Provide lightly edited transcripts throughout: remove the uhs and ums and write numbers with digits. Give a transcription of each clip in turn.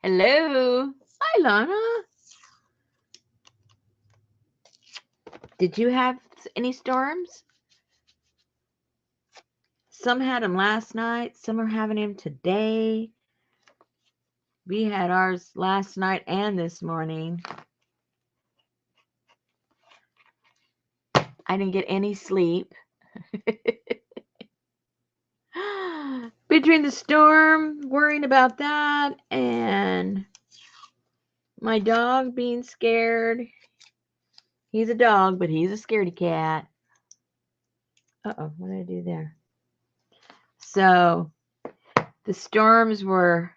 Hello. Hi, Lana. Did you have any storms? Some had them last night. Some are having them today. We had ours last night and this morning. I didn't get any sleep. Between the storm, worrying about that, and my dog being scared. He's a dog, but he's a scaredy cat. Uh-oh, what did I do there? So the storms were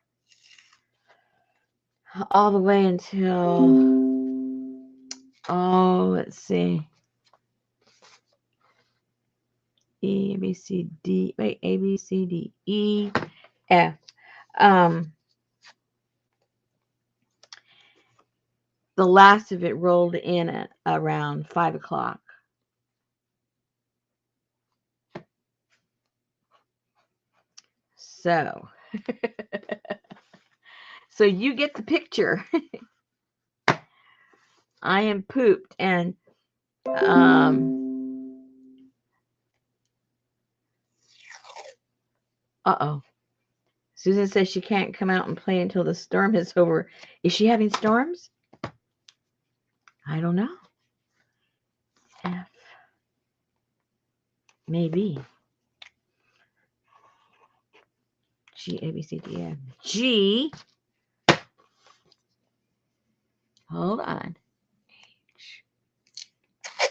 all the way until, let's see, A, B, C, D, wait, A, B, C, D, E, F. The last of it rolled in at around 5 o'clock. So, so you get the picture. I am pooped, and uh-oh. Susan says she can't come out and play until the storm is over. Is she having storms? I don't know. F. Maybe. G, A, B, C, D, F. G. Hold on. H.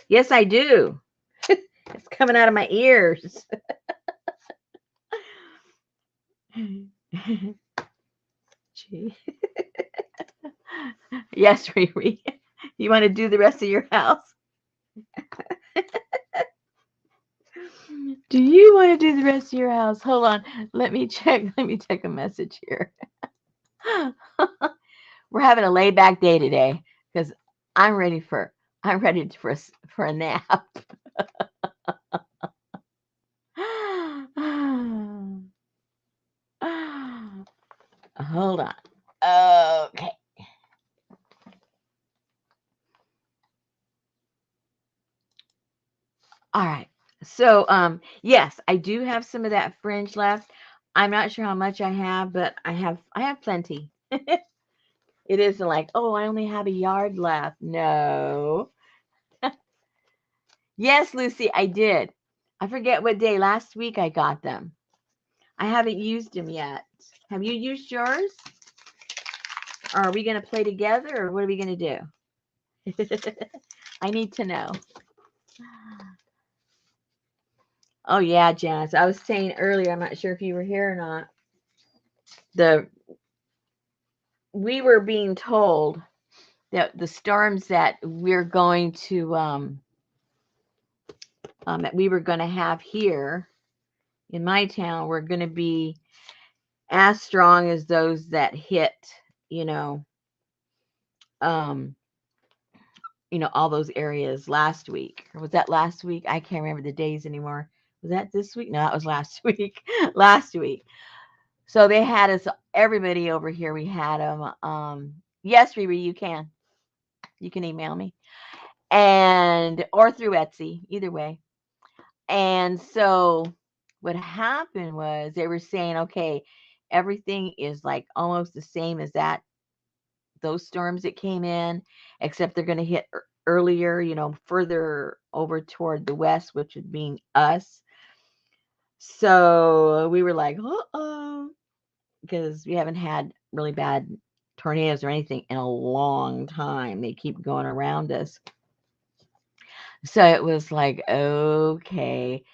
Yes, I do. It's coming out of my ears. G. Yes, Riri. You want to do the rest of your house? Do you want to do the rest of your house? Hold on. Let me check. Let me check a message here. We're having a laid back day today because I'm ready for a nap. Hold on. Okay. All right. So, yes, I do have some of that fringe left. I'm not sure how much I have, but I have plenty. It isn't like, oh, I only have a yard left. No. Yes, Lucy, I did. I forget what day. Last week I got them. I haven't used them yet. Have you used yours? Or are we going to play together, or what are we going to do? I need to know. Oh, yeah, Janice. I was saying earlier, I'm not sure if you were here or not. We were being told that the storms that we're going to that we were going to have here in my town were going to be as strong as those that hit, you know, um, all those areas last week. Or was that last week? I can't remember the days anymore. Was that this week? No, that was last week. Last week. So they had us, everybody over here. We had them. Yes, Riri, you can. You can email me, and or through Etsy, either way. And so what happened was they were saying, okay, everything is like almost the same as those storms that came in, except they're going to hit earlier, further over toward the west, which would mean us. So we were like, uh-oh, because we haven't had really bad tornadoes or anything in a long time. They keep going around us. So it was like, okay.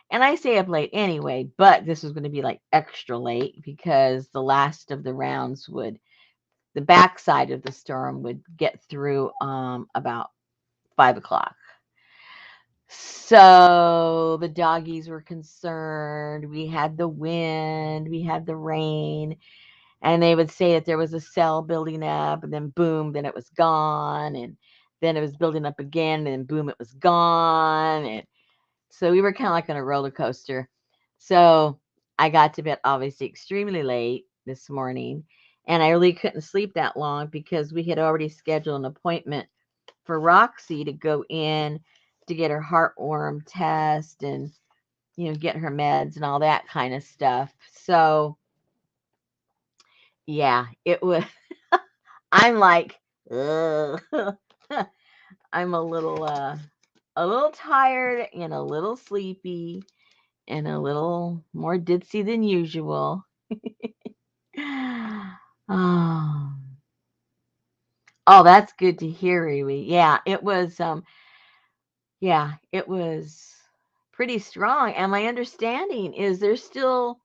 And I stay up late anyway, but this was going to be like extra late because the last of the rounds the backside of the storm would get through about 5 o'clock. So the doggies were concerned. We had the wind, we had the rain, and they would say that there was a cell building up, and then boom, then it was gone, and then it was building up again, and then boom, it was gone. And so we were kind of like on a roller coaster. So I got to bed obviously extremely late this morning. And I really couldn't sleep that long because we had already scheduled an appointment for Roxy to go in to get her heartworm test and, get her meds and all that kind of stuff. So, yeah, it was, I'm like, ugh. I'm a little tired and a little sleepy and a little more ditzy than usual. Oh, oh, that's good to hear, Riri. Yeah, it was pretty strong. And my understanding is there's still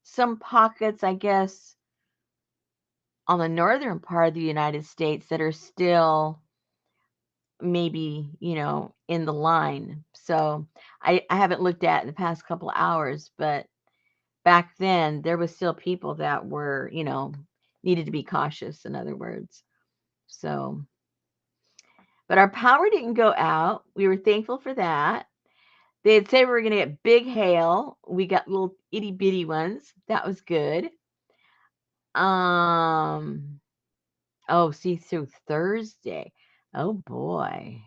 some pockets, I guess, on the northern part of the United States that are still maybe, in the line. So I haven't looked at in the past couple of hours, but back then there was still people that were, needed to be cautious, in other words. So, but our power didn't go out. We were thankful for that. They had said we were going to get big hail. We got little itty bitty ones. That was good. Um, oh, see, so Thursday. Oh boy.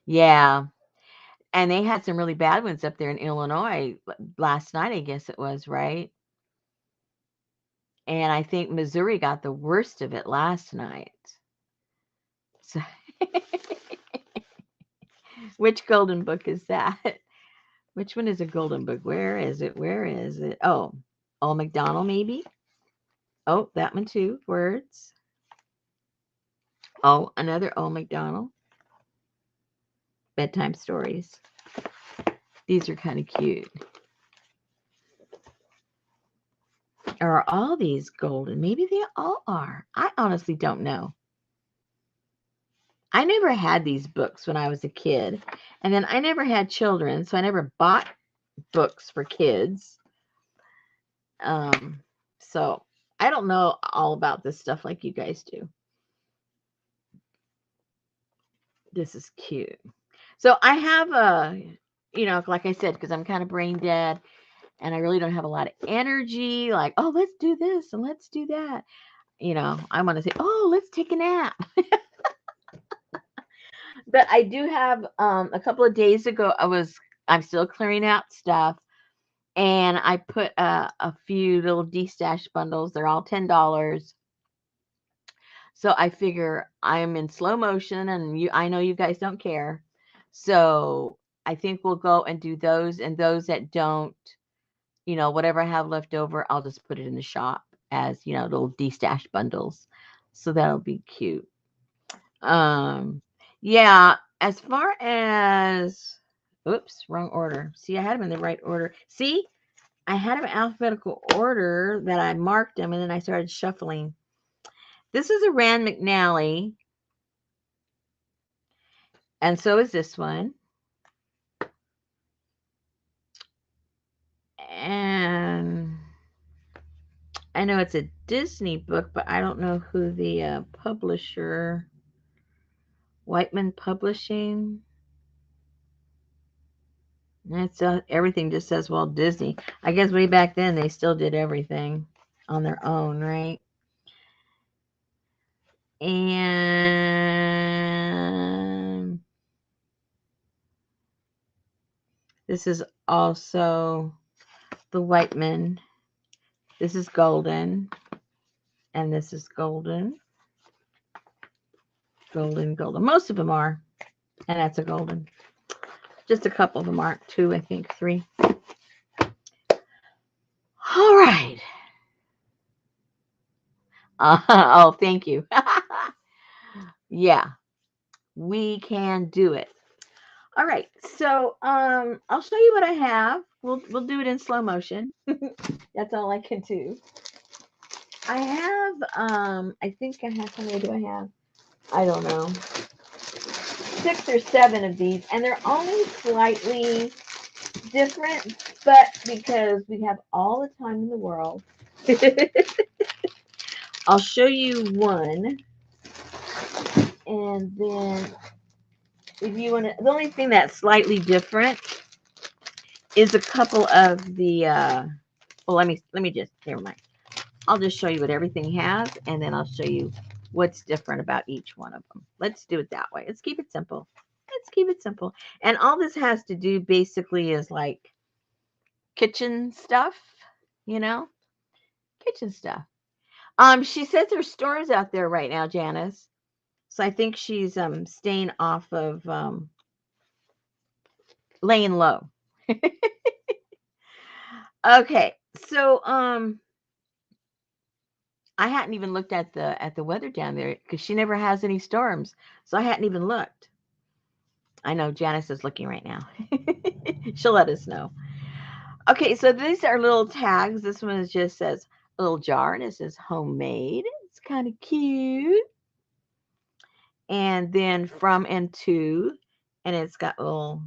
Yeah. And they had some really bad ones up there in Illinois last night, I guess it was, right? And I think Missouri got the worst of it last night. So, which golden book is that? Which one is a golden book? Where is it? Where is it? Oh, Old MacDonald, maybe? Oh, that one too. Words. Oh, another Old MacDonald. Bedtime stories. These are kind of cute. Are all these golden? Maybe they all are. I honestly don't know. I never had these books when I was a kid. And then I never had children, so I never bought books for kids. Um, so I don't know all about this stuff like you guys do. This is cute. So I have like I said, because I'm kind of brain dead and I really don't have a lot of energy, like, oh, let's do this and let's do that. I want to say, oh, let's take a nap. But I do have a couple of days ago, I'm still clearing out stuff. And I put a few little Destash bundles. They're all $10. So I figure I'm in slow motion, and I know you guys don't care. So I think we'll go and do those, and those that don't, whatever I have left over, I'll just put it in the shop as, little Destash bundles. So that'll be cute. Um, yeah, as far as, oops, wrong order. See, I had them in the right order. See, I had them in alphabetical order that I marked them, and then I started shuffling. This is a Rand McNally, and so is this one. And I know it's a Disney book, but I don't know who the publisher, Whiteman Publishing. It's everything just says Walt Disney. I guess way back then they still did everything on their own, right? And this is also the Whiteman. This is golden. And this is golden. Golden, golden. Most of them are. And that's a golden. Just a couple of them aren't. 2, I think. 3. All right. Oh, thank you. Yeah, we can do it. All right. So I'll show you what I have. We'll do it in slow motion. That's all I can do. I have I think I have, how many do I have? I don't know. 6 or 7 of these, and they're only slightly different, but because we have all the time in the world, I'll show you one, and then if you want to, the only thing that's slightly different is a couple of the Well, let me just, never mind. I'll just show you what everything has, and then I'll show you what's different about each one of them. Let's do it that way. Let's keep it simple. Let's keep it simple. And all this has to do basically is like kitchen stuff, you know, kitchen stuff. She says there's storms out there right now, Janice. So I think she's staying off of laying low. Okay, so I hadn't even looked at the weather down there because she never has any storms, so I hadn't even looked. I know Janice is looking right now. She'll let us know. Okay, so these are little tags. This one just says a little jar, and it says homemade. It's kind of cute. And then from and to, and it's got little,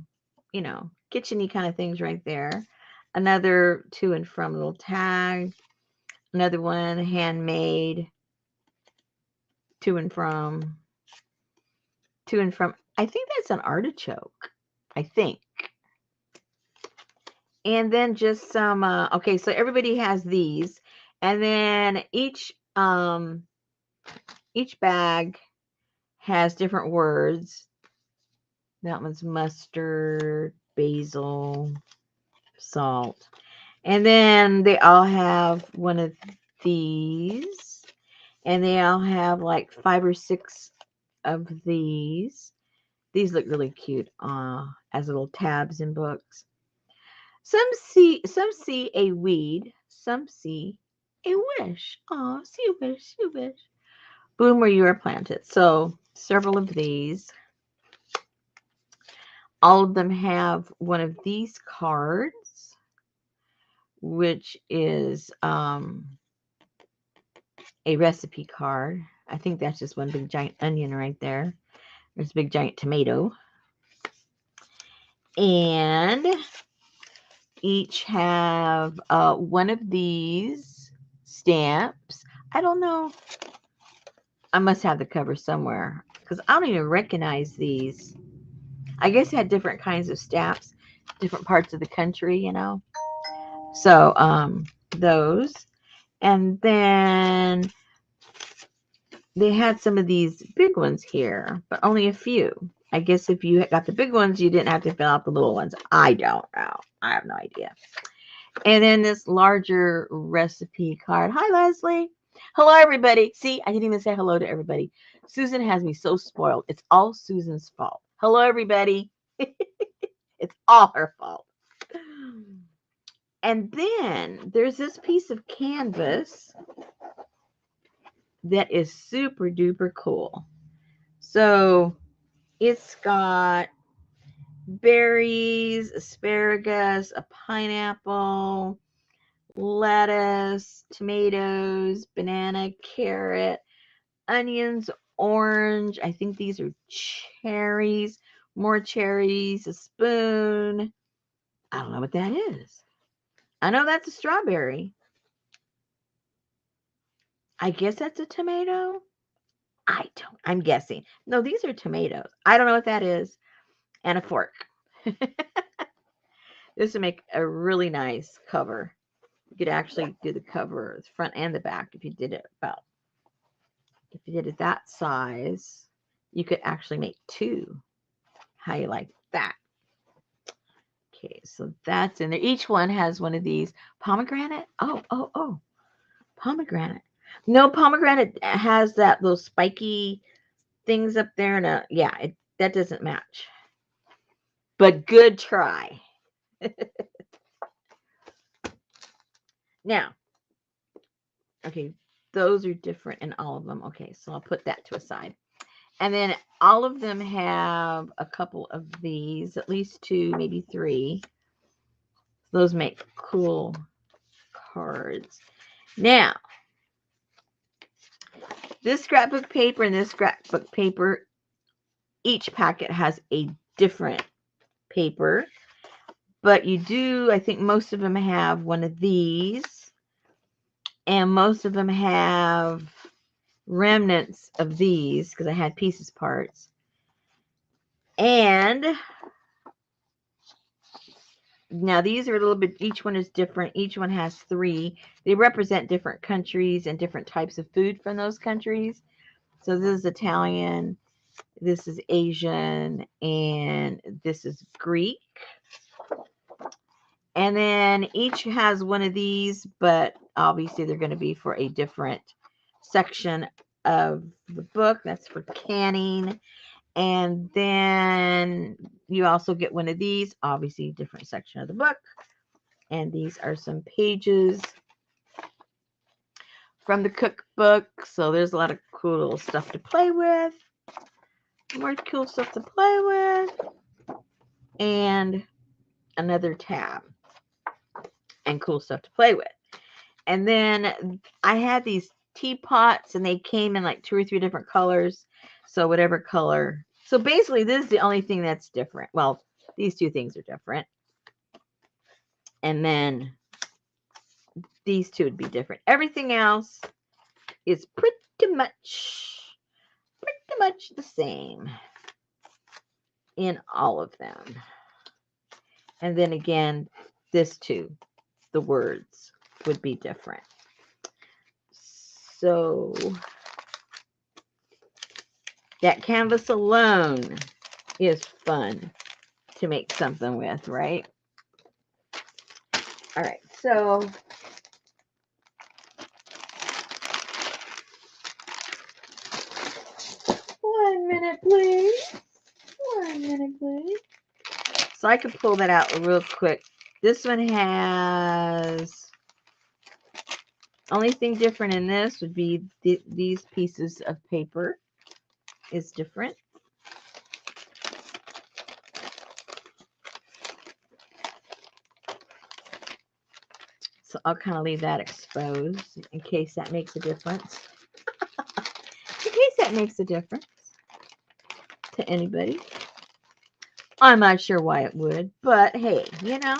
you know, kitchen-y kind of things right there. Another to and from little tag. Another one, handmade. To and from. To and from. I think that's an artichoke. I think. And then just some, okay, so everybody has these. And then each bag has different words. That one's mustard, basil, salt. And then they all have one of these. And they all have like 5 or 6 of these. These look really cute as little tabs in books. Some see a weed. Some see a wish. Oh, see a wish, see a wish. Bloom where you are planted. So several of these. All of them have one of these cards, which is a recipe card. I think that's just one big giant onion right there. There's a big giant tomato. And each have one of these stamps. I don't know. I must have the cover somewhere because I don't even recognize these. I guess it had different kinds of stamps, different parts of the country, you know. So those. And then they had some of these big ones here, but only a few. I guess if you got the big ones, you didn't have to fill out the little ones. I don't know. I have no idea. And then this larger recipe card. Hi, Leslie. Hello, everybody. See, I didn't even say hello to everybody. Susan has me so spoiled. It's all Susan's fault. Hello, everybody. It's all her fault. And then there's this piece of canvas that is super duper cool. So it's got berries, asparagus, a pineapple, lettuce, tomatoes, banana, carrot, onions, orange. I think these are cherries, more cherries, a spoon. I don't know what that is. I know that's a strawberry. I guess that's a tomato. I'm guessing. No, these are tomatoes. I don't know what that is. And a fork. This would make a really nice cover. You could actually do the cover, the front and the back, if you did it that size, you could actually make 2. How you like that? Okay, so that's in there. Each one has one of these. Pomegranate? Oh. Pomegranate. No, pomegranate has that little spiky things up there. And yeah, that doesn't match. But good try. Now, okay, those are different in all of them. Okay, so I'll put that to a side. And then all of them have a couple of these, at least 2, maybe 3. Those make cool cards. Now, this scrapbook paper and this scrapbook paper, each packet has a different paper. But you do, I think most of them have one of these. And most of them have remnants of these because I had pieces parts. And Now these are a little bit, each one is different. Each one has 3. They represent different countries and different types of food from those countries. So this is Italian, this is Asian, and this is Greek. And then each has one of these, but obviously they're going to be for a different section of the book. That's for canning. And then you also get one of these, obviously different section of the book. And these are some pages from the cookbook. So there's a lot of cool little stuff to play with. More cool stuff to play with. And another tab. And cool stuff to play with. And then I had these teapots, and they came in like 2 or 3 different colors. So whatever color. So basically, this is the only thing that's different. Well, these 2 things are different. And then these 2 would be different. Everything else is pretty much the same in all of them. And then again, this too, the words would be different. So that canvas alone is fun to make something with, right? All right, so one minute, please. 1 minute, please. So I could pull that out real quick. This one has, only thing different in this would be these pieces of paper is different. So I'll kind of leave that exposed in case that makes a difference. In case that makes a difference to anybody. I'm not sure why it would, but hey, you know,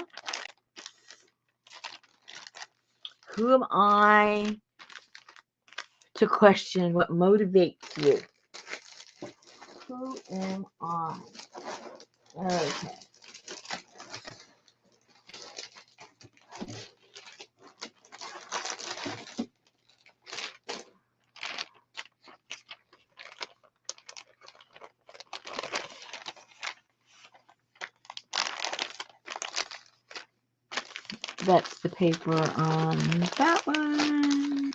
who am I to question what motivates you? Who am I? Okay. That's the paper on that one.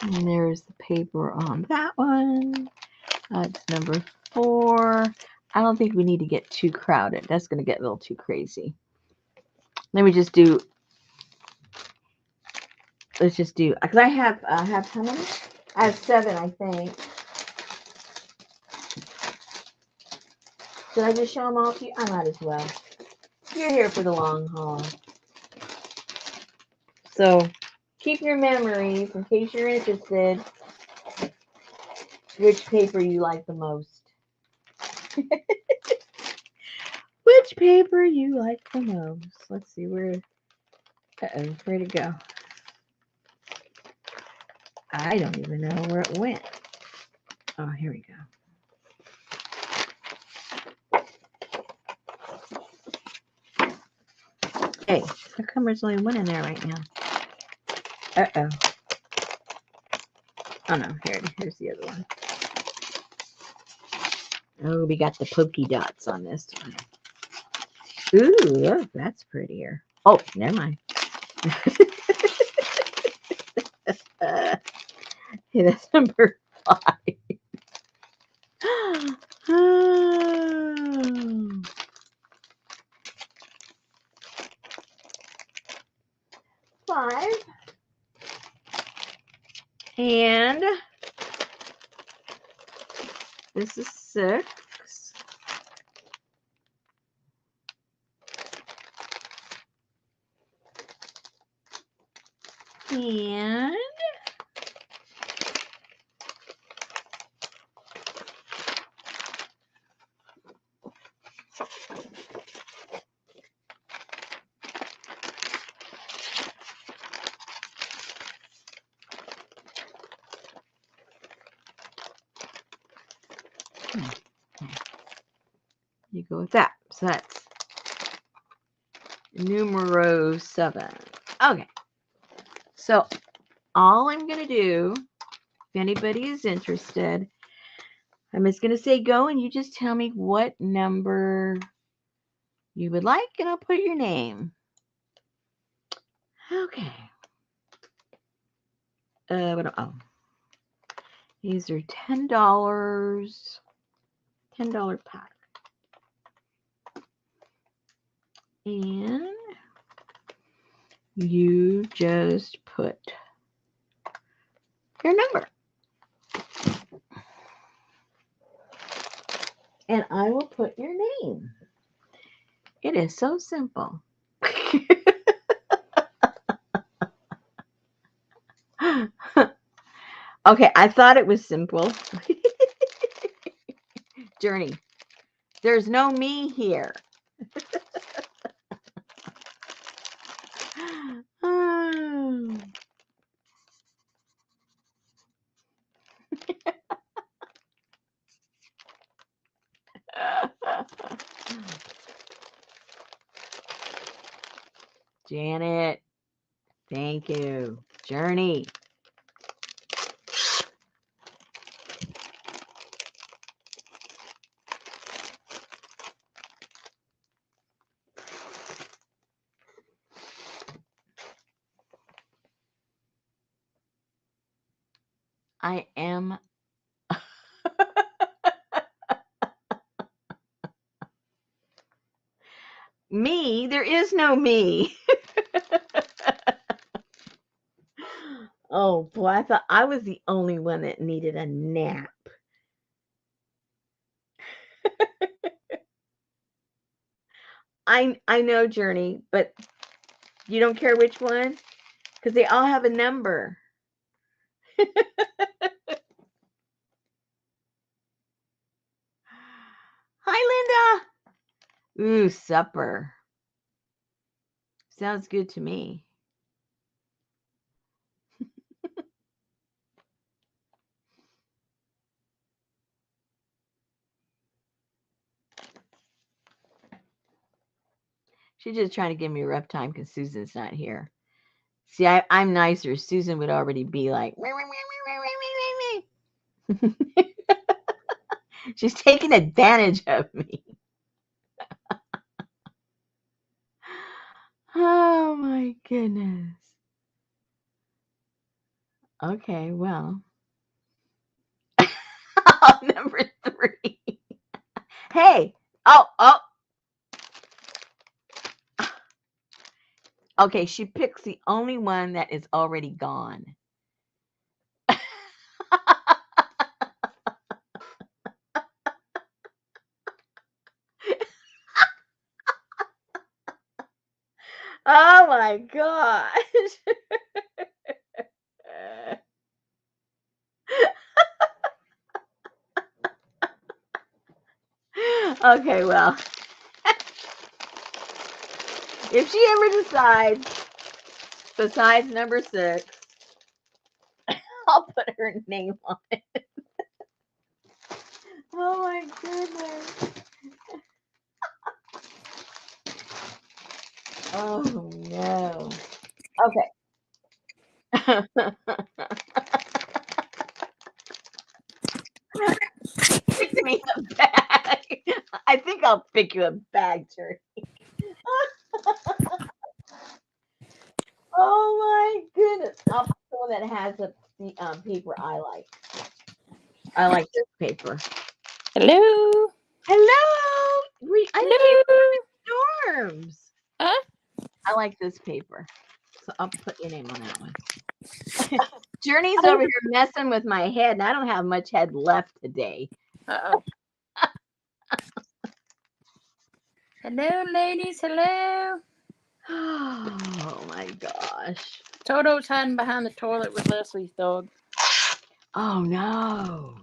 And there's the paper on that one. That's number 4. I don't think we need to get too crowded. That's going to get a little too crazy. Let me just do, let's just do, because I have how many? I have 7, I think. Should I just show them all to you? I might as well. You're here for the long haul. So keep your memories in case you're interested. Which paper you like the most? Which paper you like the most? Let's see where. Uh-oh, where'd it go? I don't even know where it went. Oh, here we go. Hey, how come there's only one in there right now? Uh-oh. Oh, no. Here's the other one. Oh, we got the polka dots on this one. Ooh, look, that's prettier. Oh, never mind. Hey, that's number 5. Oh. 5. And this is 6. And You go with that. So that's numero 7. Okay. So all I'm going to do, if anybody is interested, I'm just going to say go, and you just tell me what number you would like, and I'll put your name. Okay. Oh, these are $10. $10 pack. And you just put your number. And I will put your name. It is so simple. Okay, I thought it was simple. Journey. There's no me here. Janet, thank you. Journey. I am. Me? There is no me. Oh boy, I thought I was the only one that needed a nap. I know, Journey, but you don't care which one? Because they all have a number. Hi, Linda. Ooh, supper. Sounds good to me. She's just trying to give me a rough time because Susan's not here. See, I'm nicer. Susan would already be like, she's taking advantage of me. Oh my goodness. Okay, well. Number 3. Hey. Oh. Okay, she picks the only one that is already gone. Oh my gosh. Okay, well. If she ever decides, besides number 6, I'll put her name on it. Oh my goodness. Oh no. Okay. Pick me a bag. I think I'll pick you a bag, Journey. Oh my goodness. I'll pick the one that has the paper I like. I like this paper. Hello. Hello. I Hello. came from Storms. Huh? I like this paper. So I'll put your name on that one. Journey's over here messing with my head, and I don't have much head left today. Uh-oh. Hello, ladies. Hello. Oh my gosh. Toto's hiding behind the toilet with Leslie's dog. Oh no.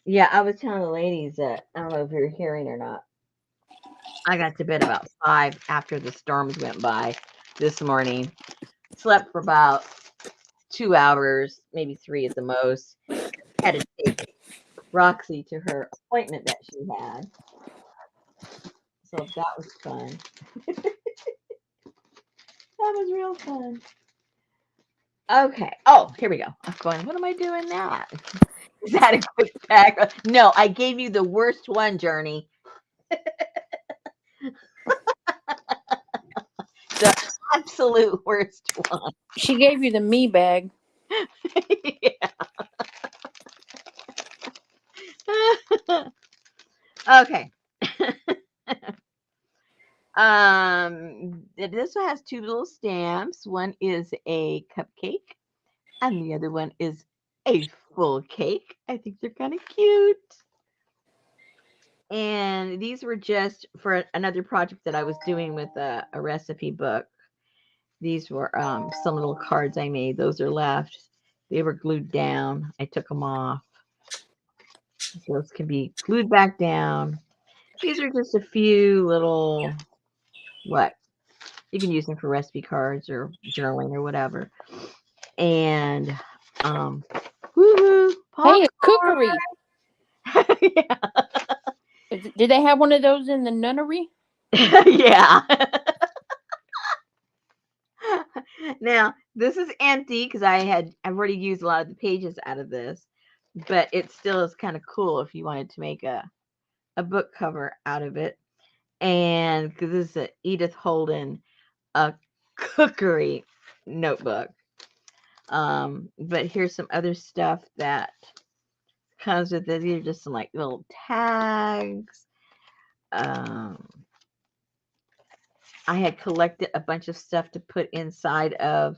Yeah, I was telling the ladies that, I don't know if you're hearing or not. I got to bed about 5 after the storms went by this morning. Slept for about 2 hours, maybe 3 at the most. had to take Roxy to her appointment that she had. So that was fun. That was real fun. Okay. Oh, here we go. I'm going, what am I doing now? Is that a quick pack? No, I gave you the worst one, Journey. The absolute worst one. She gave you the me bag. Okay. This one has two little stamps. One is a cupcake, and the other one is a full cake. I think they're kind of cute. And these were just for another project that I was doing with a recipe book. These were some little cards I made. Those are left. They were glued down. I took them off. So those can be glued back down. These are just a few little, what? You can use them for recipe cards or journaling or whatever. And, um, woohoo, Hey, a popcorn. cookery. Yeah. Did they have one of those in the nunnery? Yeah. Now, this is empty because I've already used a lot of the pages out of this, but it still is kind of cool if you wanted to make a book cover out of it. And because this is a Edith Holden a cookery notebook. But here's some other stuff that comes with it. These are just some like little tags. Um, I had collected a bunch of stuff to put inside of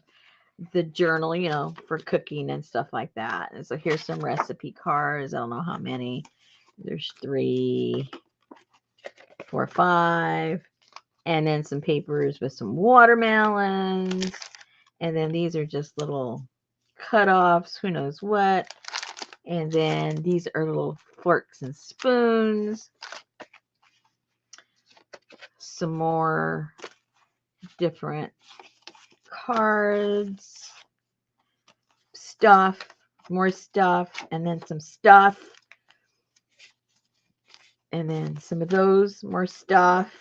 the journal, for cooking and stuff like that. And so here's some recipe cards. I don't know how many. There's 3, 4, 5. And then some papers with some watermelons. And then these are just little cutoffs, who knows what. And then these are little forks and spoons. Some more different cards, stuff, more stuff, and then some stuff. And then some of those, more stuff.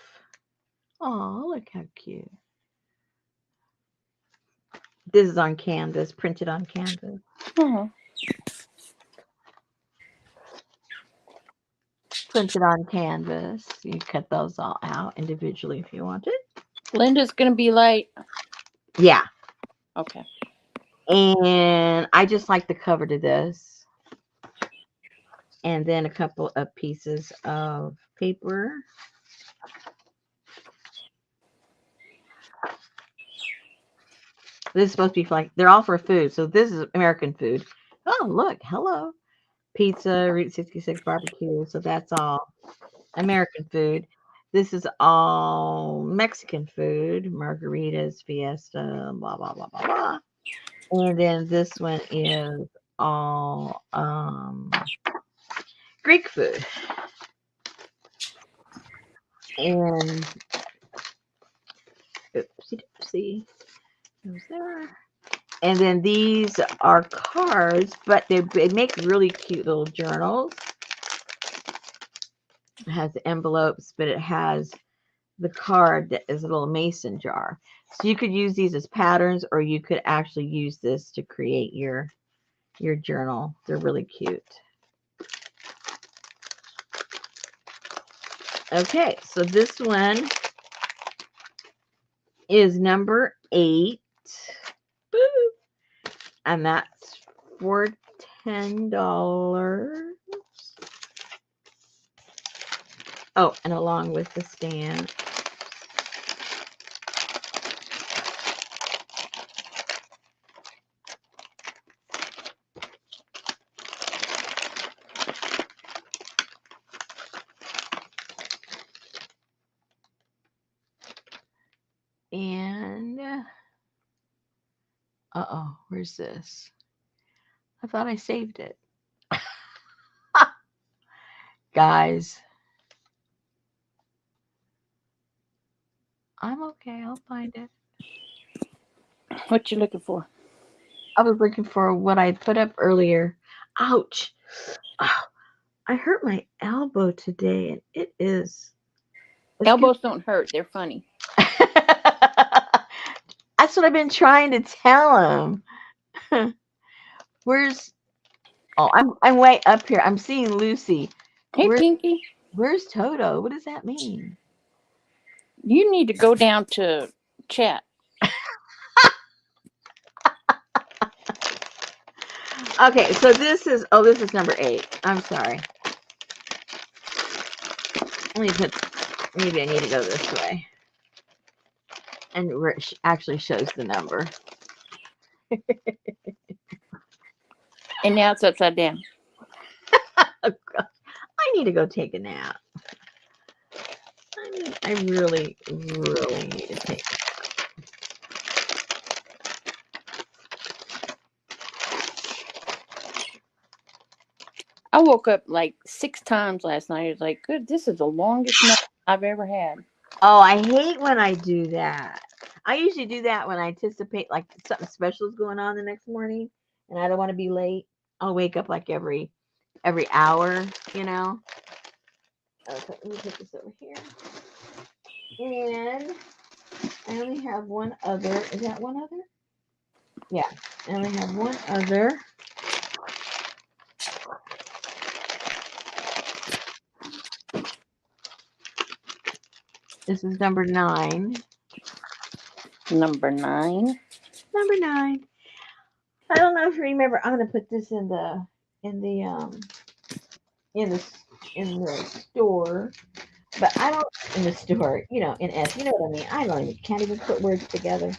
Oh, look how cute. This is on canvas, printed on canvas. Uh-huh. Printed on canvas. You cut those all out individually if you wanted. Linda's gonna be late. Yeah. Okay. And I just like the cover to this. And then a couple of pieces of paper. This is supposed to be like, they're all for food. So this is American food. Oh, look. Hello. Pizza, Route 66 barbecue. So that's all American food. This is all Mexican food. Margaritas, fiesta, blah, blah, blah, blah, blah. And then this one is all Greek food. And oopsie doopsie. Who's there? And then these are cards, but they make really cute little journals. It has envelopes, but it has the card that is a little mason jar. So you could use these as patterns, or you could actually use this to create your journal. They're really cute. Okay, so this one is number 8. Boo! And that's for $10. Oh, and along with the stamp. And uh-oh, where's this? I thought I saved it. Guys, I'm okay. I'll find it. What you looking for? I was looking for what I put up earlier. Ouch. Oh, I hurt my elbow today, and it's good. Elbows don't hurt. They're funny. That's what I've been trying to tell him. Where's Oh, I'm way up here. I'm seeing Lucy. Hey, Where Pinky, where's Toto? What does that mean? you need to go down to chat. Okay, so this is number 8. I'm sorry. Let me put maybe I need to go this way. And where it actually shows the number. And now it's upside down. Oh, God. I need to go take a nap. I really, really need to take a I woke up like 6 times last night. I was like, good, this is the longest night I've ever had. Oh, I hate when I do that. I usually do that when I anticipate like something special is going on the next morning and I don't want to be late. I'll wake up like every hour, you know. Okay, let me put this over here. And I only have one other. Is that one other? Yeah, I only have one other. This is number 9. Number 9. Number 9. I don't know if you remember. I'm gonna put this in the in the in the in the store, but I don't in the store. You know, in S. You know what I mean? I don't even can't even put words together.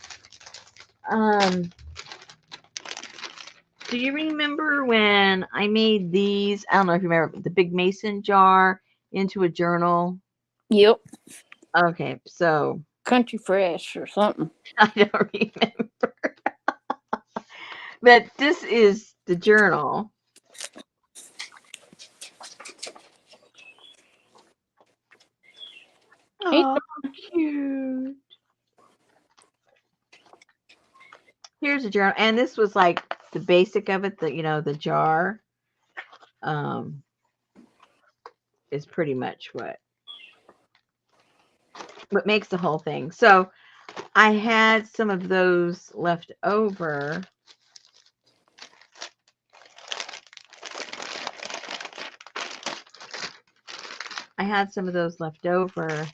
Um, do you remember when I made these? I don't know if you remember the big mason jar into a journal. Yep. Okay, so Country Fresh or something. I don't remember. But this is the journal. Hey, Oh, cute. Here's a journal. And this was like the basic of it, the jar um is pretty much what makes the whole thing. So I had some of those left over. I had some of those left over.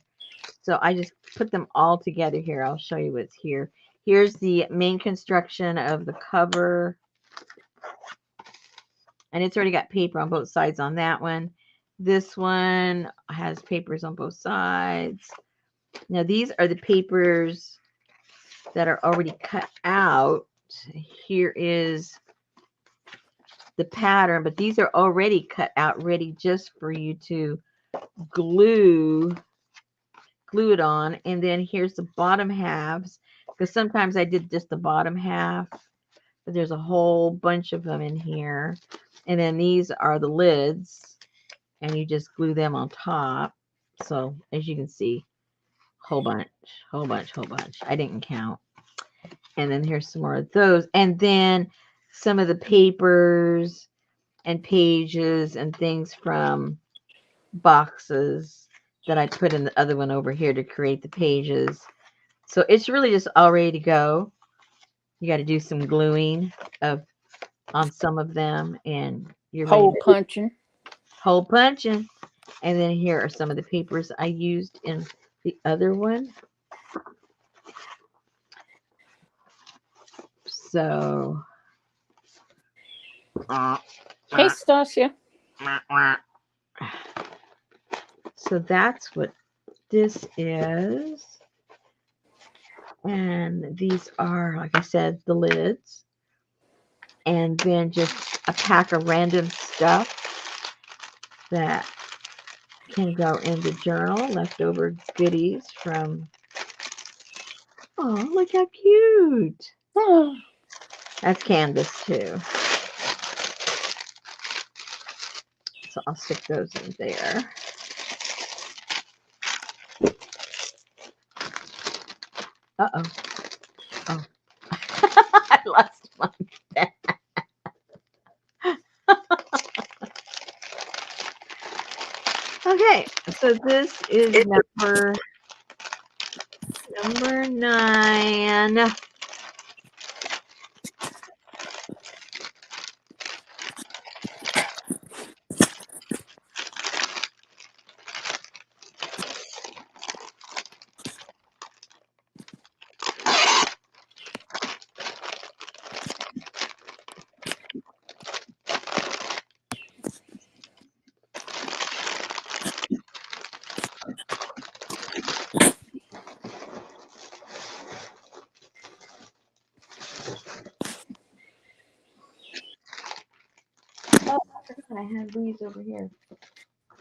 So I just put them all together here. I'll show you what's here. Here's the main construction of the cover. And it's already got paper on both sides on that one. This one has papers on both sides. Now these are the papers that are already cut out. Here is the pattern, but these are already cut out, ready just for you to glue it on. And then here's the bottom halves, because sometimes I did just the bottom half, but there's a whole bunch of them in here. And then these are the lids, and you just glue them on top. So as you can see, whole bunch. I didn't count. And then here's some more of those. And then some of the papers and pages and things from boxes that I put in the other one over here to create the pages. So it's really just all ready to go. You got to do some gluing on some of them, and you're ready hole to punching. hole punching. And then here are some of the papers I used in the other one. So, Hey, Stasia. so that's what this is. And these are, like I said, the lids. And then just a pack of random stuff that can go in the journal, leftover goodies from, oh, look how cute. Oh, That's canvas too. So I'll stick those in there. Uh-oh. Oh. I lost my pen. Okay, so this is number 9. Oh, I forgot I have these over here.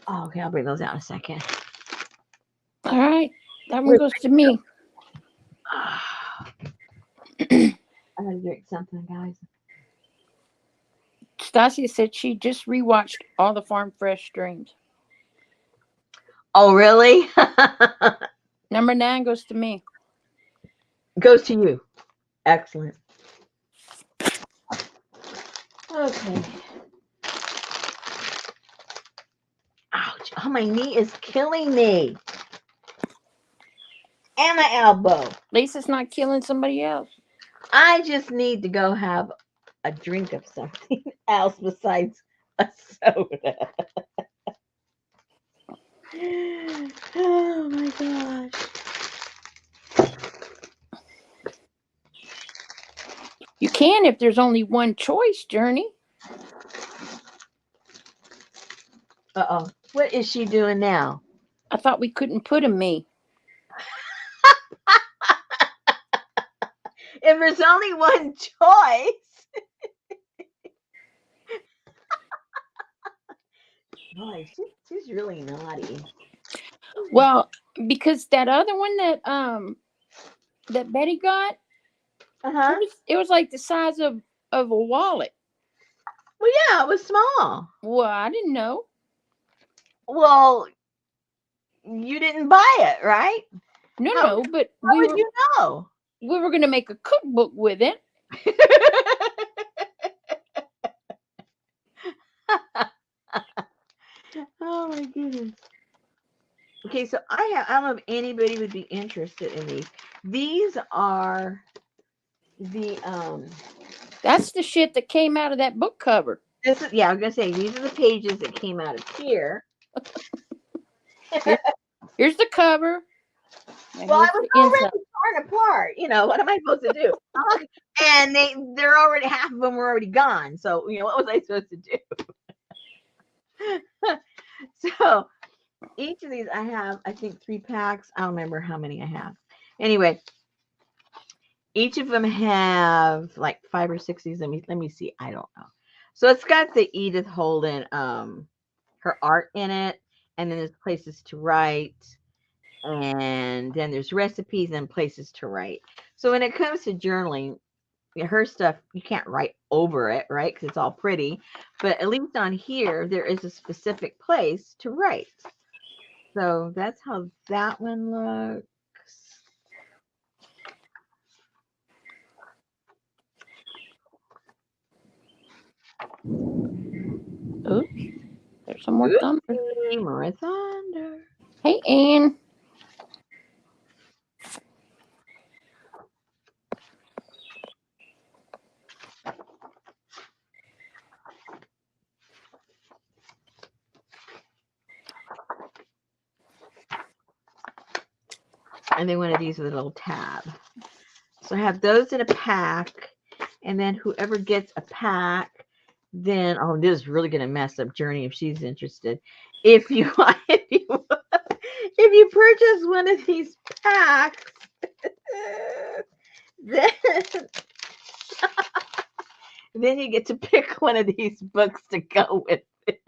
Oh, okay, I'll bring those out in a second. All right. That one Wait. goes to me. I gotta drink something, guys. Stasia said she just rewatched all the Farm Fresh streams. Oh, really? Number 9 goes to me. Goes to you. Excellent. Okay. Ouch. Oh, my knee is killing me. And my elbow. At least it's not killing somebody else. I just need to go have a drink of something else besides a soda. Oh my gosh. You can if there's only one choice, Journey. Uh-oh. What is she doing now? I thought we couldn't put a me. If there's only one choice. Boy, she's really naughty. Well, because that other one that Betty got, Uh-huh. it was like the size of a wallet. Well, yeah, it was small. Well, I didn't know. Well, you didn't buy it, right? No, but How would you know? we were going to make a cookbook with it. Oh my goodness. Okay, so I don't know if anybody would be interested in these. These are the That's the shit that came out of that book cover. this is, yeah, I was gonna say these are the pages that came out of here. Here's the cover. Well, I was already torn apart. You know, what am I supposed to do? And they're already, half of them were already gone. So, you know, what was I supposed to do? So each of these I have, I think, 3 packs. I don't remember how many I have. Anyway, each of them have like 5 or 6 of these. Let me see. I don't know. So it's got the Edith Holden her art in it, and then there's places to write, and then there's recipes and places to write. So when it comes to journaling, her stuff, you can't write over it, right? Because it's all pretty. But at least on here, there is a specific place to write. So that's how that one looks. Oops, there's some more thunder. More thunder. Hey, Ann. And then one of these with a little tab. So I have those in a pack, and then whoever gets a pack, then this is really gonna mess up Journey if she's interested. If you if you purchase one of these packs, then then you get to pick one of these books to go with it.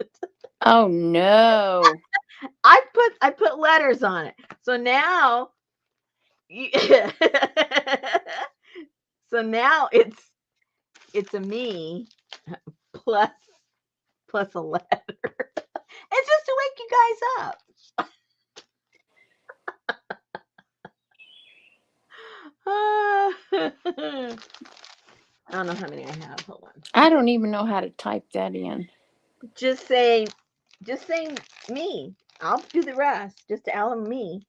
Oh no! I put letters on it, so now. So now it's a me plus a letter. It's just to wake you guys up. I don't know how many I have. Hold on. I don't even know how to type that in. Just say me. I'll do the rest. Just Al and me.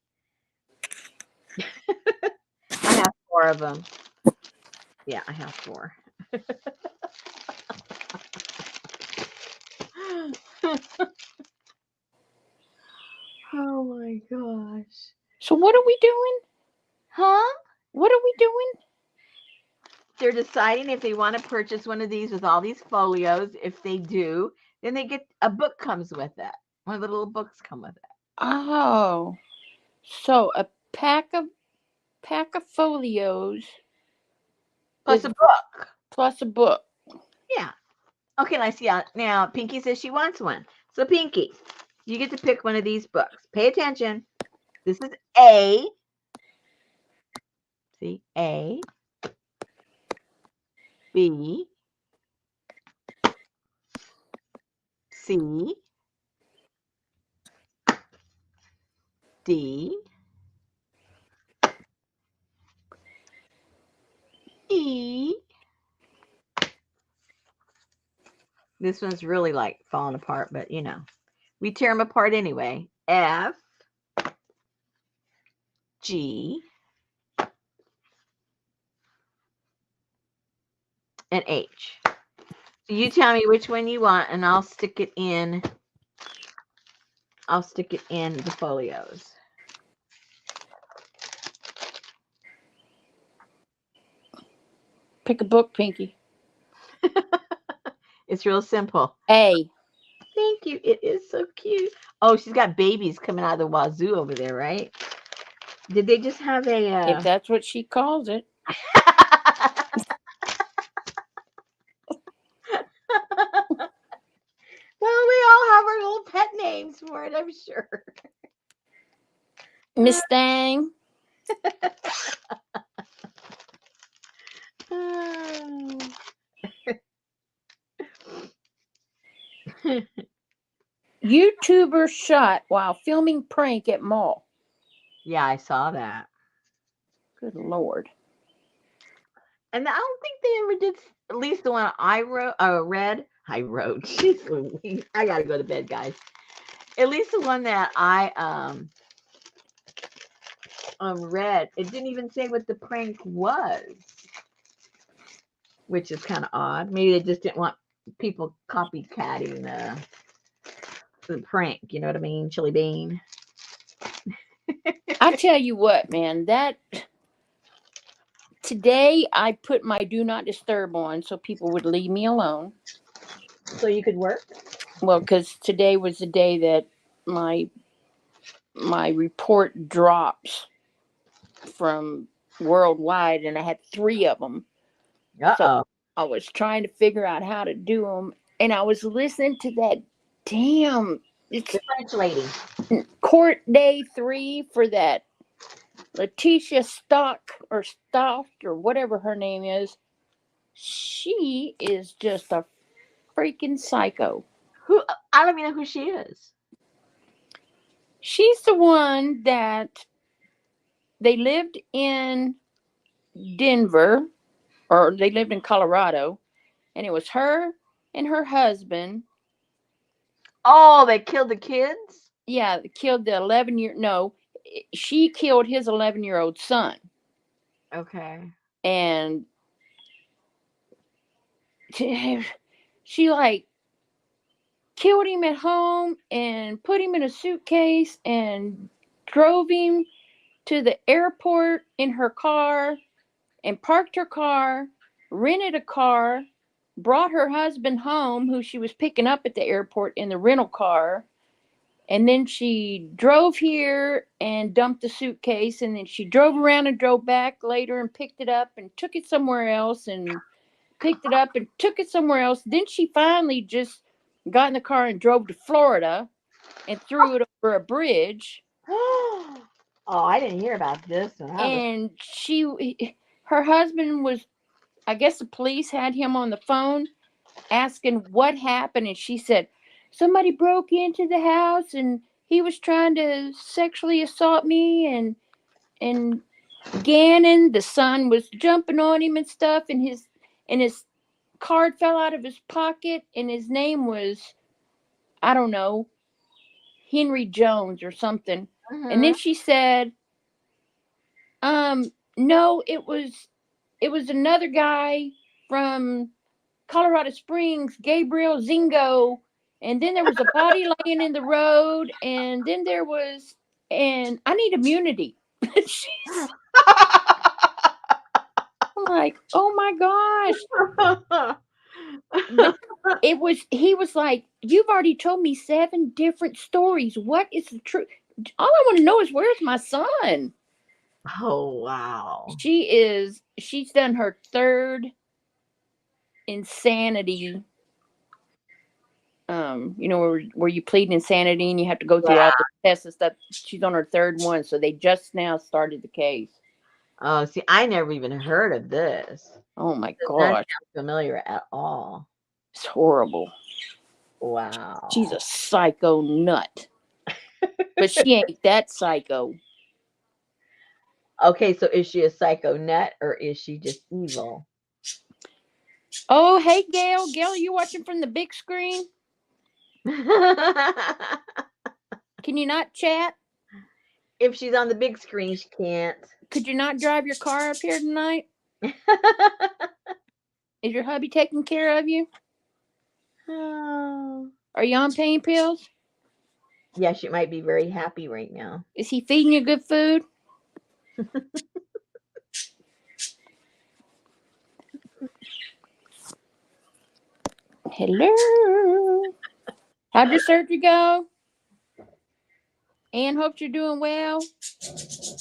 I have four of them. Yeah, I have four. Oh my gosh. So what are we doing? Huh? What are we doing? They're deciding if they want to purchase one of these with all these folios. If they do, then they get a book comes with it. One of the little books come with it. Oh, so a pack of folios Plus with a book. plus a book. Yeah. Okay, I see. Now, Pinky says she wants one. So, Pinky, you get to pick one of these books. Pay attention. This is A. See, A, B, C, D, E. This one's really like falling apart, but we tear them apart anyway. F, G, and H. So you tell me which one you want, and I'll stick it in. I'll stick it in the folios. Pick a book, Pinky. It's real simple. A. Thank you. It is so cute. Oh, she's got babies coming out of the wazoo over there, right? Did they just have a? If that's what she calls it. Well, we all have our little pet names for it, I'm sure. Miss Thang. YouTuber shot while filming prank at mall. Yeah, I saw that. Good Lord. And I don't think they ever did. At least the one I read. I wrote. Jeez Louise. I gotta go to bed, guys. At least the one that I read, it didn't even say what the prank was, which is kind of odd. Maybe they just didn't want people copycatting the prank. You know what I mean? Chili Bean. I tell you what, man, that today I put my do not disturb on so people would leave me alone. So you could work? Well, because today was the day that my report drops from worldwide, and I had 3 of them. So Uh-oh. I was trying to figure out how to do them, and I was listening to that damn. It's The French lady. court day 3 for that Letitia Stock or whatever her name is. She is just a freaking psycho. Who? I don't even know who she is. She's the one that they lived in Denver, or they lived in Colorado, and it was her and her husband. Oh, they killed the kids? Yeah, killed the 11-year. No, she killed his 11-year-old son, Okay. and she like killed him at home and put him in a suitcase and drove him to the airport in her car and parked her car, rented a car, brought her husband home, who she was picking up at the airport in the rental car. And then she drove here and dumped the suitcase. And then she drove around and drove back later and picked it up and took it somewhere else and picked it up and took it somewhere else. Then she finally just got in the car and drove to Florida and threw it over a bridge. Oh, I didn't hear about this one. And her husband was, I guess the police had him on the phone asking what happened. And she said, somebody broke into the house and he was trying to sexually assault me. And Gannon, the son, was jumping on him and stuff. And his card fell out of his pocket. And his name was, I don't know, Henry Jones or something. And Mm-hmm. then she said, no, it was another guy from Colorado Springs, Gabriel Zingo. And then there was a body laying in the road, and then there was, and I need immunity. She's I'm like, oh my gosh. But he was like, you've already told me 7 different stories. What is the truth? All I want to know is where's my son? Oh, wow. She's done her third insanity. Where you plead insanity and you have to go through all Yeah. the tests and stuff. She's on her third one, so they just now started the case. Oh, see, I never even heard of this. Oh my Does not gosh, sound familiar at all. it's horrible. She's a Wow. psycho nut, but she ain't that psycho. Okay, so is she a psycho nut or is she just evil? Oh, hey, Gail. Gail, you watching from the big screen? Can you not chat? If she's on the big screen, she can't. Could you not drive your car up here tonight? Is your hubby taking care of you? Oh. Are you on pain pills? Yeah, she might be very happy right now. Is he feeding you good food? Hello. How'd your surgery go? Anne hopes you're doing well.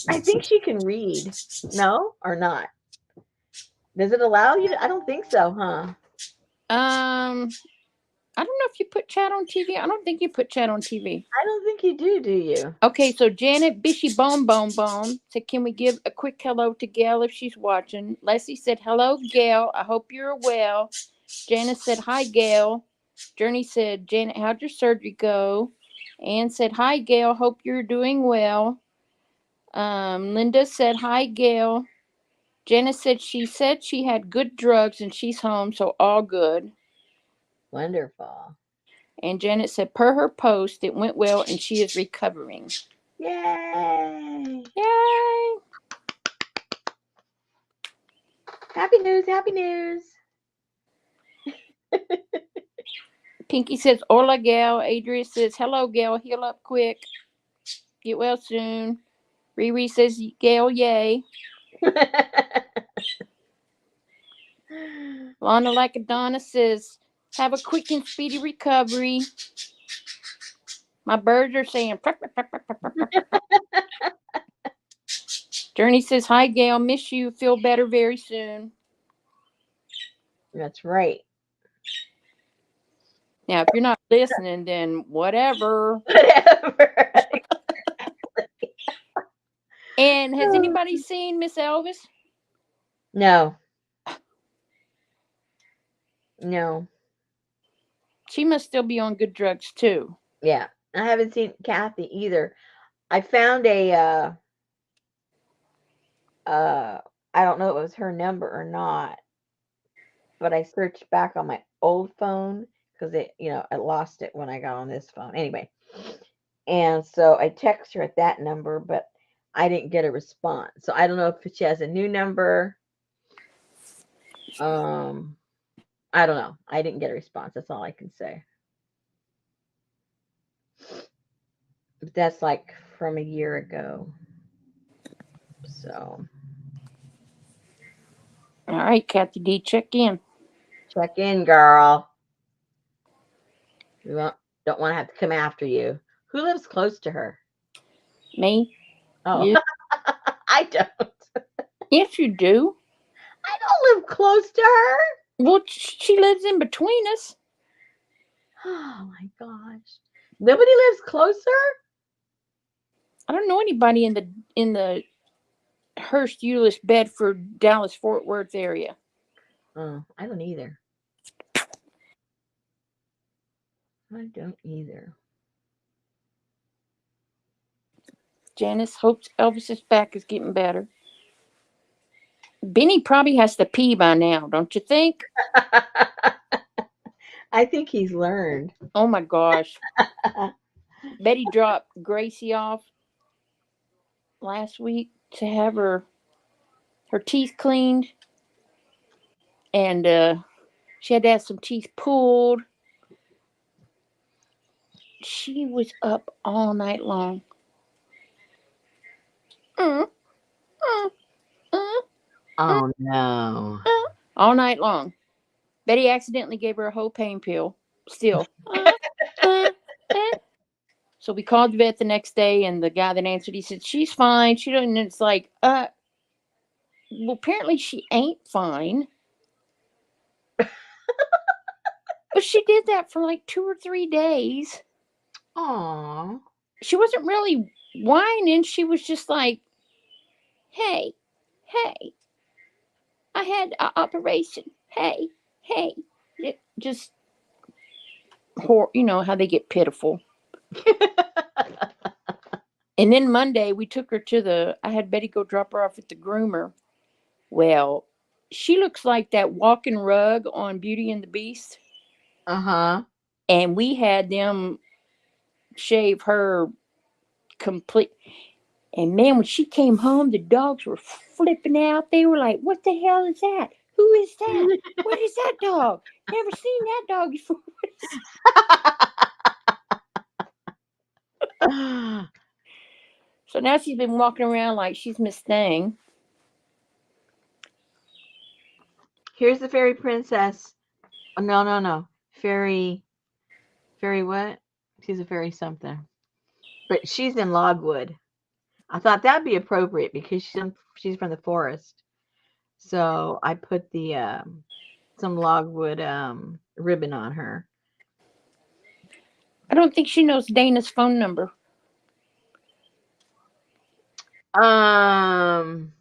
I think she can read. No, or not? Does it allow you to? I don't think so, huh? I don't know if you put chat on TV. I don't think you put chat on TV. I don't think you do you? Okay, so Janet Bishy Bone Bone Bone said, can we give a quick hello to Gail if she's watching? Leslie said, hello, Gail. I hope you're well. Janice said, hi, Gail. Journey said, Janet, how'd your surgery go? Anne said, hi, Gail. Hope you're doing well. Linda said, hi, Gail. Janice said she had good drugs and she's home, so all good. Wonderful. And Janet said, per her post, it went well and she is recovering. Yay! Yay! Happy news, happy news. Pinky says, hola, Gal. Adria says, hello, Gal. Heal up quick. Get well soon. Riri says, Gail, yay. Lana Lacadonna says, have a quick and speedy recovery. My birds are saying, "Prup, prup, prup, prup, prup, prup, prup." Journey says, hi, Gail. Miss you. Feel better very soon. That's right. Now, if you're not listening, then whatever. Whatever. And has anybody seen Miss Elvis? No. No. She must still be on good drugs, too. Yeah. I haven't seen Kathy either. I found I don't know if it was her number or not, but I searched back on my old phone because I lost it when I got on this phone. Anyway, and so I text her at that number, but I didn't get a response. So I don't know if she has a new number. I don't know. I didn't get a response. That's all I can say. But that's like from a year ago. So All right, Kathy D, check in. check in, girl. We don't want to have to come after you. Who lives close to her? Me? Oh, You? I don't. Yes, you do. I don't live close to her. Well, she lives in between us. Oh my gosh. Nobody lives closer? I don't know anybody in the Hurst, Euless, Bedford, Dallas, Fort Worth area. Oh, I don't either. I don't either. Janice hopes Elvis's back is getting better. Benny probably has to pee by now, don't you think? I think he's learned. Oh my gosh. Betty dropped Gracie off last week to have her teeth cleaned, and she had to have some teeth pulled. She was up all night long. Mm, mm, mm, mm, Oh no. all night long. Betty accidentally gave her a whole pain pill. Still. Uh. So we called the vet the next day, and the guy that answered, he said, she's fine. She doesn't. It's like, well, apparently she ain't fine. But she did that for like 2 or 3 days. Aw. She wasn't really whining. She was just like, hey, hey, I had an operation. Hey, hey. Just, how they get pitiful. And then Monday, we took her I had Betty go drop her off at the groomer. Well, she looks like that walking rug on Beauty and the Beast. Uh-huh. And we had them shave her complete. And man, when she came home, the dogs were flipping out. They were like, "What the hell is that? Who is that? What is that dog? Never seen that dog before." So now she's been walking around like she's Miss Thing. Here's the fairy princess. Oh, no, no, no. Fairy what? She's a fairy something. But she's in logwood. I thought that'd be appropriate because she's from the forest. So I put the some logwood ribbon on her. I don't think she knows Dana's phone number. Um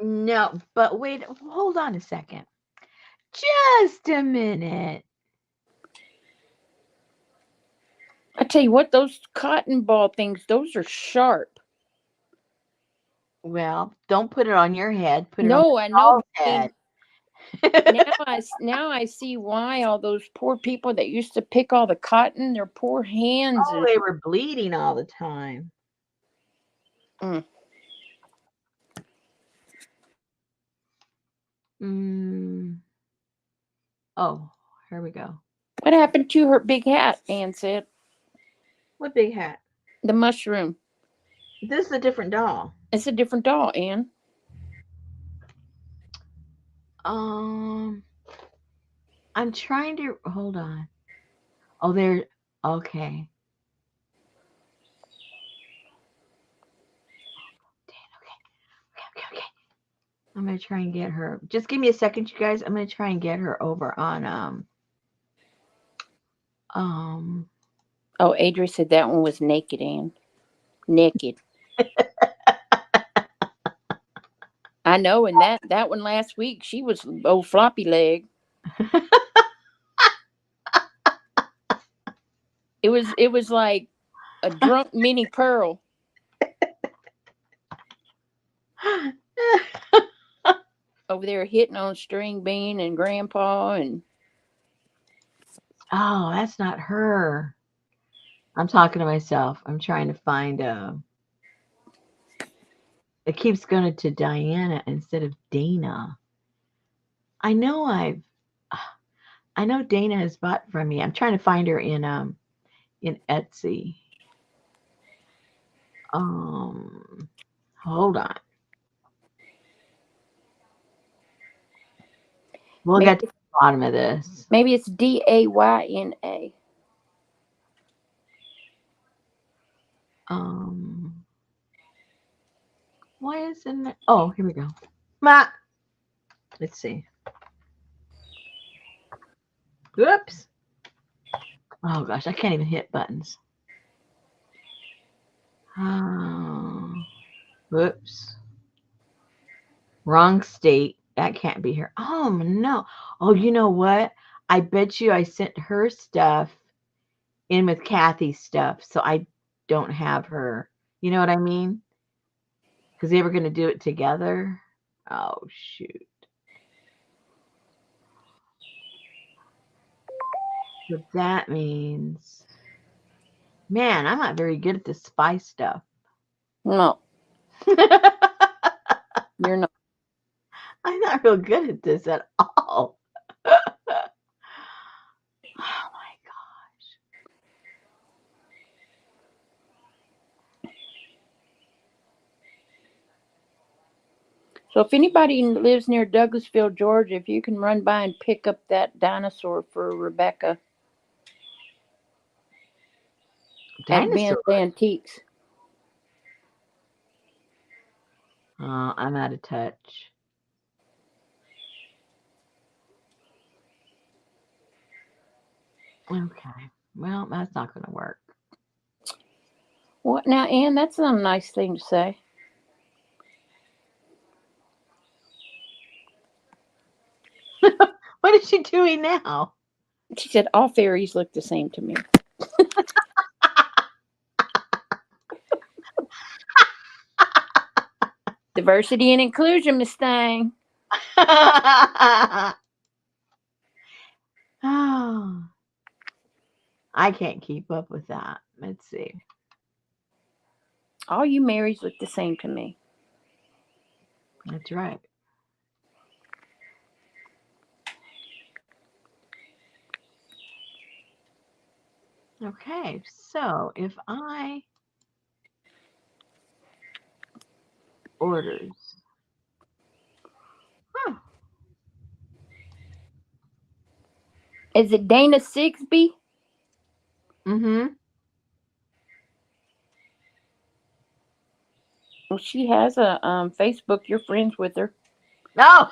no, but wait, hold on a second. Just a minute. I tell you what, those cotton ball things, those are sharp. Well, don't put it on your head. Put it on No, the I know, doll's but I head. mean, now I see why all those poor people that used to pick all the cotton, their poor hands Oh, and they were bleeding all the time. mm. Mm. Oh, here we go. What happened to her big hat? Anne said. What big hat? The mushroom. This is a different doll. It's a different doll, Anne. Um, I'm trying to hold on. Oh, there. Okay. Okay. I'm gonna try and get her. Just give me a second, you guys. I'm gonna try and get her over on um. Oh, Adria said that one was naked, Anne. Naked. I know, and that one last week, she was old floppy leg. It was like a drunk mini pearl over there hitting on String Bean and Grandpa and Oh, that's not her. I'm talking to myself. I'm trying to find it keeps going to Diana instead of Dana. I know I know Dana has bought from me. I'm trying to find her in Etsy. Um hold on. We'll get to maybe the bottom of this. maybe it's Dayna. Um why isn't it? Oh, here we go. Ma, let's see. Oops. Oh gosh, I can't even hit buttons. Oh, whoops. Wrong state. That can't be her. Oh no. Oh, you know what? I bet you I sent her stuff in with Kathy's stuff, so I don't have her. You know what I mean? Because they were going to do it together. Oh shoot. what that means. Man, I'm not very good at this spy stuff. No, I'm you're not. not real good at this at all. Oh my So if anybody lives near Douglasville, Georgia, if you can run by and pick up that dinosaur for Rebecca God. at Dinosaur. Ben's Antiques. Oh, I'm out of touch. Okay. Well, that's not going to work. What now, Ann? That's not a nice thing to say. What is she doing now? She said all fairies look the same to me. Diversity and inclusion, Miss Thang. Oh, I can't keep up with that. Let's see. All you Marys look the same to me. That's right. Okay, so if I orders, huh, Is it Dana Sixby? mm-hmm. Well, she has a Facebook. You're friends with her No.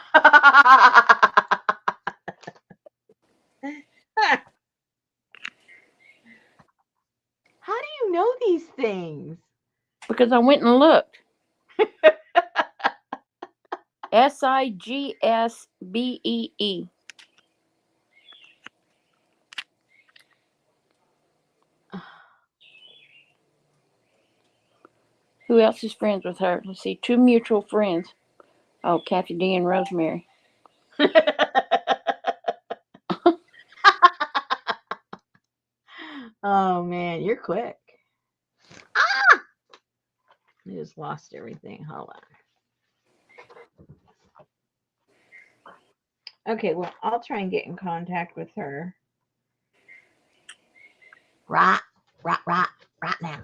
How do you know these things? because I went and looked. Sigsbee. Who else is friends with her? Let's see. Two mutual friends. Oh, Kathy D and Rosemary. Oh man, you're quick. Ah! I just lost everything. Hold on. Okay, well, I'll try and get in contact with her. Right, right now.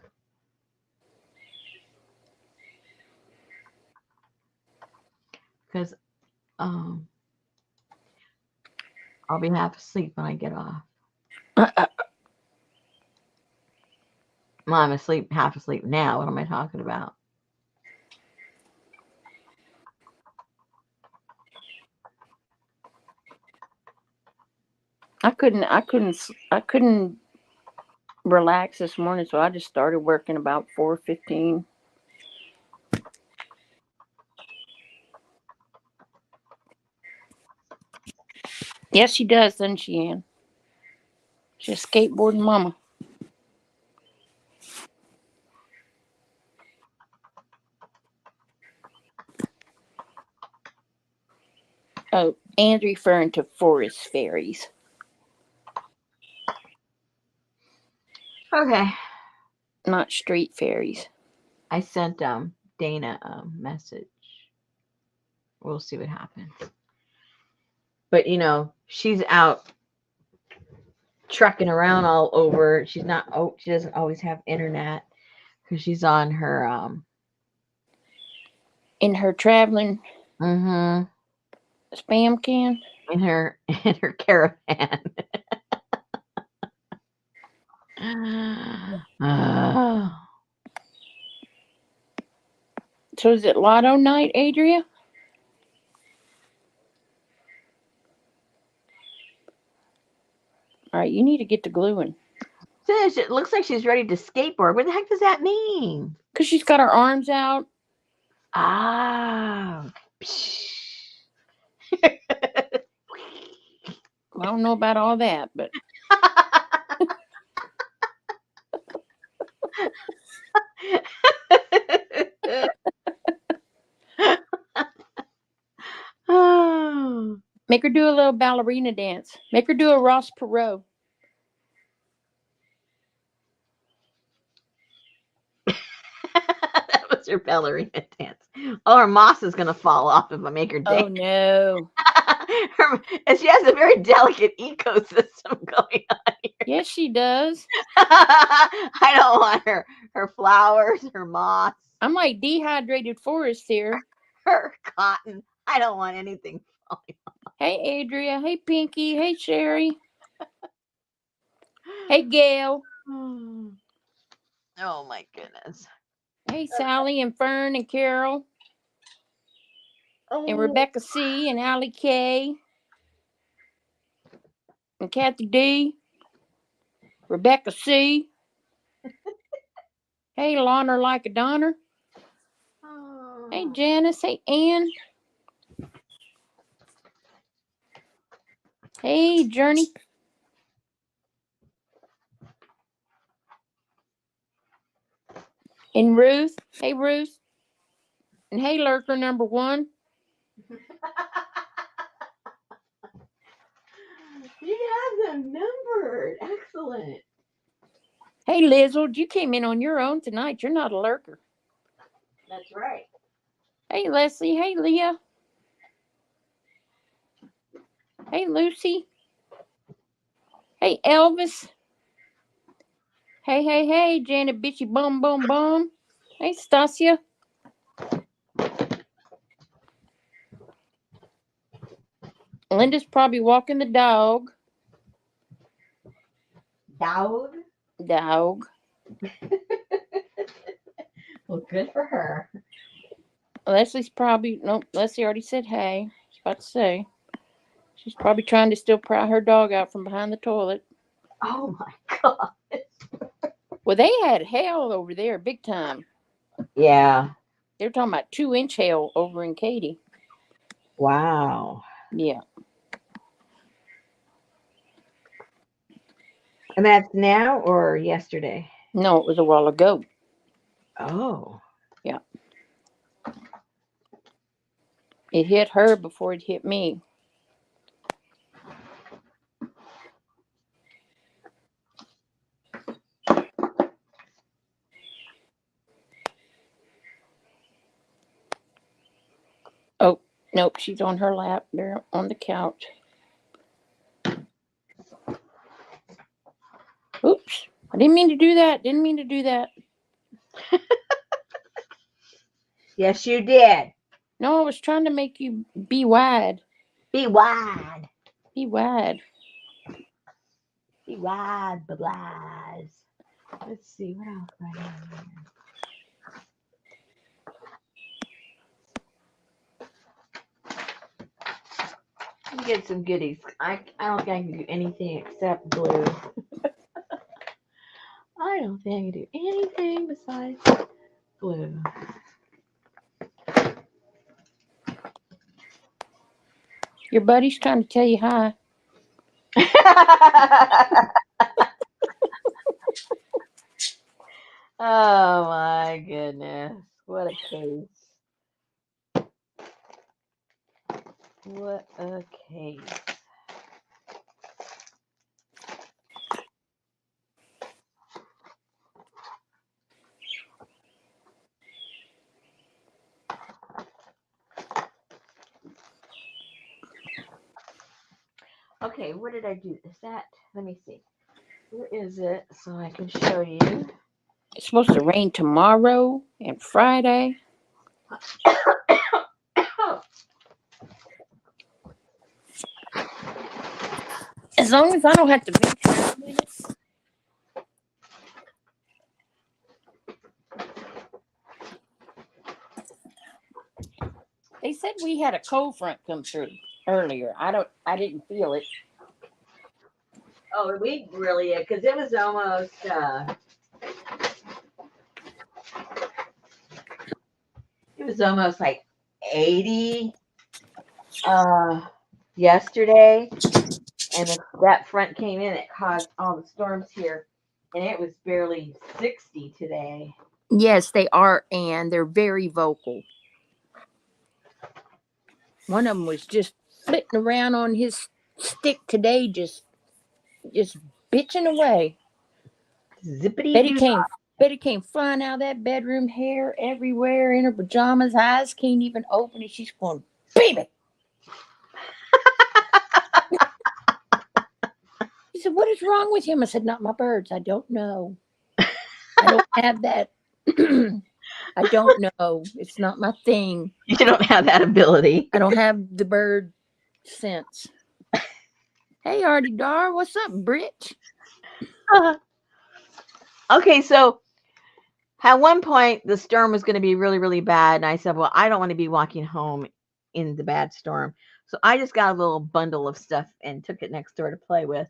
Because um, I'll be half asleep when I get off. Well, I'm asleep, half asleep now. What am I talking about? I couldn't relax this morning, so I just started working about 4:15. Yes, she does, doesn't she, Ann? She's a skateboarding mama. Oh, Ann's referring to forest fairies, Okay. not street fairies. I sent Dana a message. We'll see what happens. But she's out trucking around all over. She's not. Oh, she doesn't always have internet because she's on her In her traveling mm-hmm, spam can. in her caravan. Oh. So is it lotto night, Adria? All right, you need to get to gluing. It looks like she's ready to skateboard. What the heck does that mean? Because she's got her arms out. Ah. I don't know about all that, but Oh. make her do a little ballerina dance. Make her do a Ross Perot. That's her ballerina dance. Oh, her moss is going to fall off if I make her Oh dance. no. And she has a very delicate ecosystem going on. Yes, she does. I don't want her flowers, her moss, I'm like dehydrated forest here. her cotton. I don't want anything falling. Hey, Adria. Hey, Pinky. Hey, Sherry. Hey, Gail. Oh my goodness. Hey, Sally and Fern and Carol and Oh. Rebecca C and Allie K and Kathy D. Rebecca C. Hey, Lana like a Donner. Hey, Janice. Hey, Ann. Hey, Journey. And Ruth. Hey, Ruth. And hey, Lurker number 1. You have them numbered. Excellent. Hey, Lizzle. You came in on your own tonight. You're not a lurker. That's right. Hey, Leslie. Hey, Leah. Hey, Lucy. Hey, Elvis. Hey, Janet Bitchy Bum Bum Bum. Hey, Stasia. Linda's probably walking the dog. Dog. Dog. Well, good for her. Leslie's probably, nope, Leslie already said hey. I was about to say. She's probably trying to still pry her dog out from behind the toilet. Oh my god. Well, they had hail over there big time. Yeah. They were talking about 2-inch hail over in Katy. Wow. Yeah. And that's now or yesterday? No, it was a while ago. Oh. Yeah. It hit her before it hit me. Oh, nope, she's on her lap. They're on the couch. Oops. I didn't mean to do that. Yes, you did. No, I was trying to make you be wide. Be wide. Be wide. Be wide, bablies. Let's see what else I have here. Let me get some goodies. I don't think I can do anything except blue. I don't think I can do anything besides blue. Your buddy's trying to tell you hi. Oh my goodness. What a case. What a case. Okay, what did I do? Is that, let me see. Where is it so I can show you? It's supposed to rain tomorrow and Friday. As long as I don't have to venture out with it. They said we had a cold front come through earlier. I didn't feel it. Oh, we really, because it was almost, like 80 yesterday, and if that front came in, it caused all the storms here, and it was barely 60 today. Yes, they are, and they're very vocal. One of them was just flitting around on his stick today, just bitching away. Zippity Bet he doo. came. Betty came flying out of that bedroom, hair everywhere, in her pajamas, eyes can't even open it. She's going, baby. She said, what is wrong with him? I said, not my birds. I don't know. I don't have that. I don't know. It's not my thing. You don't have that ability. I don't have the bird sense. Hey, Artie Dar, what's up, Brit? Okay, so at one point the storm was going to be really, really bad, and I said, "Well, I don't want to be walking home in the bad storm." So I just got a little bundle of stuff and took it next door to play with.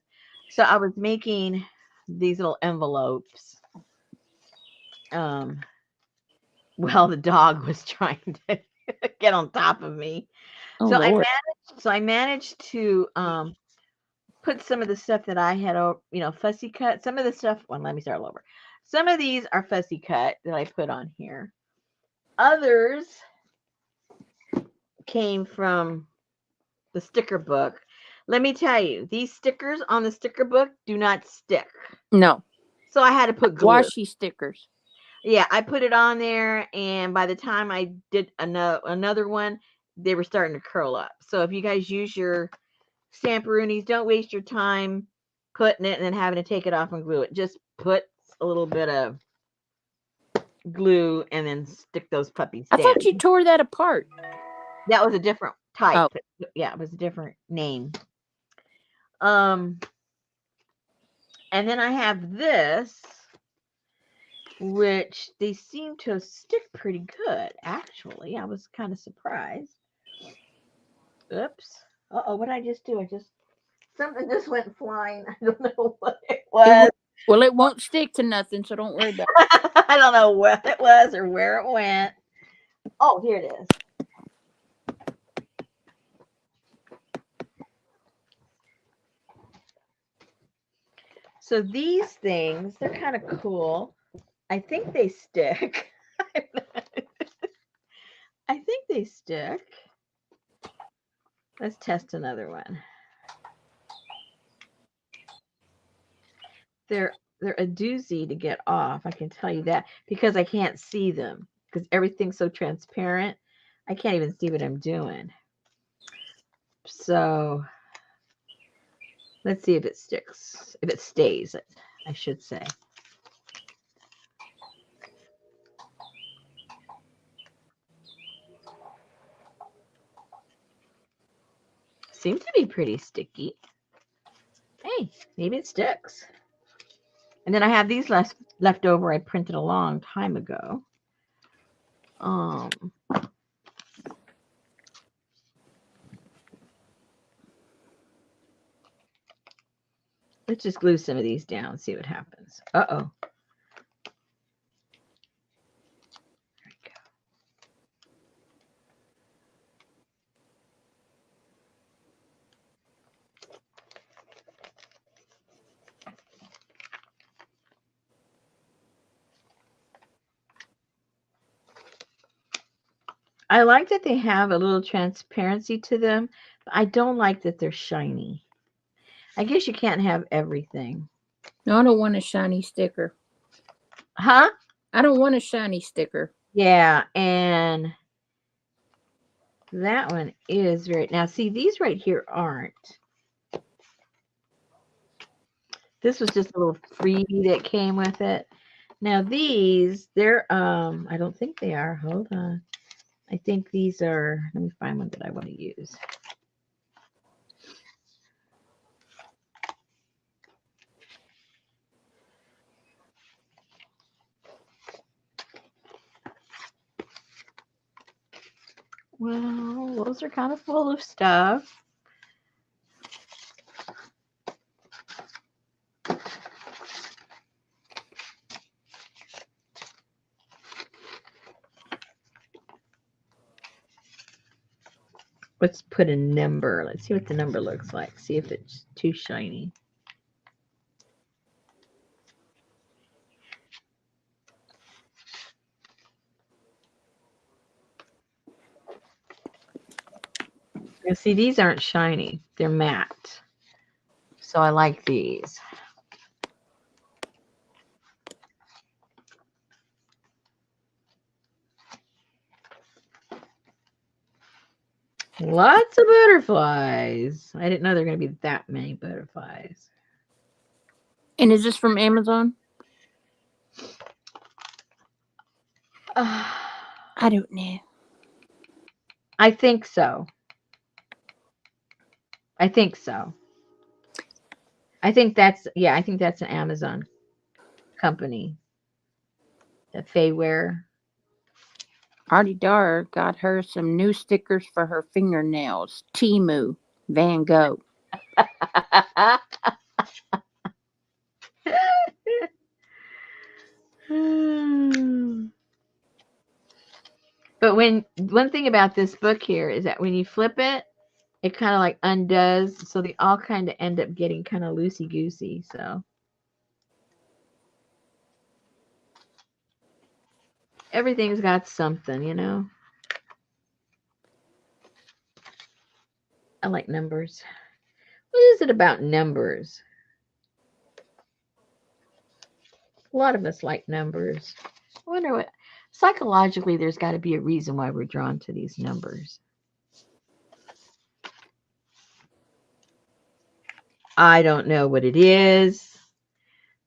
So I was making these little envelopes. While the dog was trying to get on top of me. Oh, So Lord. I managed to put some of the stuff that I had, fussy cut. Some of the stuff. Well, let me start all over. Some of these are fussy cut that I put on here. Others came from the sticker book. Let me tell you, these stickers on the sticker book do not stick. No. So I had to put glue. Washi stickers. Yeah, I put it on there, and by the time I did another one, they were starting to curl up. So if you guys use your Stamperoonies, don't waste your time putting it and then having to take it off and glue it. Just put a little bit of glue and then stick those puppies I down. thought you tore that apart. That was a different type. Oh. Yeah, it was a different name. And then I have this, which they seem to stick pretty good, actually. I was kind of surprised. Oops. Uh-oh, what did I just do? Something just went flying. I don't know what it was. Well, it won't stick to nothing, so don't worry about it. I don't know what it was or where it went. Oh, here it is. So these things, they're kind of cool. I think they stick. I think they stick. Let's test another one. They're a doozy to get off, I can tell you that, because I can't see them because everything's so transparent. I can't even see what I'm doing. So let's see if it sticks, if it stays, I should say. Seems to be pretty sticky. Hey, maybe it sticks. And then I have these left over I printed a long time ago. Let's just glue some of these down and see what happens. Uh-oh. There we go. I like that they have a little transparency to them, but I don't like that they're shiny. I guess you can't have everything. No, I don't want a shiny sticker. Huh? I don't want a shiny sticker. Yeah, and that one is very... Now, see, these right here aren't. This was just a little freebie that came with it. Now, these, they're, I don't think they are. Hold on. I think these are... Let me find one that I want to use. Well, those are kind of full of stuff. Let's put a number. Let's see what the number looks like. See if it's too shiny. You see, these aren't shiny. They're matte. So I like these. Lots of butterflies. I didn't know there were going to be that many butterflies. And is this from Amazon? Uh, I don't know. I think so. I think so. I think that's an Amazon company. The Fayware. Artie Dar got her some new stickers for her fingernails. Timu Van Gogh. But when one thing about this book here is that when you flip it, it kind of like undoes, so they all kind of end up getting kind of loosey goosey. So everything's got something, you know. I like numbers. What is it about numbers? A lot of us like numbers. I wonder what psychologically there's got to be a reason why we're drawn to these numbers. I don't know what it is,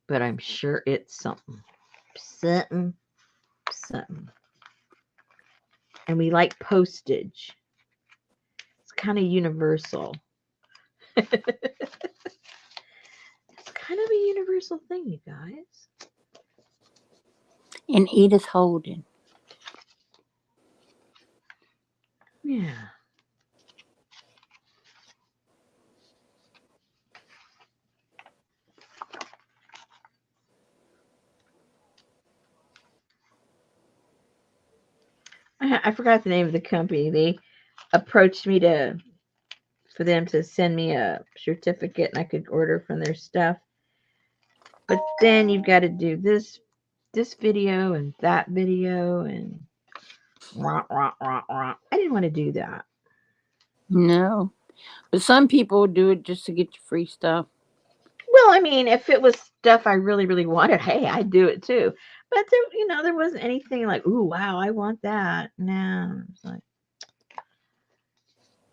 but I'm sure it's something. Something, something. And we like postage. It's kind of universal. It's kind of a universal thing, you guys. And Edith Holden. Yeah. I forgot the name of the company. They approached me to for them to send me a certificate and I could order from their stuff. But then you've got to do this video and that video and rah, rah, rah, rah. I didn't want to do that. No. But some people do it just to get you free stuff. Well, I mean, if it was stuff I really, really wanted, hey, I'd do it too. But there wasn't anything like, ooh, wow, I want that. No, it's like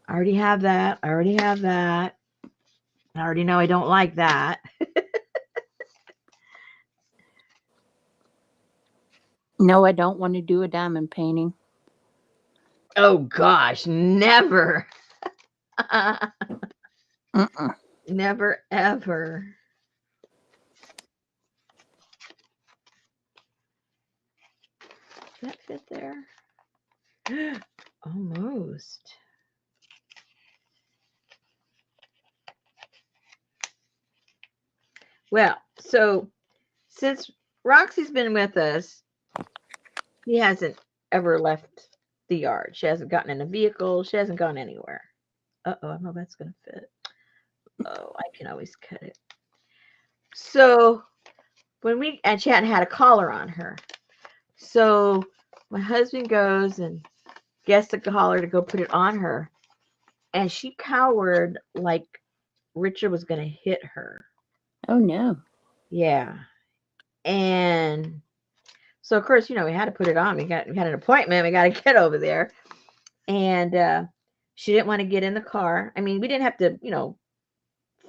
I already have that. I already have that. I already know I don't like that. No, I don't want to do a diamond painting. Oh gosh, never, Mm-mm. never ever. Does that fit there? Almost. Well, so since Roxy's been with us, he hasn't ever left the yard. She hasn't gotten in a vehicle. She hasn't gone anywhere. Uh-oh, I know that's going to fit. Oh, I can always cut it. So and she hadn't had a collar on her. So my husband goes and gets the collar to go put it on her. And she cowered like Richard was going to hit her. Oh, no. Yeah. And so, of course, we had to put it on. We had an appointment. We got to get over there. And she didn't want to get in the car. I mean, we didn't have to,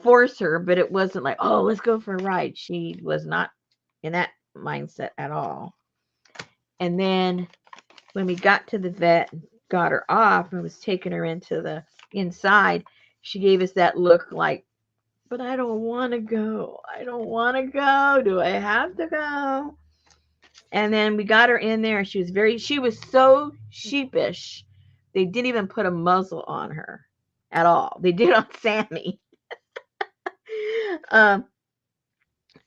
force her, but it wasn't like, oh, let's go for a ride. She was not in that mindset at all. And then when we got to the vet and got her off and was taking her into the inside, she gave us that look like, but I don't want to go. I don't want to go. Do I have to go? And then we got her in there and she was so sheepish. They didn't even put a muzzle on her at all. They did on Sammy. um,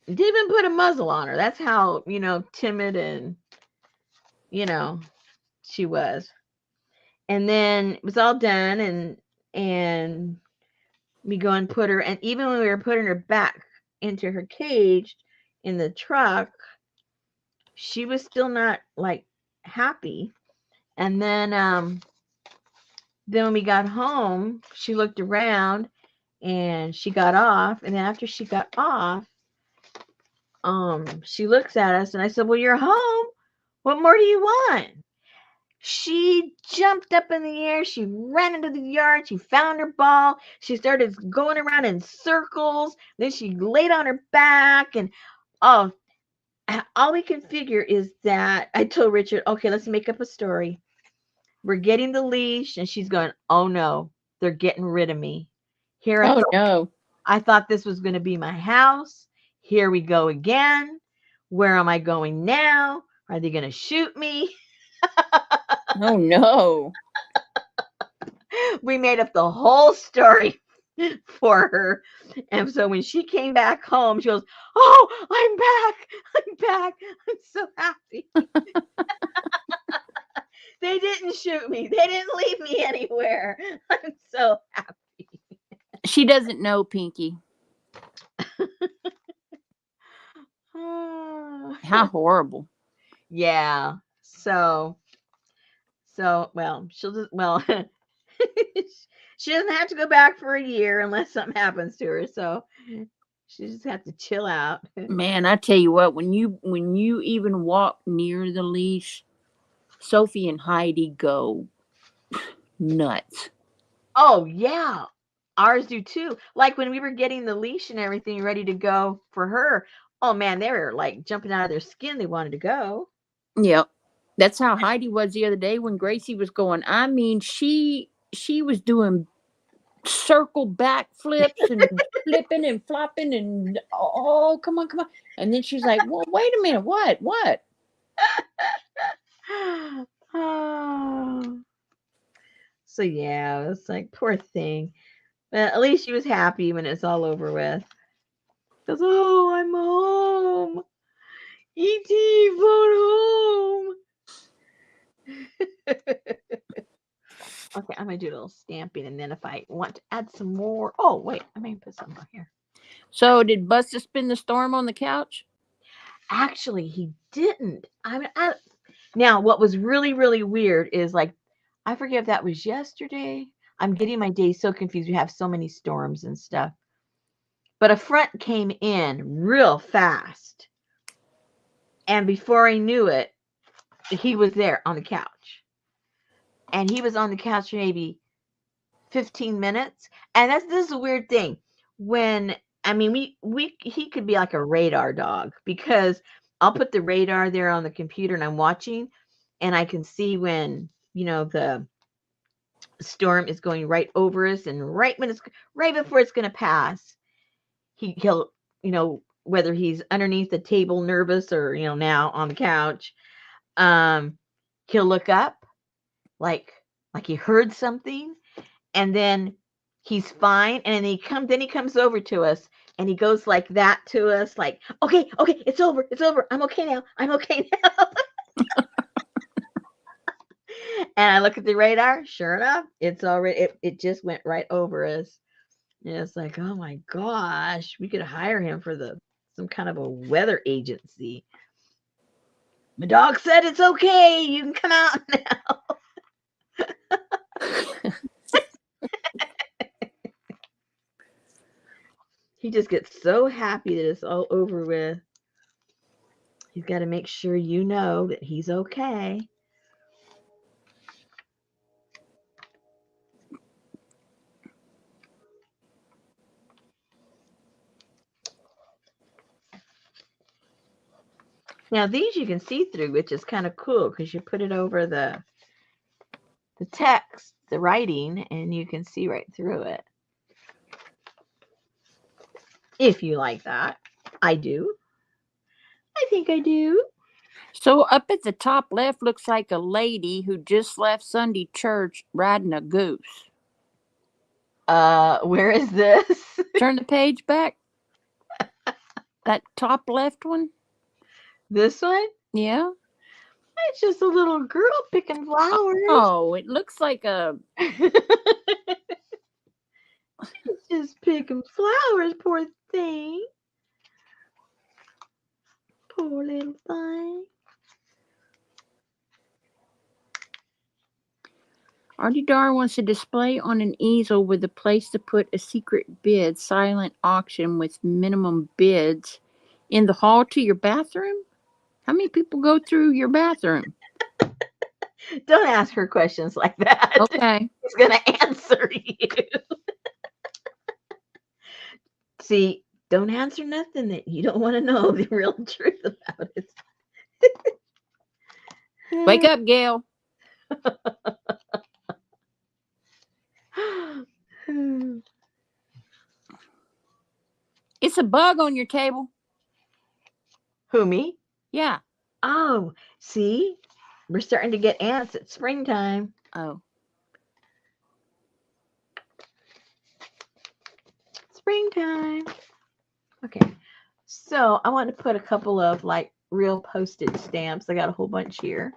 didn't even put a muzzle on her. That's how, timid and, you know, she was. And then it was all done and we go and put her, and even when we were putting her back into her cage in the truck, she was still not like happy. And then when we got home, she looked around and she got off. And then after she got off, she looks at us and I said, well, you're home. What more do you want? She jumped up in the air. She ran into the yard. She found her ball. She started going around in circles. Then she laid on her back. And oh, all we can figure is that I told Richard, okay, let's make up a story. We're getting the leash. And she's going, oh no, they're getting rid of me. Here I Oh thought, no. I thought this was going to be my house. Here we go again. Where am I going now? Are they going to shoot me? Oh no. We made up the whole story for her. And so when she came back home, she goes, oh, I'm back. I'm back. I'm so happy. They didn't shoot me. They didn't leave me anywhere. I'm so happy. She doesn't know, Pinky. How horrible. Yeah. So well, she'll just well she doesn't have to go back for a year unless something happens to her. So she just have to chill out. Man, I tell you what, when you even walk near the leash, Sophie and Heidi go nuts. Oh yeah. Ours do too. Like when we were getting the leash and everything ready to go for her. Oh man, they were like jumping out of their skin. They wanted to go. Yep. That's how Heidi was the other day when Gracie was going. I mean, she was doing circle back flips and flipping and flopping and oh, come on, come on. And then she's like, well, wait a minute, what? Oh. So yeah, it's like poor thing. But at least she was happy when it's all over with. Goes, oh, I'm home. E.T. phone home. Okay, I'm gonna do a little stamping, and then if I want to add some more, oh wait, I may put some on here. So did Buster spin the storm on the couch? Actually, he didn't. Now what was really really weird is like I forget if that was yesterday. I'm getting my days so confused. We have so many storms and stuff. But a front came in real fast, and before I knew it, he was there on the couch, and he was on the couch for maybe 15 minutes. And this is a weird thing. When I mean we he could be like a radar dog because I'll put the radar there on the computer and I'm watching and I can see when, the storm is going right over us and right when it's right before it's going to pass, he'll, whether he's underneath the table nervous or, now on the couch, um he'll look up like he heard something and then he's fine and then he comes over to us and he goes like that to us like okay it's over I'm okay now and I look at the radar, sure enough it's already it just went right over us and it's like, oh my gosh, we could hire him for some kind of a weather agency. My dog said it's okay, you can come out now. He just gets so happy that it's all over with. He's got to make sure you know that he's okay. Now these you can see through, which is kind of cool because you put it over the text, the writing, and you can see right through it. If you like that. I do. I think I do. So up at the top left looks like a lady who just left Sunday church riding a goose. Where is this? Turn the page back. That top left one? This one? Yeah. It's just a little girl picking flowers. Oh, it looks like a She's just picking flowers, poor thing. Poor little thing. Artie Dar wants a display on an easel with a place to put a secret bid, silent auction with minimum bids in the hall to your bathroom. How many people go through your bathroom? Don't ask her questions like that. Okay. She's going to answer you. See, don't answer nothing that you don't want to know the real truth about it. Wake up, Gail. It's a bug on your table. Who, me? Yeah. Oh, see? We're starting to get ants. It's springtime. Oh. Springtime. Okay. So I want to put a couple of like real postage stamps. I got a whole bunch here.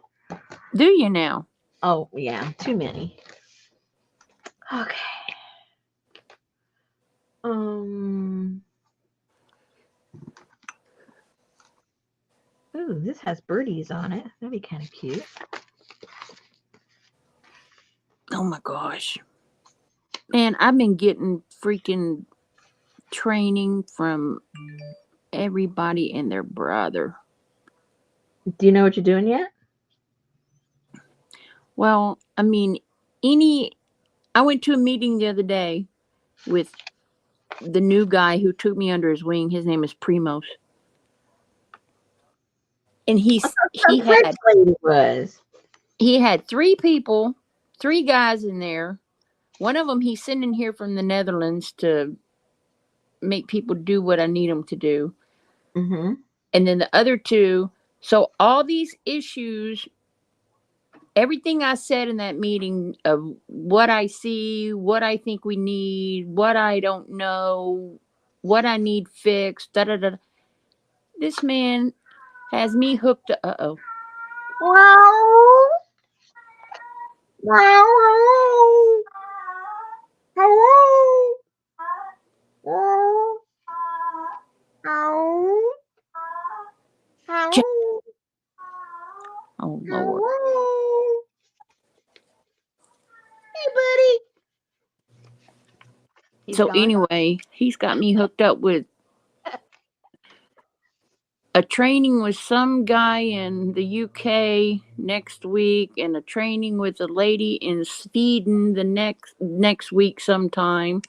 Do you now? Oh, yeah. Too many. Okay. Um. Ooh, this has birdies on it. That'd be kind of cute. Oh my gosh. Man, I've been getting freaking training from everybody and their brother. Do you know what you're doing yet? Well, I mean, any. I went to a meeting the other day with the new guy who took me under his wing. His name is Primos, and Some French lady was. he had three people, three guys in there. One of them he's sending here from the Netherlands to make people do what I need them to do, Mm-hmm. and then the other two. So all these issues, everything I said in that meeting of what I see, what I think we need, what I don't know, what I need fixed, da da da. This man has me hooked. Uh oh. Wow. Wow. Hello. Hello. Hello. Hello. Oh Lord. Hello. Hey, buddy. He's So gone. anyway, he's got me hooked up with a training with some guy in the UK next week, and a training with a lady in Sweden the next week sometime.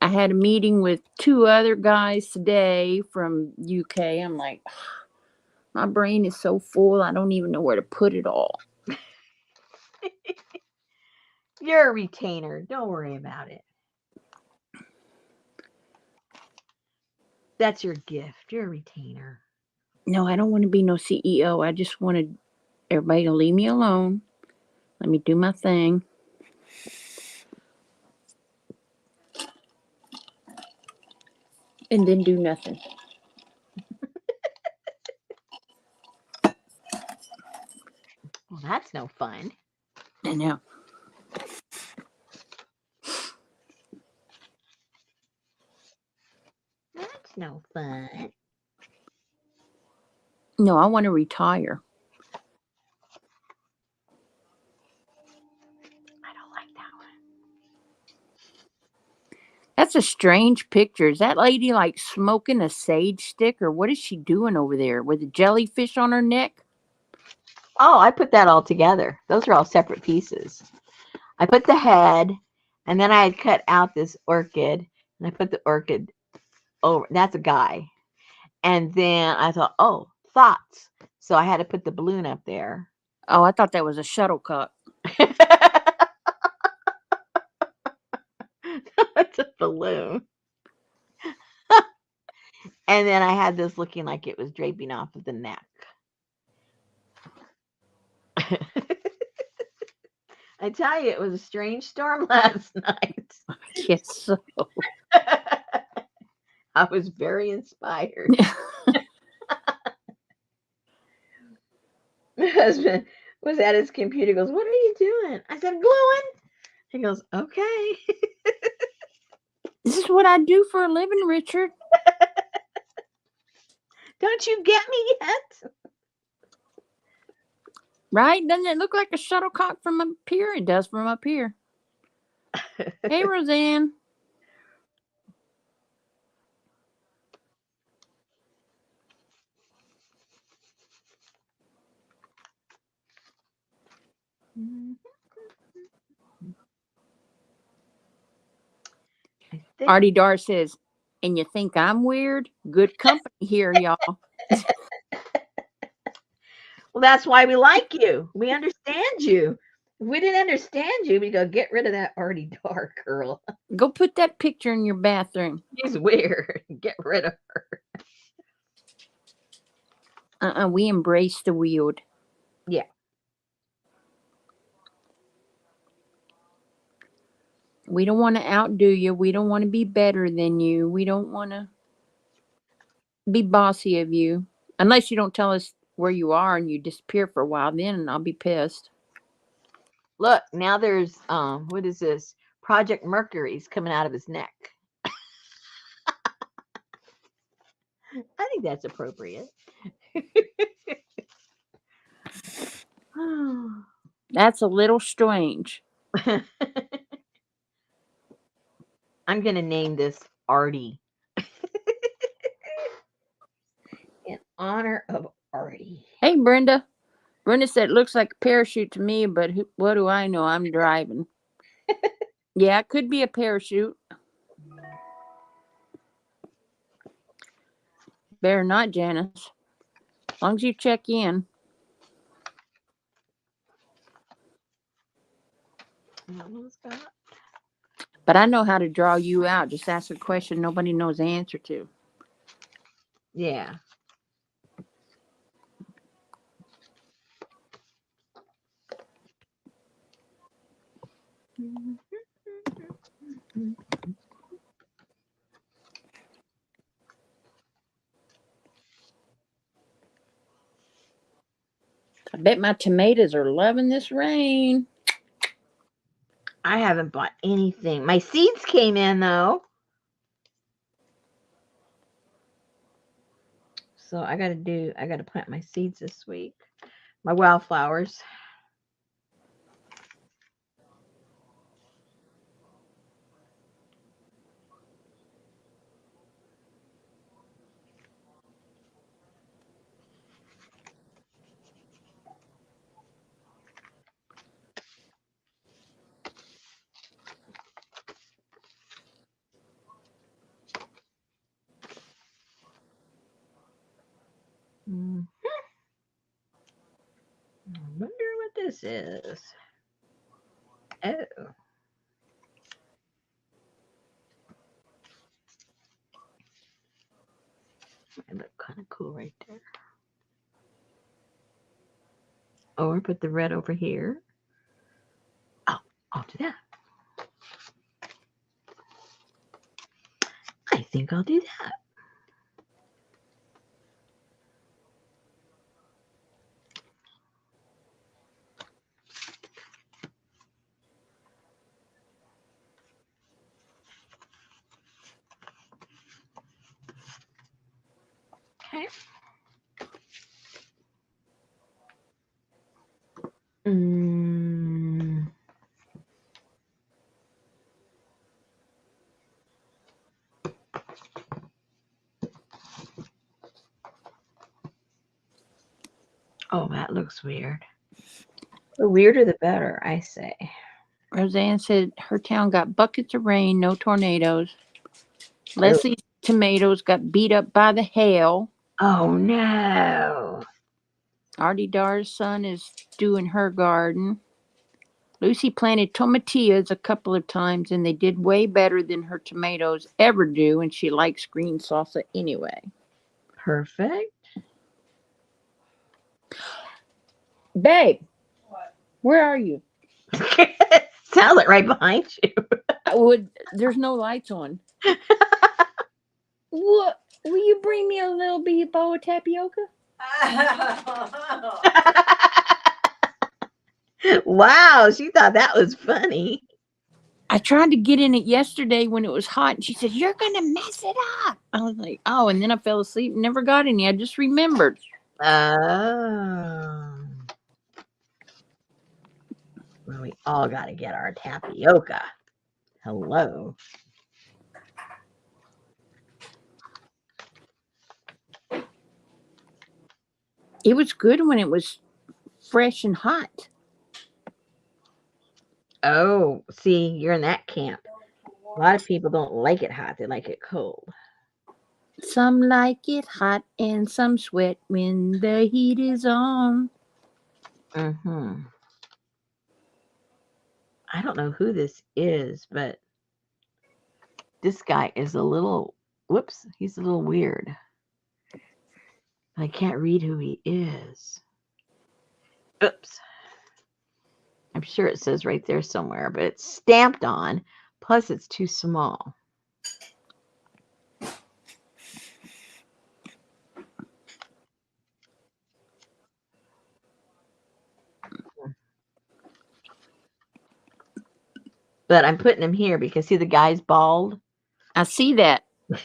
I had a meeting with two other guys today from UK. I'm like, my brain is so full, I don't even know where to put it all. You're a retainer. Don't worry about it. That's your gift. You're a retainer. No, I don't want to be no CEO. I just wanted everybody to leave me alone. Let me do my thing. And then do nothing. Well, that's no fun. I know. That's no fun. No, I want to retire. I don't like that one. That's a strange picture. Is that lady like smoking a sage stick, or what is she doing over there with a jellyfish on her neck? Oh, I put that all together. Those are all separate pieces. I put the head, and then I had cut out this orchid, and I put the orchid over. That's a guy. And then I thought, oh, thoughts. So I had to put the balloon up there. Oh, I thought that was a shuttlecock. It's a balloon. And then I had this looking like it was draping off of the neck. I tell you, it was a strange storm last night. Yes. So. I was very inspired. My husband was at his computer. He goes, "What are you doing?" I said, "Gluing." He goes, "Okay." This is what I do for a living, Richard. Don't you get me yet? Right? Doesn't it look like a shuttlecock from up here? It does from up here. Hey, Roseanne. Mhm. I think. Artie Dar says, and you think I'm weird? Good company here, y'all. Well, that's why we like you. We understand you. If we didn't understand you, we go get rid of that already dark girl. Go put that picture in your bathroom. She's weird. Get rid of her. We embrace the weird. Yeah. We don't want to outdo you. We don't want to be better than you. We don't want to be bossy of you. Unless you don't tell us where you are and you disappear for a while, then I'll be pissed. Look, now there's what is this? Project Mercury's coming out of his neck. I think that's appropriate. That's a little strange. I'm gonna name this Artie in honor of Artie. Hey, Brenda. Brenda said it looks like a parachute to me, but what do I know? I'm driving. Yeah, it could be a parachute. Better not, Janice. As long as you check in. But I know how to draw you out. Just ask a question nobody knows the answer to. Yeah. I bet my tomatoes are loving this rain. I haven't bought anything. My seeds came in though. So I gotta plant my seeds this week. My wildflowers. Mm, I wonder what this is. Oh, it look kind of cool right there. Or put the red over here. Oh, I'll do that. I think I'll do that. Okay. Mm. Oh, that looks weird. The weirder the better, I say. Roseanne said her town got buckets of rain, no tornadoes. Oh, Leslie's tomatoes got beat up by the hail. oh no. Artie Dar's son is doing her garden. Lucy planted tomatillas a couple of times and they did way better than her tomatoes ever do, and she likes green salsa anyway. Perfect. Babe, where are you? Sounds like right behind you. There's no lights on. What? Will you bring me a little bitty bowl of tapioca? Wow, she thought that was funny. I tried to get in it yesterday when it was hot, and she said, "You're gonna mess it up." I was like, "Oh," and then I fell asleep and never got any. I just remembered. Oh. Well, we all got to get our tapioca. Hello. It was good when it was fresh and hot. Oh, see, you're in that camp. A lot of people don't like it hot; they like it cold. Some like it hot and some sweat when the heat is on. Hmm. I don't know who this is, but this guy is a little. Whoops, he's a little weird. I can't read who he is. Oops. I'm sure it says right there somewhere, but it's stamped on. Plus, it's too small. But I'm putting him here because see the guy's bald. I see that.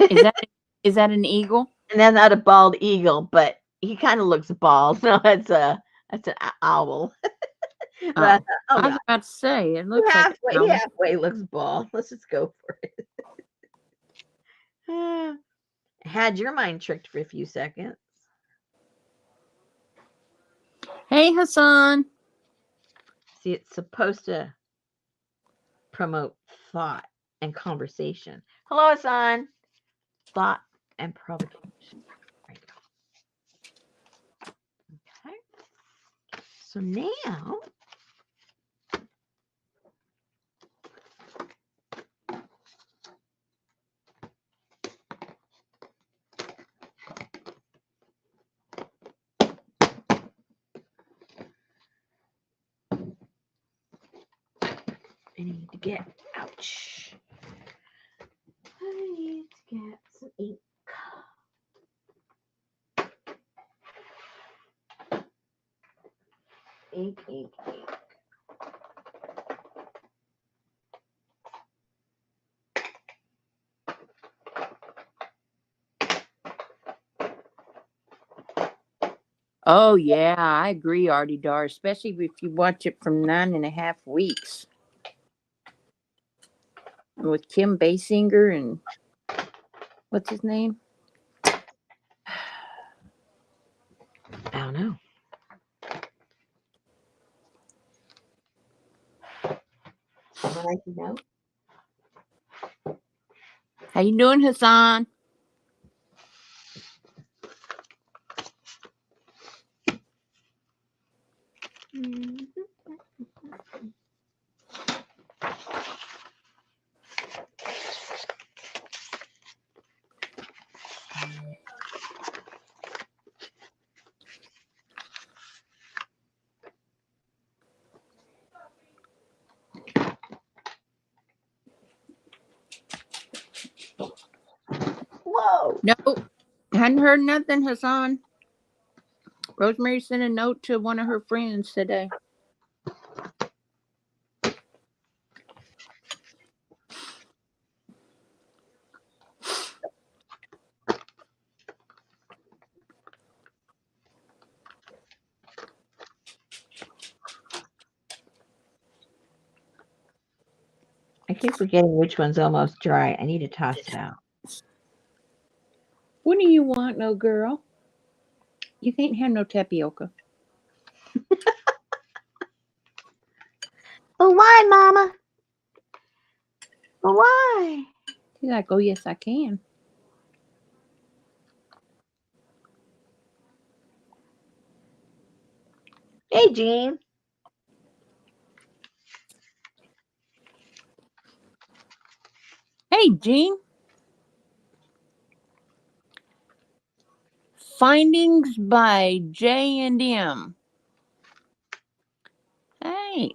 Is And that is that an eagle? that's not a bald eagle, but he kind of looks bald. No, that's an owl. But I Oh, thought, oh I was god, about to say it looks like an he owl. halfway looks bald. Let's just go for it. Had your mind tricked for a few seconds. Hey, Hassan. See, it's supposed to promote thought and conversation. Hello, Hassan. Thought and provocation. There you go. Okay. So now I need to get, ouch. I need to get some ink. Ink, ink, ink. Oh yeah, I agree, Artie Dar. Especially if you watch it from 9.5 weeks with Kim Basinger and what's his name? I don't know. Someone like to know? How you doing, Hassan? Whoa. No, hadn't heard nothing, Hassan. Rosemary sent a note to one of her friends today. I keep forgetting which one's almost dry. I need to toss it out. What do you want, no girl? You can't have no tapioca. But why, Mama? But why? She's like, oh yes, I can. Hey, Jean. Hey, Jean. Findings by J&M. Hey.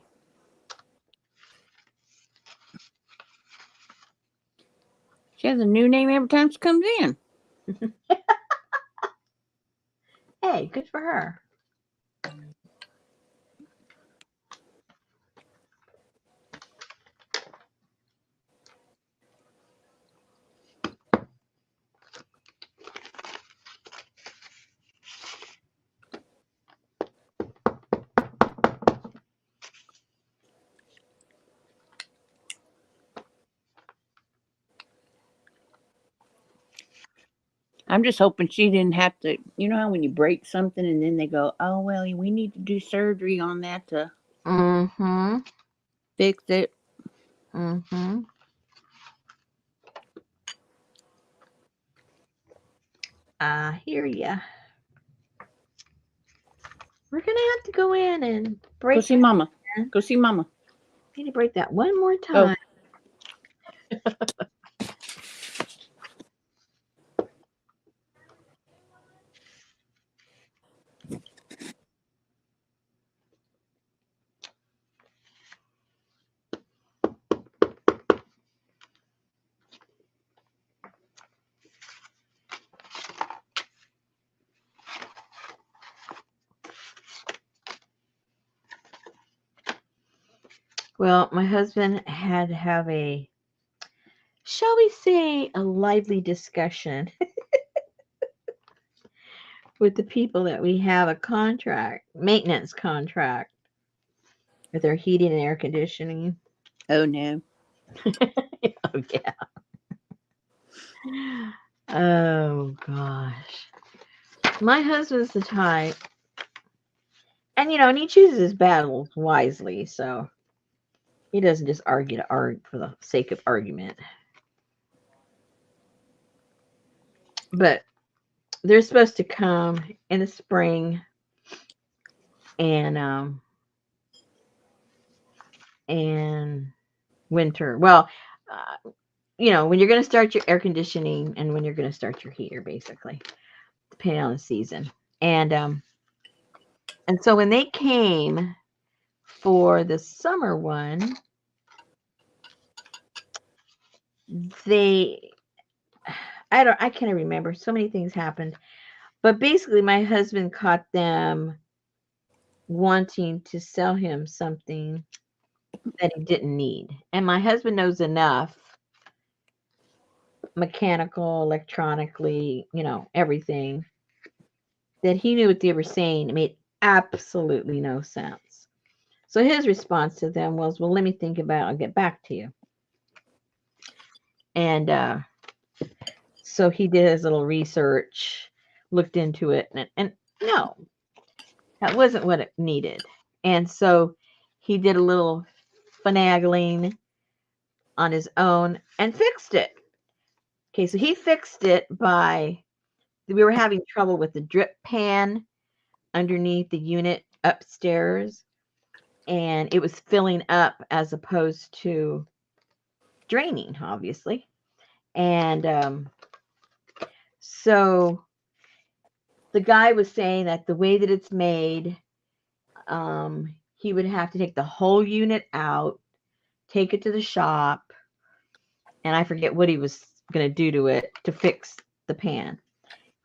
She has a new name every time she comes in. Hey, good for her. I'm just hoping she didn't have to. You know how when you break something and then they go, oh, well, we need to do surgery on that to. Mm-hmm. Fix it. Mm-hmm. I hear ya. We're gonna have to go in and Go break see that. Mama. Man. Go see Mama. Need to break that one more Go. time. Well, my husband had to have a, shall we say, a lively discussion with the people that we have a contract, maintenance contract with their heating and air conditioning. Oh no. Oh, yeah. Oh, gosh. My husband's the type, and and he chooses his battles wisely, so he doesn't just argue to argue for the sake of argument. But they're supposed to come in the spring and and winter. Well, when you're going to start your air conditioning and when you're going to start your heater, basically, depending on the season. And so when they came for the summer one, they I can't remember. So many things happened. But basically my husband caught them wanting to sell him something that he didn't need. And my husband knows enough mechanical, electronically, everything that he knew what they were saying. It made absolutely no sense. So his response to them was, "Well, let me think about it. I'll get back to you." And so he did his little research, looked into it, and no, that wasn't what it needed. And so he did a little finagling on his own and fixed it. Okay, so he fixed it by, we were having trouble with the drip pan underneath the unit upstairs, and it was filling up as opposed to draining, obviously. And so the guy was saying that the way that it's made, he would have to take the whole unit out, take it to the shop, and I forget what he was going to do to it to fix the pan.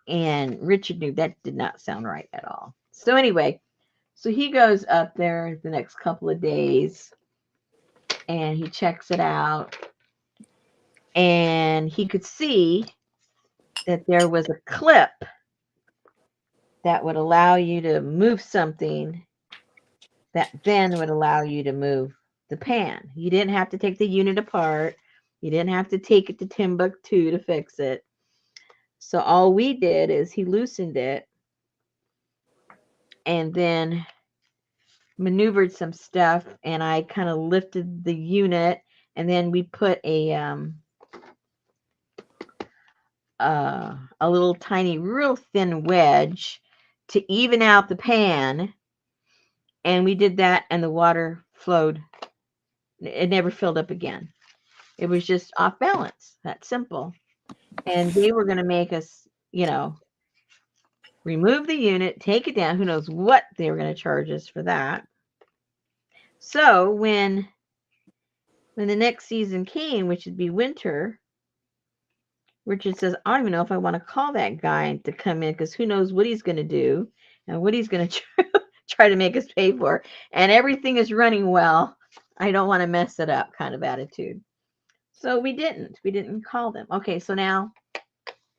And Richard knew that did not sound right at all. So anyway, so he goes up there the next couple of days and he checks it out, and he could see that there was a clip that would allow you to move something that then would allow you to move the pan. You didn't have to take the unit apart. You didn't have to take it to Timbuktu to fix it. So all we did is he loosened it and then maneuvered some stuff, and I kind of lifted the unit, and then we put a little tiny, real thin wedge to even out the pan, and we did that, and the water flowed. It never filled up again. It was just off balance. That simple. And they were going to make us, remove the unit, take it down. Who knows what they were going to charge us for that. So when the next season came, which would be winter, Richard says, "I don't even know if I want to call that guy to come in because who knows what he's going to do and what he's going to try to make us pay for. And everything is running well. I don't want to mess it up," kind of attitude. So we didn't. We didn't call them. Okay, so now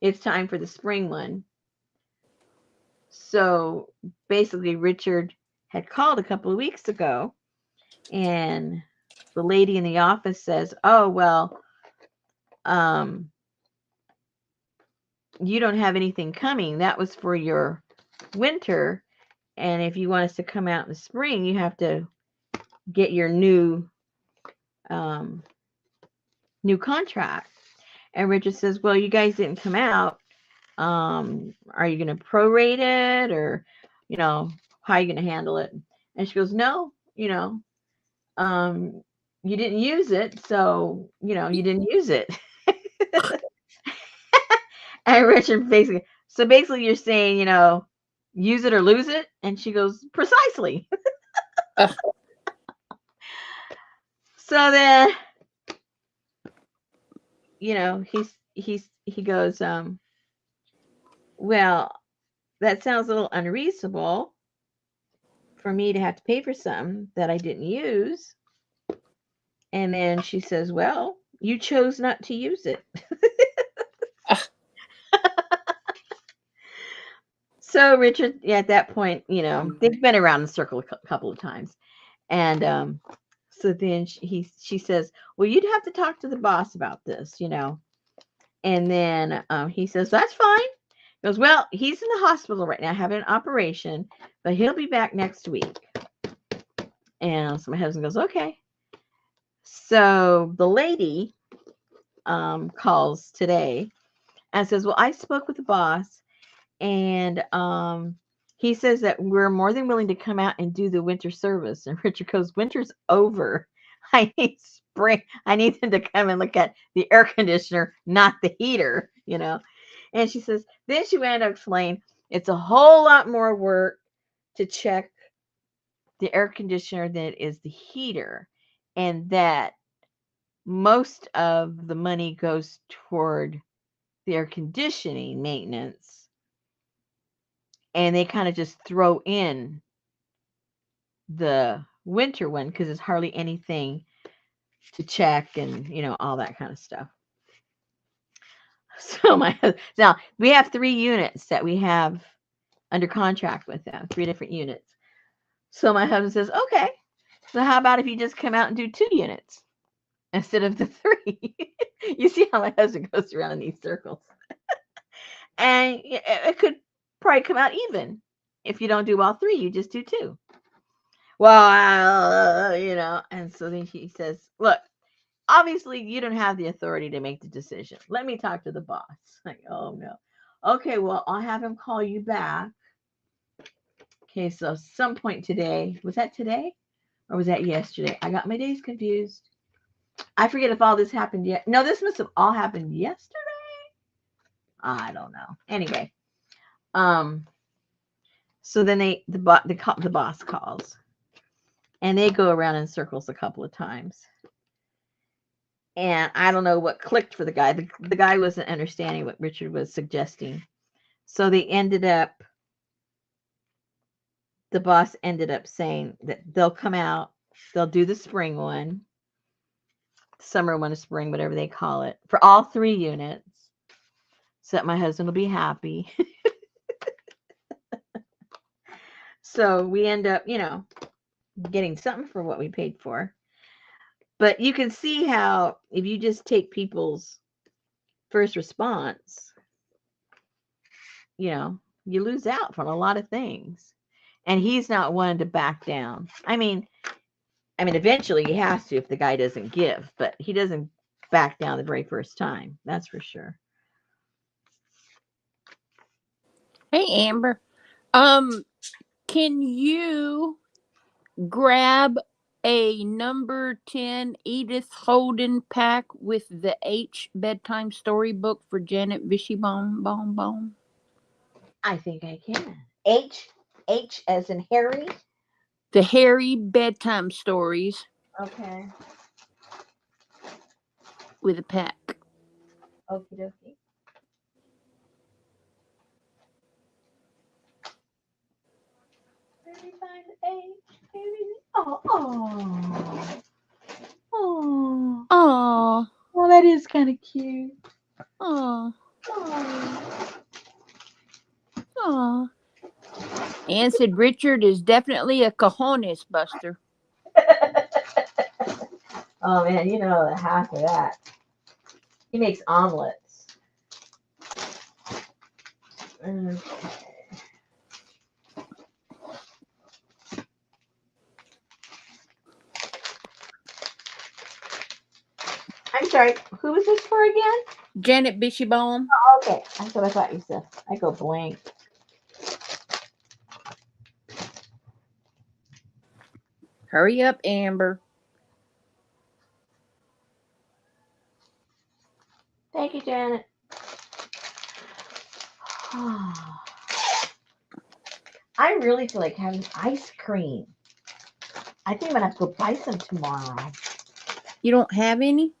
it's time for the spring one. So basically, Richard had called a couple of weeks ago, and the lady in the office says, "Oh, well, um, you don't have anything coming. That was for your winter. And if you want us to come out in the spring, you have to get your new um, new contract. And Richard says, well, you guys didn't come out. Are you going to prorate it, or, how are you going to handle it? And she goes, no, um, you didn't use it. So, you didn't use it. And Richard basically you're saying, use it or lose it. And she goes, precisely. Uh, So then, he goes, well, that sounds a little unreasonable for me to have to pay for something that I didn't use. And then she says, well, you chose not to use it. uh, So Richard, yeah, at that point, they've been around in a circle a couple of times. And so then she says, well, you'd have to talk to the boss about this. And then he says, that's fine. He goes, well, he's in the hospital right now having an operation, but he'll be back next week. And so my husband goes, okay. So the lady calls today and says, well, I spoke with the boss, and he says that we're more than willing to come out and do the winter service. And Richard goes, winter's over. I need spring. I need them to come and look at the air conditioner, not the heater. And she says, then she went to explain it's a whole lot more work to check the air conditioner than it is the heater. And that most of the money goes toward the air conditioning maintenance, and they kind of just throw in the winter one because there's hardly anything to check and all that kind of stuff. So now we have 3 units that we have under contract with them, 3 different units. So my husband says, okay, so how about if you just come out and do 2 units instead of the 3? You see how my husband goes around in these circles. And it could probably come out even. If you don't do all 3, you just do 2. Well, and so then he says, look, obviously you don't have the authority to make the decision. Let me talk to the boss. Like, oh no. Okay, well, I'll have him call you back. Okay, so some point today, was that today or was that yesterday? I got my days confused. I forget if all this happened yet. No, this must have all happened yesterday. I don't know. Anyway, so then the boss calls, and they go around in circles a couple of times. And I don't know what clicked for the guy. The guy wasn't understanding what Richard was suggesting. So the boss ended up saying that they'll come out, they'll do the spring one, summer one, spring, whatever they call it, for all 3 units, so that my husband will be happy. So we end up, getting something for what we paid for. But you can see how if you just take people's first response, you lose out from a lot of things. And he's not one to back down. I mean, eventually he has to if the guy doesn't give, but he doesn't back down the very first time. That's for sure. hey, Amber. Can you grab a number 10 Edith Holden pack with the H bedtime storybook for Janet Vishy-Baum? I think I can. H as in Harry. The Harry bedtime stories Okay. with a pack. Okie dokie. Let me find the H. Oh, oh, oh. Aw, Well, that is kind of cute. aw, Oh. aw. Ann said Richard is definitely a cojones buster. Oh man, half of that. He makes omelets. Okay. I'm sorry. Who was this for again? Janet Bishopbaum. Oh, okay. That's what I thought you said. I go blank. Hurry up, Amber. Thank you, Janet. I really feel like having ice cream. I think I'm gonna have to go buy some tomorrow. You don't have any?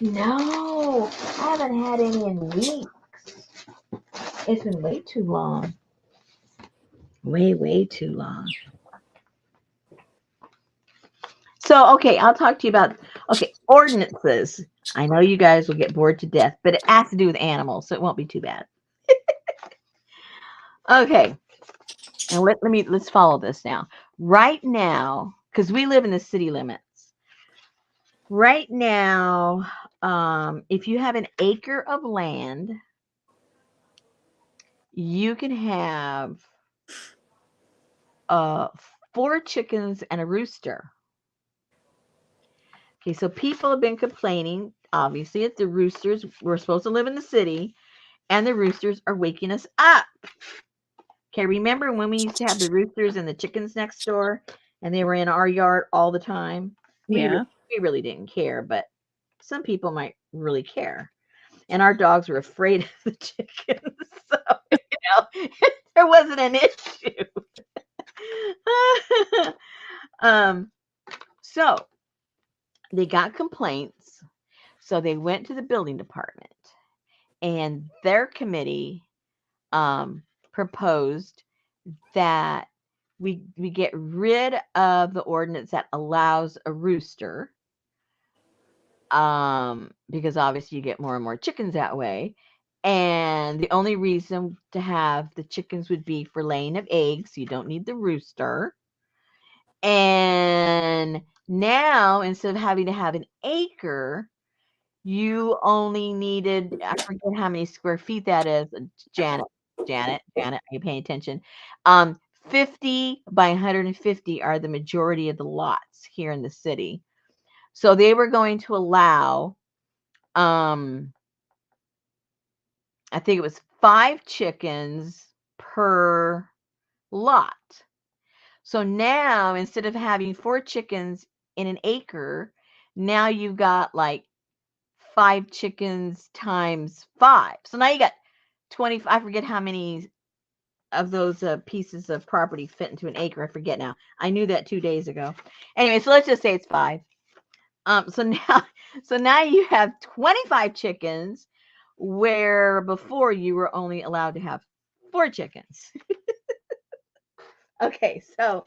No, I haven't had any in weeks. It's been way too long. Way too long. So, okay, I'll talk to you about ordinances. I know you guys will get bored to death, but it has to do with animals, so it won't be too bad. Okay, and let's follow this now. Right now, because we live in the city limits. Right now, if you have an acre of land, you can have uh, 4 chickens and a rooster. Okay, so people have been complaining, obviously, that the roosters, we're supposed to live in the city, and the roosters are waking us up. Okay, remember when we used to have the roosters and the chickens next door, and they were in our yard all the time? Yeah. We really didn't care, but some people might really care. And our dogs were afraid of the chickens, so there wasn't an issue. um, so they got complaints, so they went to the building department, and their committee proposed that we get rid of the ordinance that allows a rooster, because obviously you get more and more chickens that way. And the only reason to have the chickens would be for laying of eggs. So you don't need the rooster. And now, instead of having to have an acre, you only needed, I forget how many square feet that is. Janet, are you paying attention? 50 by 150 are the majority of the lots here in the city. So they were going to allow, I think it was 5 chickens per lot. So now, instead of having 4 chickens in an acre, now you've got like 5 chickens times 5. So now you got 20. I forget how many of those pieces of property fit into an acre. I forget now. I knew that 2 days ago. Anyway, so let's just say it's 5. So now you have 25 chickens, where before you were only allowed to have 4 chickens. Okay, so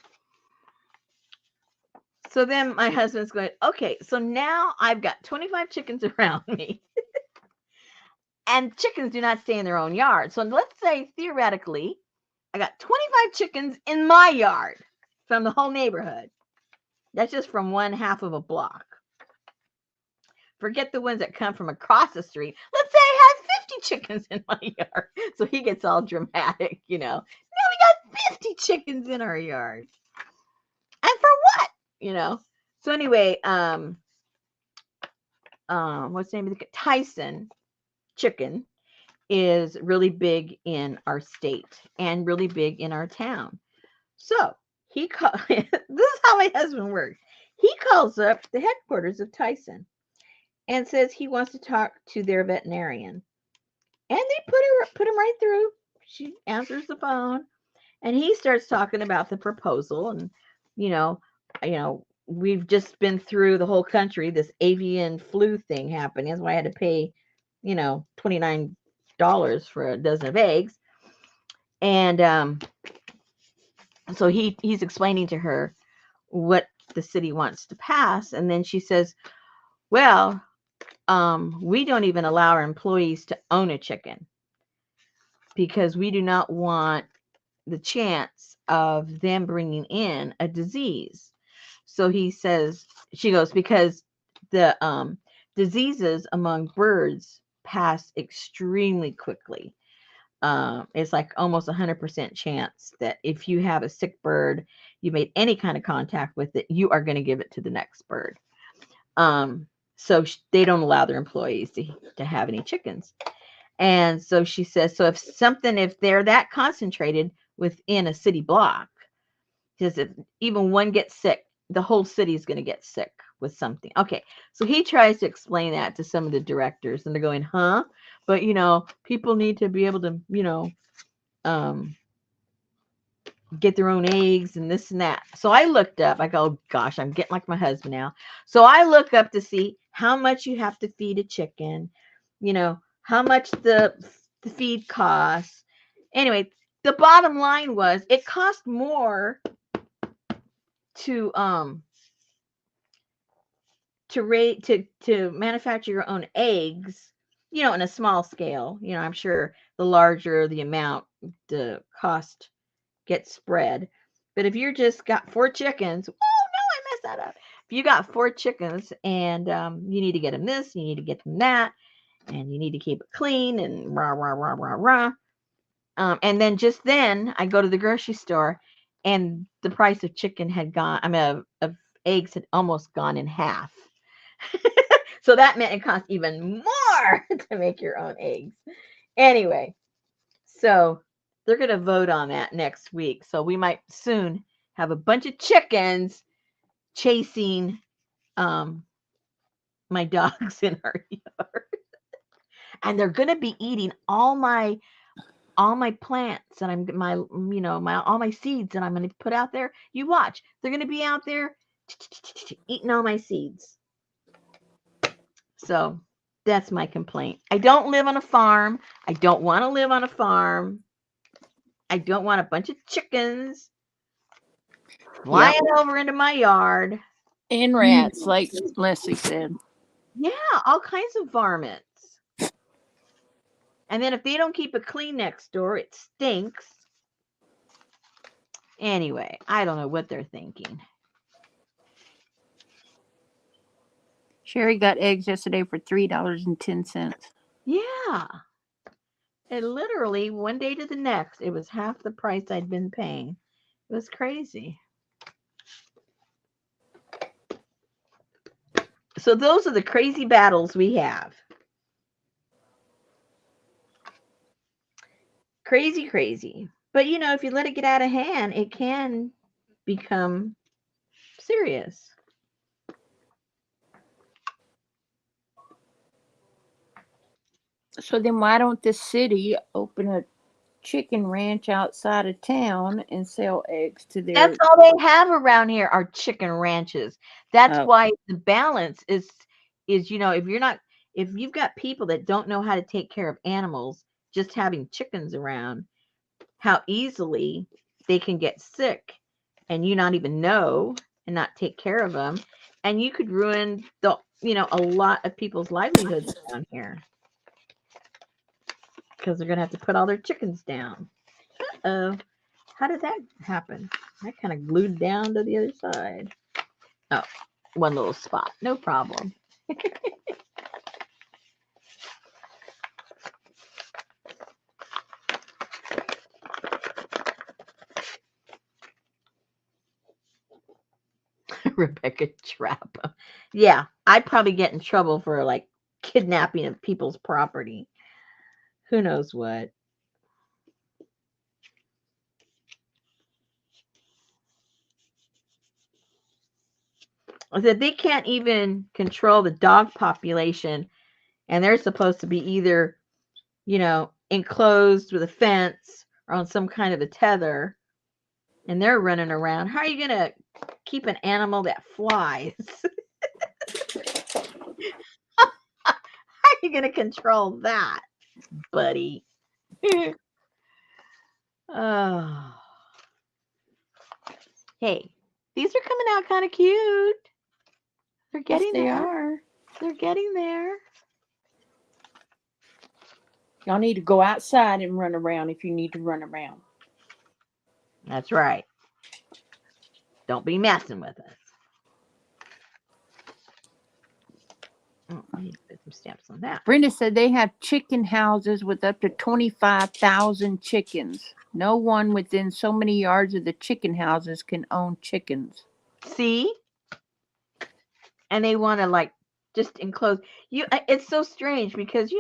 then my husband's going, okay, so now I've got 25 chickens around me. And chickens do not stay in their own yard. So let's say theoretically, I got 25 chickens in my yard from the whole neighborhood. That's just from one half of a block. Forget the ones that come from across the street. Let's say I have 50 chickens in my yard. So he gets all dramatic, Now we got 50 chickens in our yard. And for what? So anyway, what's the name of the Tyson chicken is really big in our state and really big in our town. So this is how my husband works. He calls up the headquarters of Tyson and says he wants to talk to their veterinarian. And they put him right through. She answers the phone, and he starts talking about the proposal. And you know, we've just been through the whole country this avian flu thing happening. That's why I had to pay, $29 for a dozen of eggs. And so he's explaining to her what the city wants to pass, and then she says, "Well, we don't even allow our employees to own a chicken because we do not want the chance of them bringing in a disease." So she goes, because the diseases among birds pass extremely quickly. It's like almost 100% chance that if you have a sick bird, you made any kind of contact with it, you are going to give it to the next bird. So they don't allow their employees to have any chickens. And so she says, so if they're that concentrated within a city block, because if even one gets sick, the whole city is going to get sick with something. Okay, so he tries to explain that to some of the directors, and they're going, huh? But, people need to be able to, um, get their own eggs and this and that. So I looked up, I go, oh, gosh, I'm getting like my husband now. So I look up to see how much you have to feed a chicken, how much the feed costs. Anyway, the bottom line was it cost more to rate to manufacture your own eggs, in a small scale. I'm sure the larger the amount, the cost gets spread. But if you're just got 4 chickens, oh no, I messed that up. If you got 4 chickens and you need to get them this, you need to get them that, and you need to keep it clean and rah rah rah rah rah. And then I go to the grocery store, and the price of chicken had gone. I mean, of eggs had almost gone in half. So that meant it cost even more to make your own eggs. Anyway, so they're going to vote on that next week. So we might soon have a bunch of chickens chasing my dogs in our yard. And they're going to be eating all my plants and I'm my my all my seeds that I'm going to put out there. You watch. They're going to be out there eating all my seeds. So that's my complaint. I don't live on a farm. I don't want to live on a farm. I don't want a bunch of chickens flying over into my yard. And rats, like Leslie said. Yeah, all kinds of varmints. And then if they don't keep it clean next door, it stinks. Anyway, I don't know what they're thinking. Sherry got eggs yesterday for $3.10. Yeah. It literally, one day to the next, it was half the price I'd been paying. It was crazy. So those are the crazy battles we have. Crazy, crazy. But if you let it get out of hand, it can become serious. So then why don't the city open a chicken ranch outside of town and sell eggs to their... That's all they have around here are chicken ranches. That's Oh. why the balance is if you've got people that don't know how to take care of animals, just having chickens around, how easily they can get sick and you not even know and not take care of them, and you could ruin a lot of people's livelihoods down here because they're gonna have to put all their chickens down. Uh-oh. How did that happen? I kind of glued down to the other side. Oh, one little spot. No problem. Rebecca Trap. Yeah, I'd probably get in trouble for like kidnapping of people's property. Who knows what? That they can't even control the dog population, and they're supposed to be either, enclosed with a fence or on some kind of a tether, and they're running around. How are you going to keep an animal that flies? How are you going to control that, buddy? Oh. Hey, these are coming out kind of cute. They're getting Yes, they there. are. They're getting there. Y'all need to go outside and run around if you need to run around. That's right. Don't be messing with us. Oh, I need to put some stamps on that. Brenda said they have chicken houses with up to 25,000 chickens. No one within so many yards of the chicken houses can own chickens. See? And they want to just enclosed. It's so strange because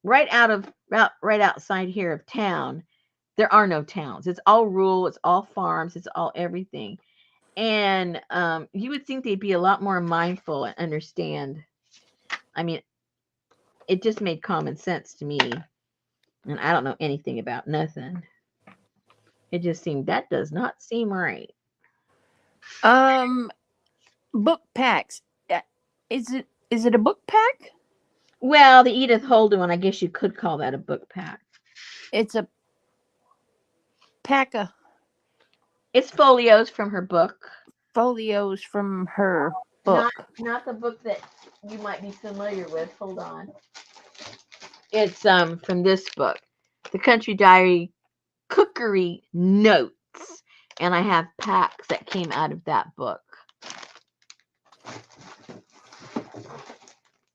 right outside here of town, there are no towns. It's all rural. It's all farms. It's all everything. And you would think they'd be a lot more mindful and understand. I mean, it just made common sense to me, and I don't know anything about nothing. It just seemed that does not seem right. Um, book packs. Is it a book pack? Well, the Edith Holden one, I guess you could call that a book pack. It's a pack of It's folios from her book. folios from her Not book. not the book that you might be familiar with. Hold on. It's from this book, The Country Diary Cookery Notes, and I have packs that came out of that book,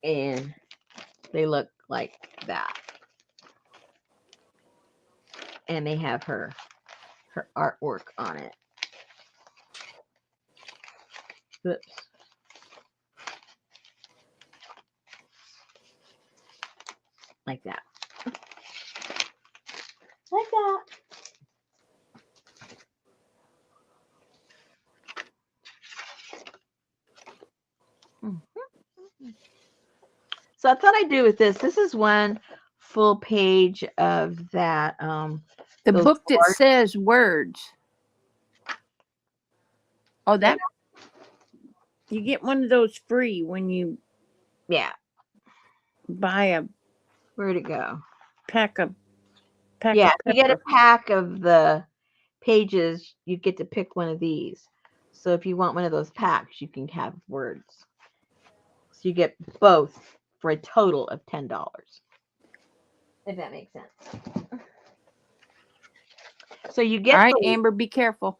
and they look like that, and they have her artwork on it. Oops. Like that. Like that. So I thought I'd do with this. This is one full page of that. The Those book that large, says words. Oh, and that you get one of those free when you yeah. buy a Where'd it go? pack of pack Yeah, of if you get a pepper. pack of the pages, you get to pick one of these. So if you want one of those packs, you can have words. So you get both for a total of $10. If that makes sense. So All right, Amber, be careful.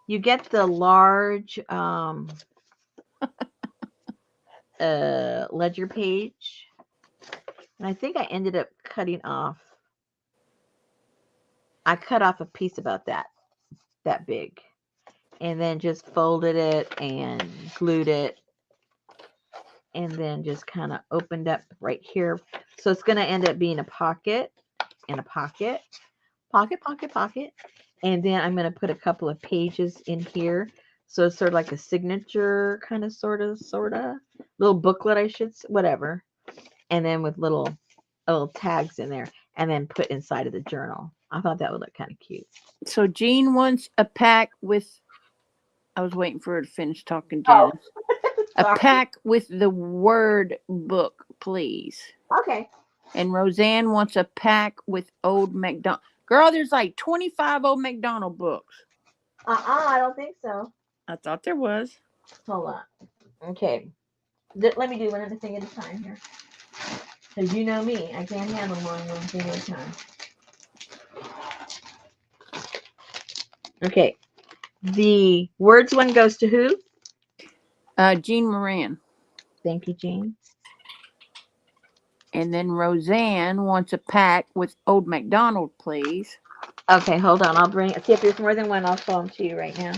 you get the large ledger page. And I think I ended up cutting off. I cut off a piece about that big, and then just folded it and glued it, and then just kind of opened up right here. So it's going to end up being a pocket and a pocket, pocket, and then I'm going to put a couple of pages in here. So it's sort of like a signature kind of sort of little booklet, whatever, and then with little tags in there, and then put inside of the journal. I thought that would look kind of cute. So Jean wants a pack with. I was waiting for her to finish talking, Oh, Janice. A sorry. pack with the word book, please. Okay. And Roseanne wants a pack with old MacDonald. Girl, there's like 25 old MacDonald books. I don't think so. I thought there was. Hold on. Okay. Let me do one thing at a time here. Because you know me, I can't handle more than one thing at a time. Okay. The words one goes to who? Jean Moran. Thank you, Jane. And then Roseanne wants a pack with old MacDonald, please. Okay, hold on. I'll see if there's more than one. I'll show them to you right now.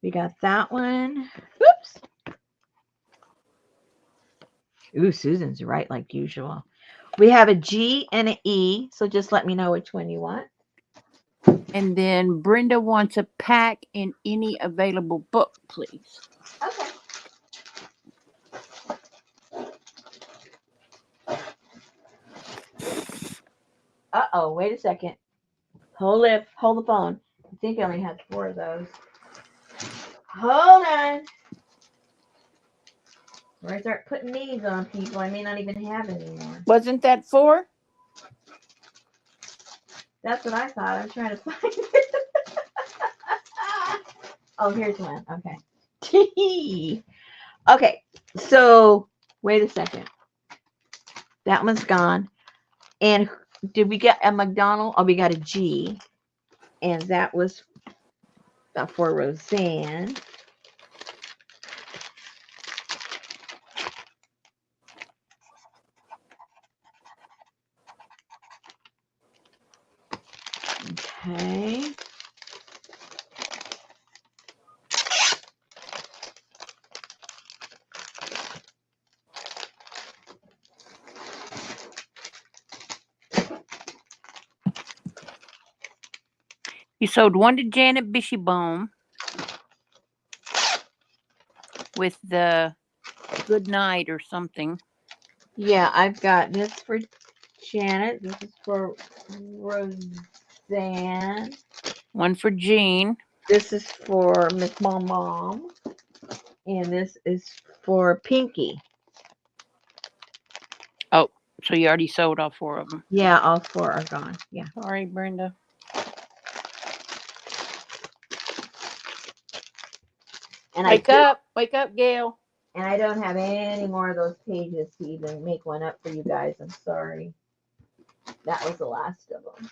We got that one. Oops. Ooh, Susan's right like usual. We have a G and an E, so just let me know which one you want. And then Brenda wants a pack in any available book, please. Okay. Uh-oh, wait a second. Hold the phone. I think I only had 4 of those. Hold on. Or I start putting names on people I may not even have anymore. Wasn't that 4? That's what I thought. I'm trying to find it. Oh, here's one. Okay. Okay. So wait a second. That one's gone. And did we get a McDonald? Oh, we got a G. And that was for Roseanne. Okay. You sold one to Janet Bishybaum with the Good Night or something. Yeah, I've got this for Janet. This is for Roseanne. One for Jean. This is for Miss Mom Mom. And this is for Pinky. Oh, so you already sold all 4 of them. Yeah, all 4 are gone. Yeah. Sorry, Brenda. And Wake up, Gail. And I don't have any more of those pages to even make one up for you guys. I'm sorry. That was the last of them.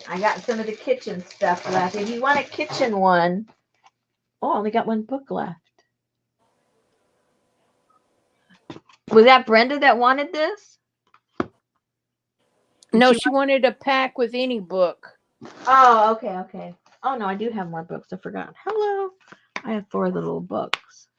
I got some of the kitchen stuff left. If you want a kitchen one, oh, I only got 1 book left. Was that Brenda that wanted this? No, she wanted a pack with any book. Oh, okay. Oh, no, I do have more books. I forgot. Hello. I have 4 little books.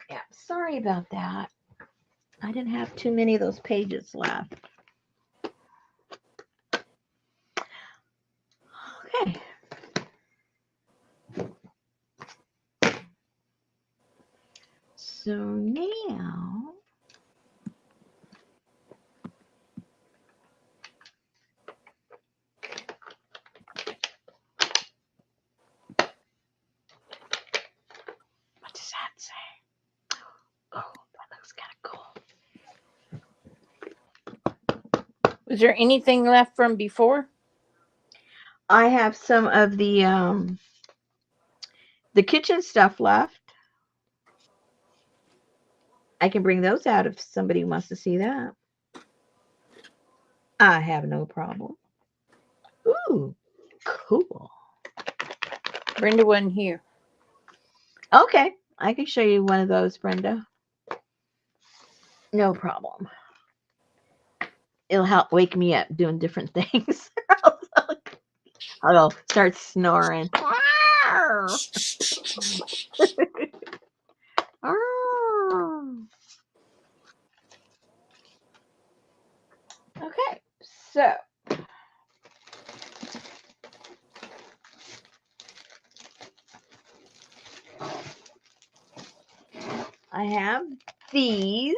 Yeah, sorry about that. I didn't have too many of those pages left. Okay. So now what does that say? Oh, that looks kind of cool. Was there anything left from before? I have some of the kitchen stuff left. I can bring those out if somebody wants to see that. I have no problem. Ooh, cool. Brenda wasn't here. Okay, I can show you one of those, Brenda. No problem. It'll help wake me up doing different things. I'll start snoring. Okay, so I have these.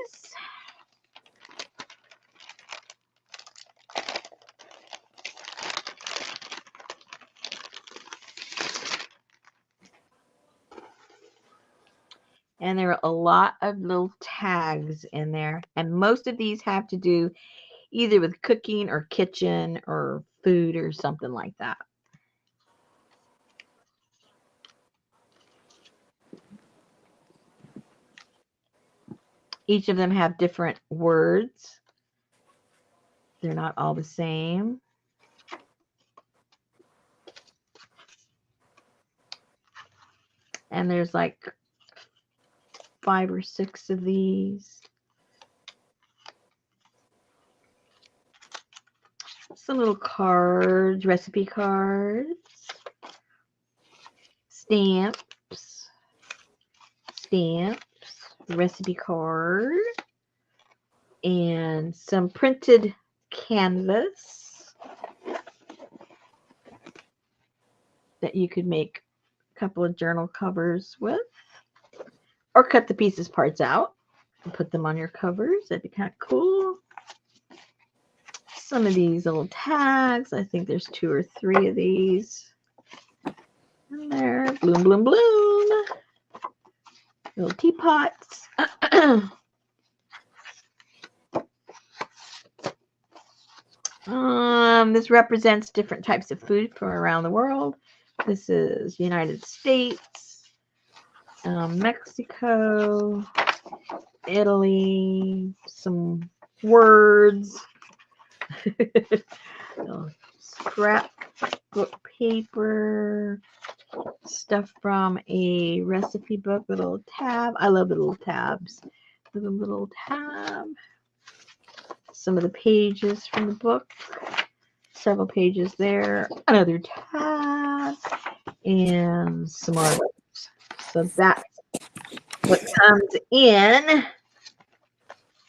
And there are a lot of little tags in there. And most of these have to do either with cooking or kitchen or food or something like that. Each of them have different words. They're not all the same. And there's like 5 or 6 of these. Some little cards, recipe cards, stamps, recipe card, and some printed canvas that you could make a couple of journal covers with, or cut the pieces parts out and put them on your covers. That'd be kind of cool. Some of these little tags, I think there's 2 or 3 of these. And there, bloom, bloom, bloom. Little teapots. This represents different types of food from around the world. This is United States, Mexico, Italy, some words, scrapbook paper, stuff from a recipe book with a little tab. I love the little tabs. With a little tab. Some of the pages from the book. Several pages there. Another tab. and some more. So that's what comes in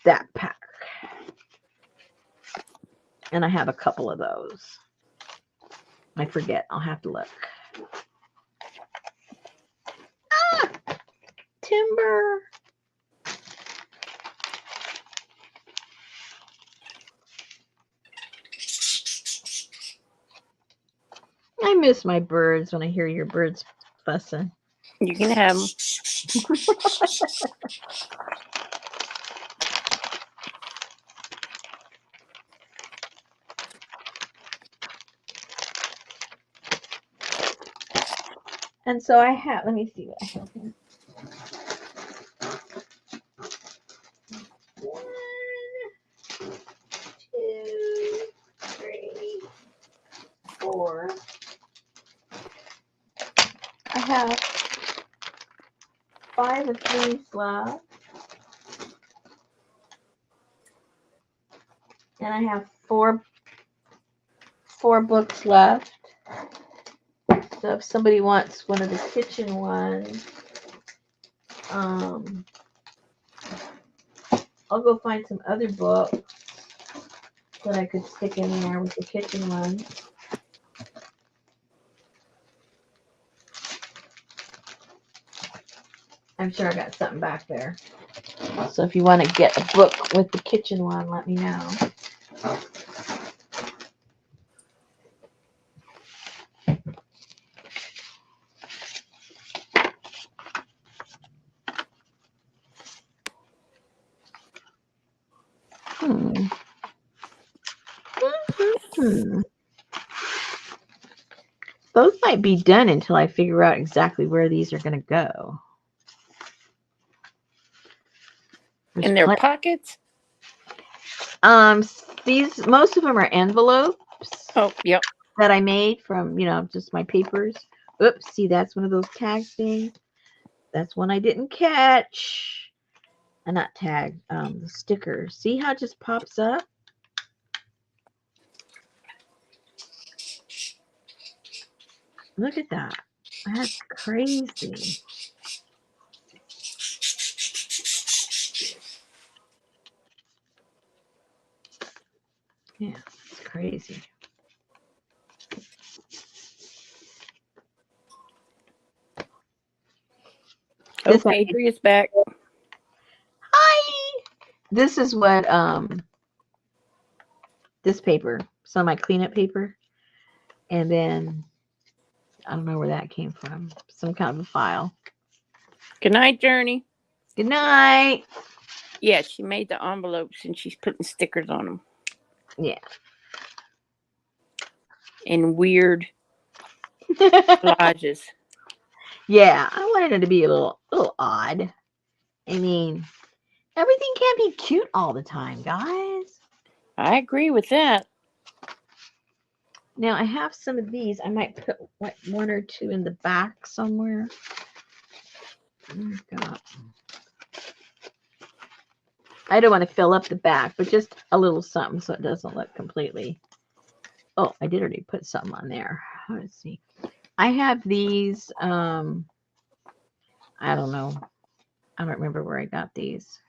that pack. And I have a couple of those. I forget. I'll have to look. Ah, timber. I miss my birds when I hear your birds fussing. You can have them. And so I have, let me see what I have here. 1, 2, 3, 4. I have 5 of these left. And I have four books left. So if somebody wants one of the kitchen ones, I'll go find some other books that I could stick in there with the kitchen ones. I'm sure I got something back there. So if you want to get a book with the kitchen one, let me know. Both might be done until I figure out exactly where these are going to go. In their pockets? These, most of them are envelopes. Oh, yep. That I made from, just my papers. Oops, see, that's one of those tag things. That's one I didn't catch. Not tag, the sticker. See how it just pops up? Look at that. That's crazy. Yeah, it's crazy. Oh, Adria's back. Hi! This is what, this paper, some of my cleanup paper. And then, I don't know where that came from. Some kind of a file. Good night, Journey. Good night. Yeah, she made the envelopes and she's putting stickers on them. Yeah. And weird collages. Yeah, I wanted it to be a little odd. I mean, everything can't be cute all the time, guys. I agree with that. Now, I have some of these. I might put like 1 or 2 in the back somewhere. Oh, God. I don't want to fill up the back, but just a little something so it doesn't look completely. Oh, I did already put something on there. Let's see. I have these. I don't know. I don't remember where I got these.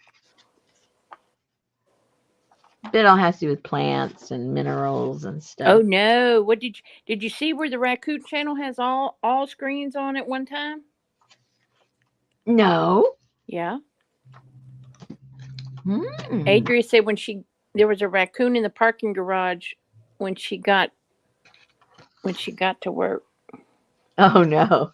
It all has to do with plants and minerals and stuff. Oh no! What did you see where the Raccoon Channel has all screens on at one time? No. Yeah. Adria said when there was a raccoon in the parking garage when she got to work. Oh no.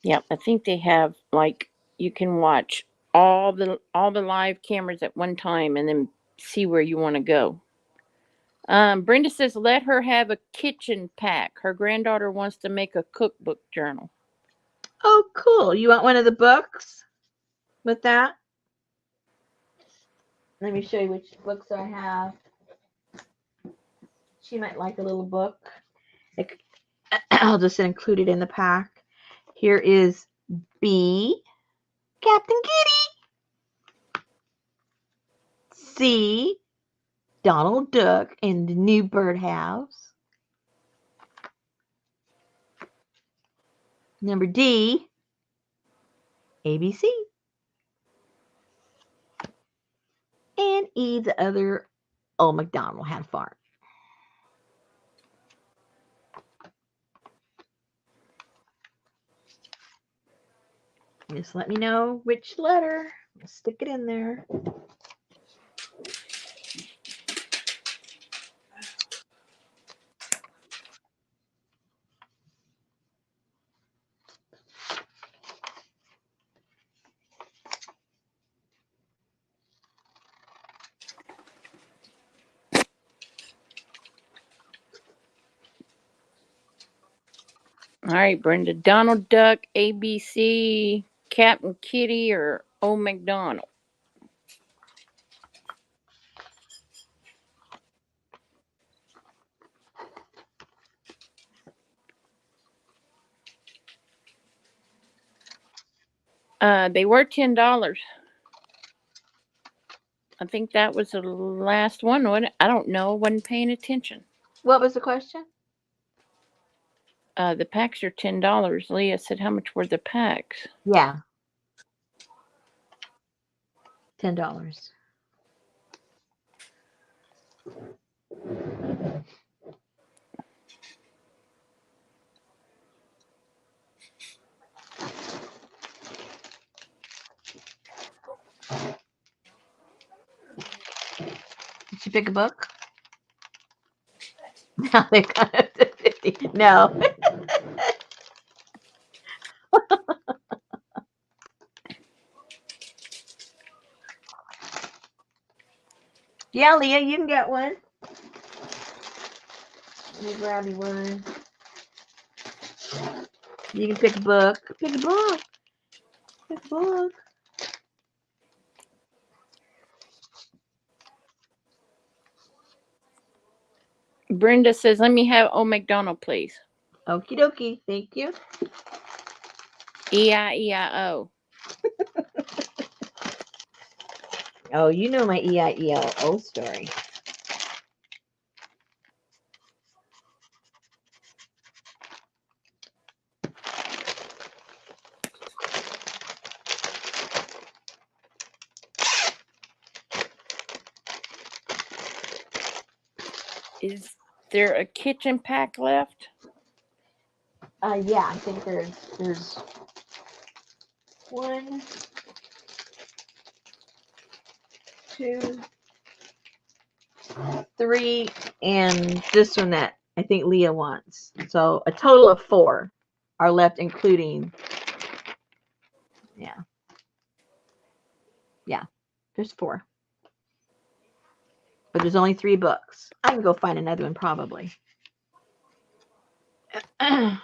Yeah, I think they have like you can watch all the live cameras at one time and then see where you want to go. Brenda says let her have a kitchen pack. Her granddaughter wants to make a cookbook journal. Oh, cool. You want one of the books with that? Let me show you which books I have. She might like a little book. Like, I'll just include it in the pack. Here is B, Captain Kitty. C, Donald Duck and the New Birdhouse. Number D, ABC. And E, the other Old MacDonald had a farm. Just let me know which letter. I'll stick it in there. All right, Brenda. Donald Duck, ABC, Captain Kitty, or Old MacDonald? They were $10. I think that was the last one, wasn't it? I don't know. Wasn't paying attention. What was the question? The packs are $10. Leah said, "How much were the packs?" Yeah. $10. Did you pick a book? Now they got up to 50. No. Yeah, Leah, you can get one. Let me grab you one. You can pick a book. Pick a book. Pick a book. Brenda says, "Let me have Old MacDonald, please." Okie dokie. Thank you. E-I-E-I-O. Oh, you know my E-I-E-L-O story. Is there a kitchen pack left? Yeah, I think there's 1, 2, 3, and this one that I think Leah wants. So a total of 4 are left, including, yeah, there's 4. But there's only 3 books. I can go find another one probably. I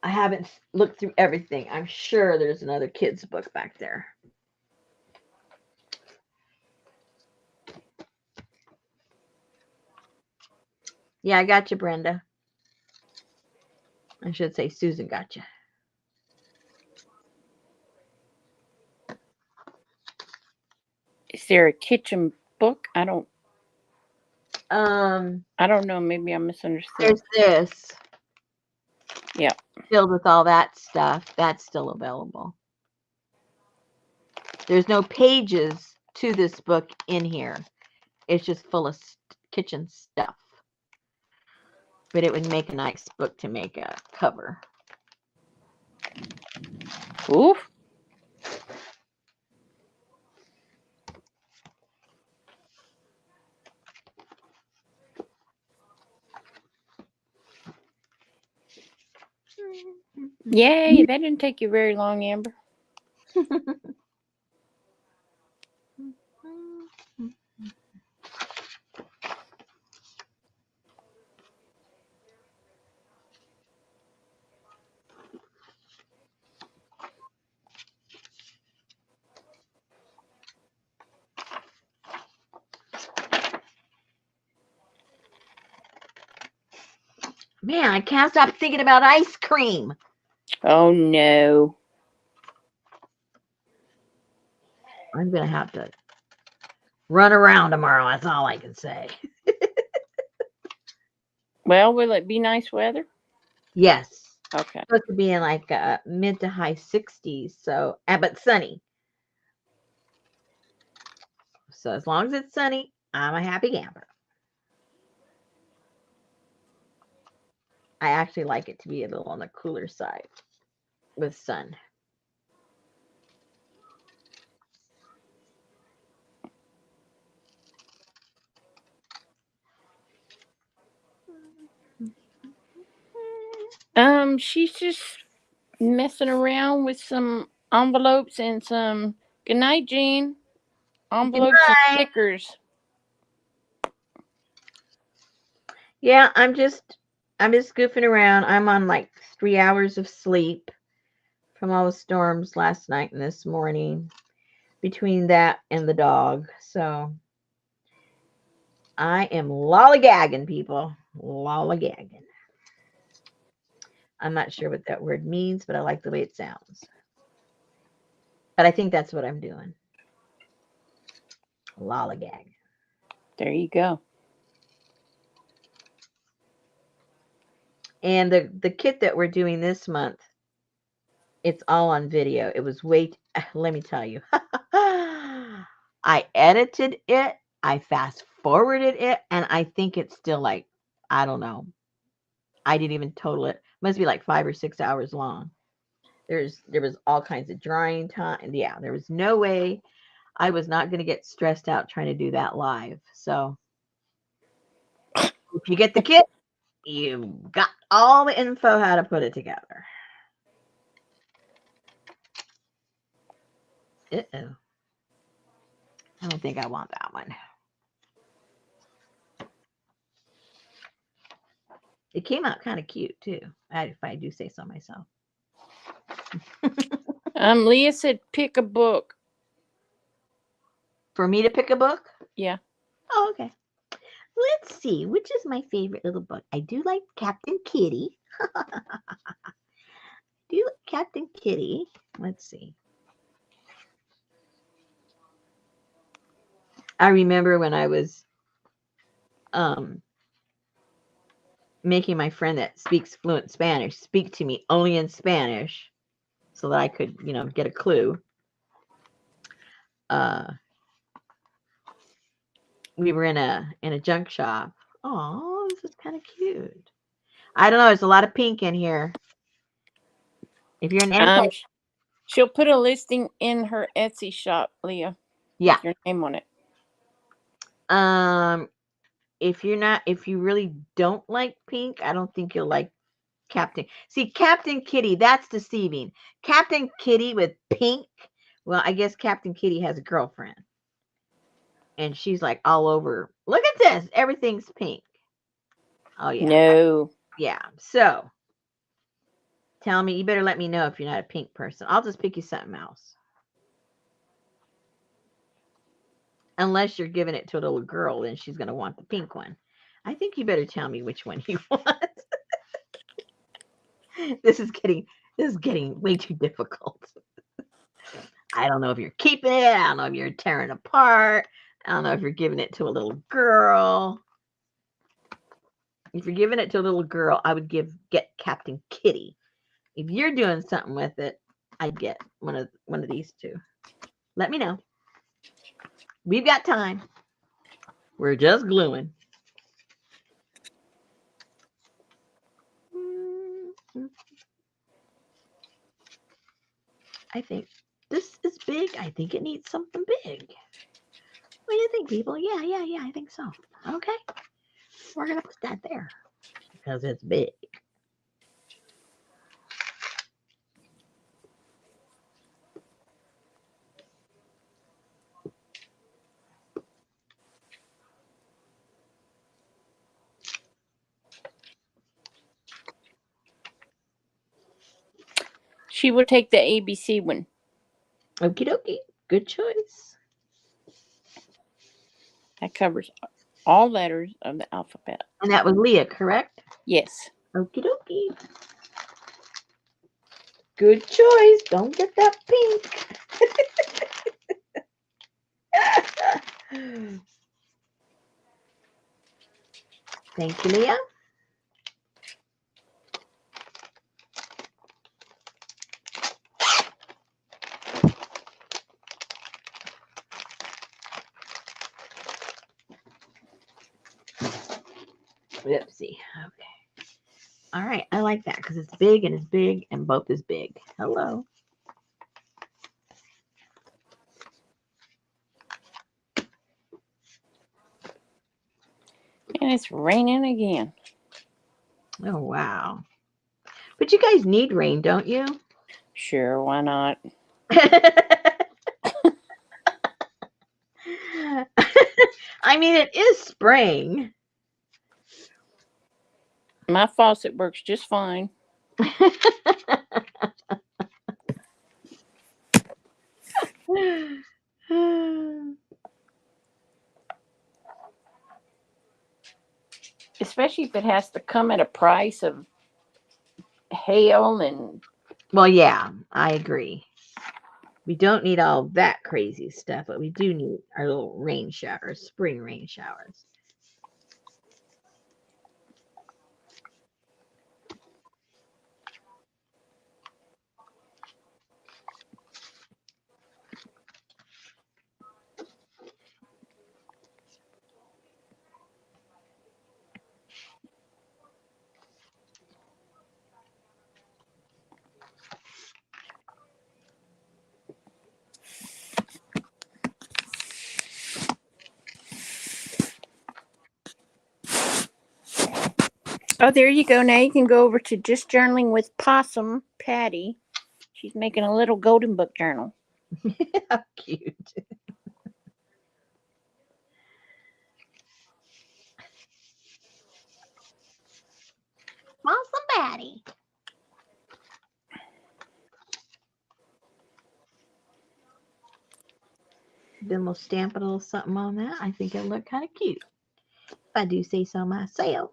haven't looked through everything. I'm sure there's another kid's book back there. Yeah, I got you, Brenda. I should say Susan got you. Is there a kitchen book? I don't Um, know. Maybe I misunderstood. there's this. Yeah. Filled with all that stuff. That's still available. There's no pages to this book in here. It's just full of kitchen stuff. But it would make a nice book to make a cover. Ooh. Yay, that didn't take you very long, Amber. Man, I can't stop thinking about ice cream. Oh no. I'm going to have to run around tomorrow. That's all I can say. Well, will it be nice weather? Yes. Okay. Supposed to be in like mid to high 60s. So, but sunny. So as long as it's sunny, I'm a happy camper. I actually like it to be a little on the cooler side with sun. She's just messing around with some envelopes and some good night, Jean. Good Envelopes and night. stickers. Yeah, I'm just goofing around. I'm on like 3 hours of sleep from all the storms last night and this morning between that and the dog. So I am lollygagging, people. Lollygagging. I'm not sure what that word means, but I like the way it sounds. But I think that's what I'm doing. Lollygag. There you go. And the kit that we're doing this month, it's all on video. It was let me tell you. I edited it, I fast forwarded it, and I think it's still like, I don't know. I didn't even total it. Must be like 5 or 6 hours long. There was all kinds of drying time. Yeah, there was no way I was not going to get stressed out trying to do that live. So if you get the kit, you got all the info how to put it together. Uh-oh. I don't think I want that one. It came out kind of cute too, if I do say so myself. Leah said pick a book. For me to pick a book? Yeah. Oh, okay. Let's see. Which is my favorite little book? I do like Captain Kitty. Do you like Captain Kitty? Let's see. I remember when I was um, making my friend that speaks fluent Spanish speak to me only in Spanish so that I could, get a clue. Uh, we were in a junk shop. Oh, this is kind of cute. I don't know. There's a lot of pink in here. If you're an anti, She'll put a listing in her Etsy shop, Leah, yeah. with your name on it. Um, if you really don't like pink, I don't think you'll like Captain. See, Captain Kitty, that's deceiving. Captain Kitty with pink. Well, I guess Captain Kitty has a girlfriend. And she's like all over. Look at this. Everything's pink. Oh yeah. No. Yeah. So tell me, you better let me know if you're not a pink person. I'll just pick you something else. Unless you're giving it to a little girl, then she's gonna want the pink one. I think you better tell me which one you want. this is getting way too difficult. I don't know if you're keeping it. I don't know if you're tearing it apart. I don't know if you're giving it to a little girl. If you're giving it to a little girl, I would get Captain Kitty. If you're doing something with it, I'd get one of these two. Let me know. We've got time. We're just gluing. I think this is big. I think it needs something big. What do you think, people? Yeah, I think so. Okay. We're going to put that there because it's big. She will take the ABC one. Okie dokie. Good choice. That covers all letters of the alphabet. And that was Leah, correct? Yes. Okie dokie. Good choice. Don't get that pink. Thank you, Leah. Oopsie. Okay. All right. I like that because it's big and both is big. Hello. And it's raining again. Oh, wow. But you guys need rain, don't you? Sure, why not? I mean, it is spring. My faucet works just fine. Especially if it has to come at a price of hail and Well, yeah, I agree. We don't need all that crazy stuff, but we do need our little rain showers, spring rain showers. oh, there you go. Now you can go over to Just Journaling with Possum Patty. She's making a little golden book journal. How cute. Awesome, Patty. Then we'll stamp a little something on that. I think it'll look kind of cute. If I do say so myself.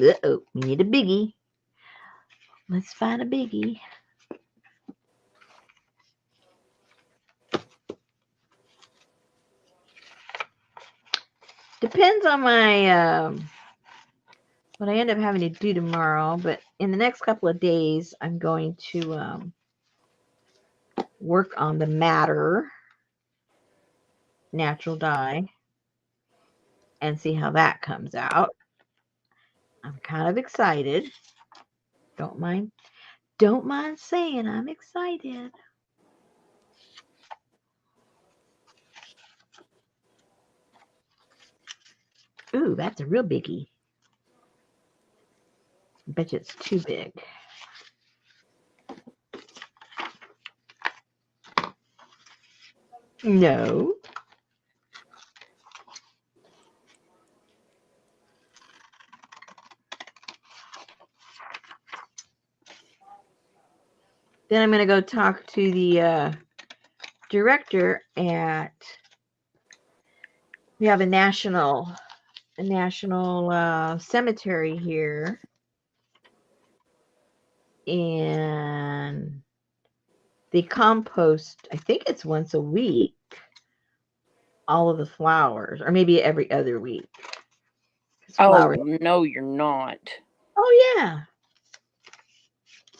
Uh-oh, we need a biggie. Let's find a biggie. Depends on my what I end up having to do tomorrow, but in the next couple of days, I'm going to work on the Matter natural dye and see how that comes out. I'm kind of excited. Don't mind, don't mind saying I'm excited. Ooh, that's a real biggie. I bet you it's too big. No. Then I'm going to go talk to the director at. We have a national cemetery here, and they compost. I think it's once a week. All of the flowers, or maybe every other week. Oh, Flowers. no, you're not. Oh yeah.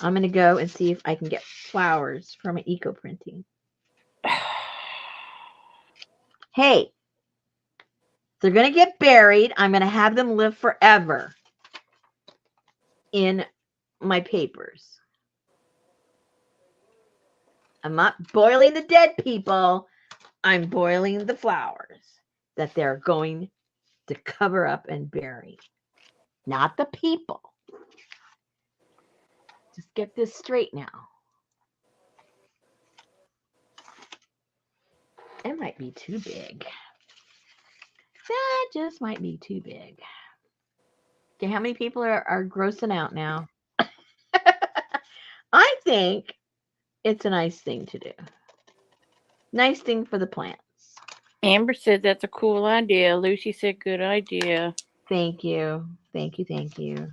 I'm gonna go and see if I can get flowers from an eco printing. Hey, they're gonna get buried. I'm gonna have them live forever in my papers. I'm not boiling the dead people. I'm boiling the flowers that they're going to cover up and bury, not the people. Just get this straight now. It might be too big. That just might be too big. Okay, how many people are grossing out now? I think it's a nice thing to do. Nice thing for the plants. Amber said that's a cool idea. Lucy said good idea. Thank you. Thank you. Thank you.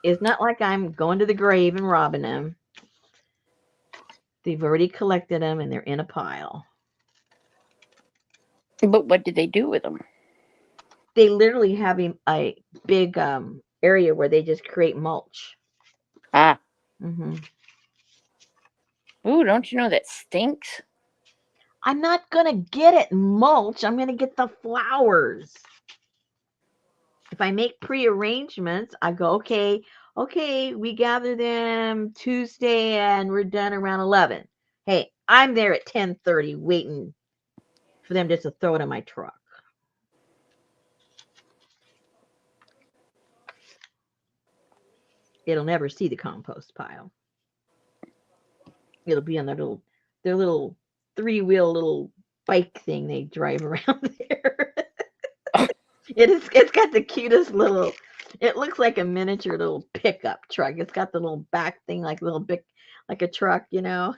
It's not like I'm going to the grave and robbing them. They've already collected them and they're in a pile. But what did they do with them? They literally have a big area where they just create mulch. Ah. Hmm. Ooh, don't you know that stinks? I'm not going to get it mulch. I'm going to get the flowers. If I make pre-arrangements, I go, okay, we gather them Tuesday and we're done around 11. Hey, I'm there at 10:30 waiting for them just to throw it in my truck. It'll never see the compost pile. It'll be on their little three-wheel little bike thing they drive around there. It's got the cutest little, it looks like a miniature little pickup truck. It's got the little back thing like a little big, like a truck, It's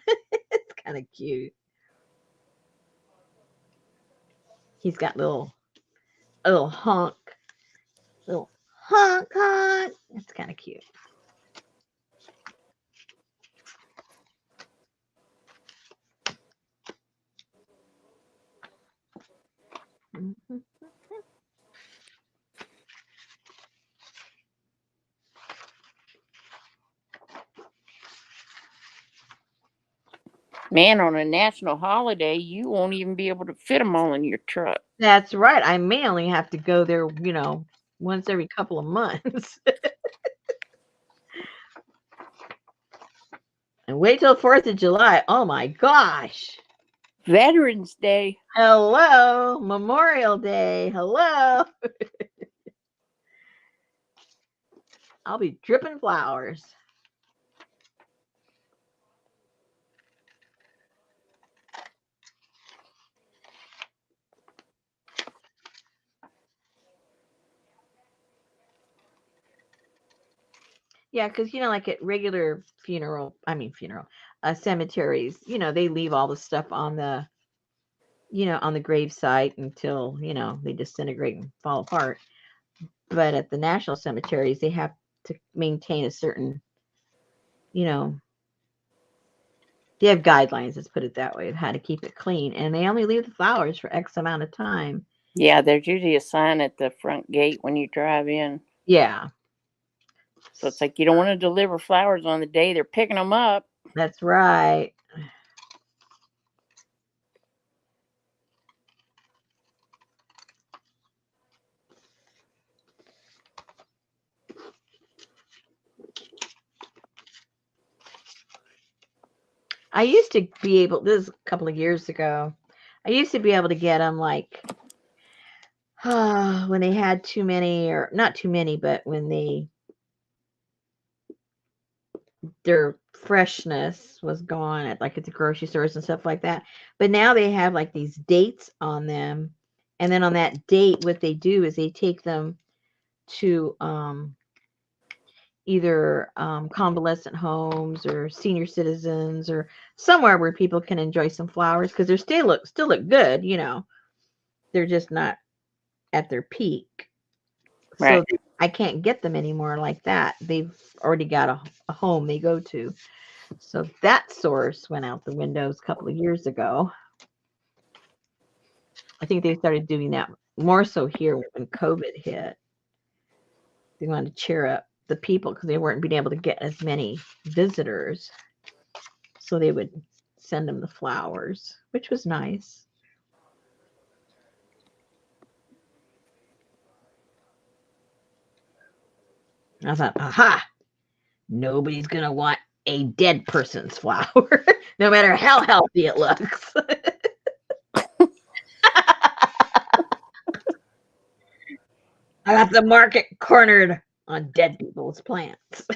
kind of cute. He's got little little honk. It's kind of cute. Mm-hmm. Man, on a national holiday, you won't even be able to fit them all in your truck. That's right. I may only have to go there, once every couple of months. And wait till 4th of July. Oh my gosh. Veterans Day. Hello. Memorial Day. Hello. I'll be dripping flowers. Yeah, because like at regular cemeteries, they leave all the stuff on the grave site until they disintegrate and fall apart. But at the national cemeteries, they have to maintain a certain, you know, they have guidelines. Let's put it that way of how to keep it clean, and they only leave the flowers for X amount of time. Yeah, there's usually a sign at the front gate when you drive in. Yeah. So it's like you don't want to deliver flowers on the day they're picking them up. That's right. I used to be able, this is a couple of years ago, I used to be able to get them like when they had too many, or not too many, but when their freshness was gone at the grocery stores and stuff like that. But now they have like these dates on them. And then on that date, what they do is they take them to either convalescent homes or senior citizens or somewhere where people can enjoy some flowers because they still look good. They're just not at their peak. Right. So I can't get them anymore like that. They've already got a home they go to. So that source went out the windows a couple of years ago. I think they started doing that more so here when COVID hit. They wanted to cheer up the people because they weren't being able to get as many visitors. So they would send them the flowers, which was nice. I thought, aha, nobody's going to want a dead person's flower, no matter how healthy it looks. I got the market cornered on dead people's plants.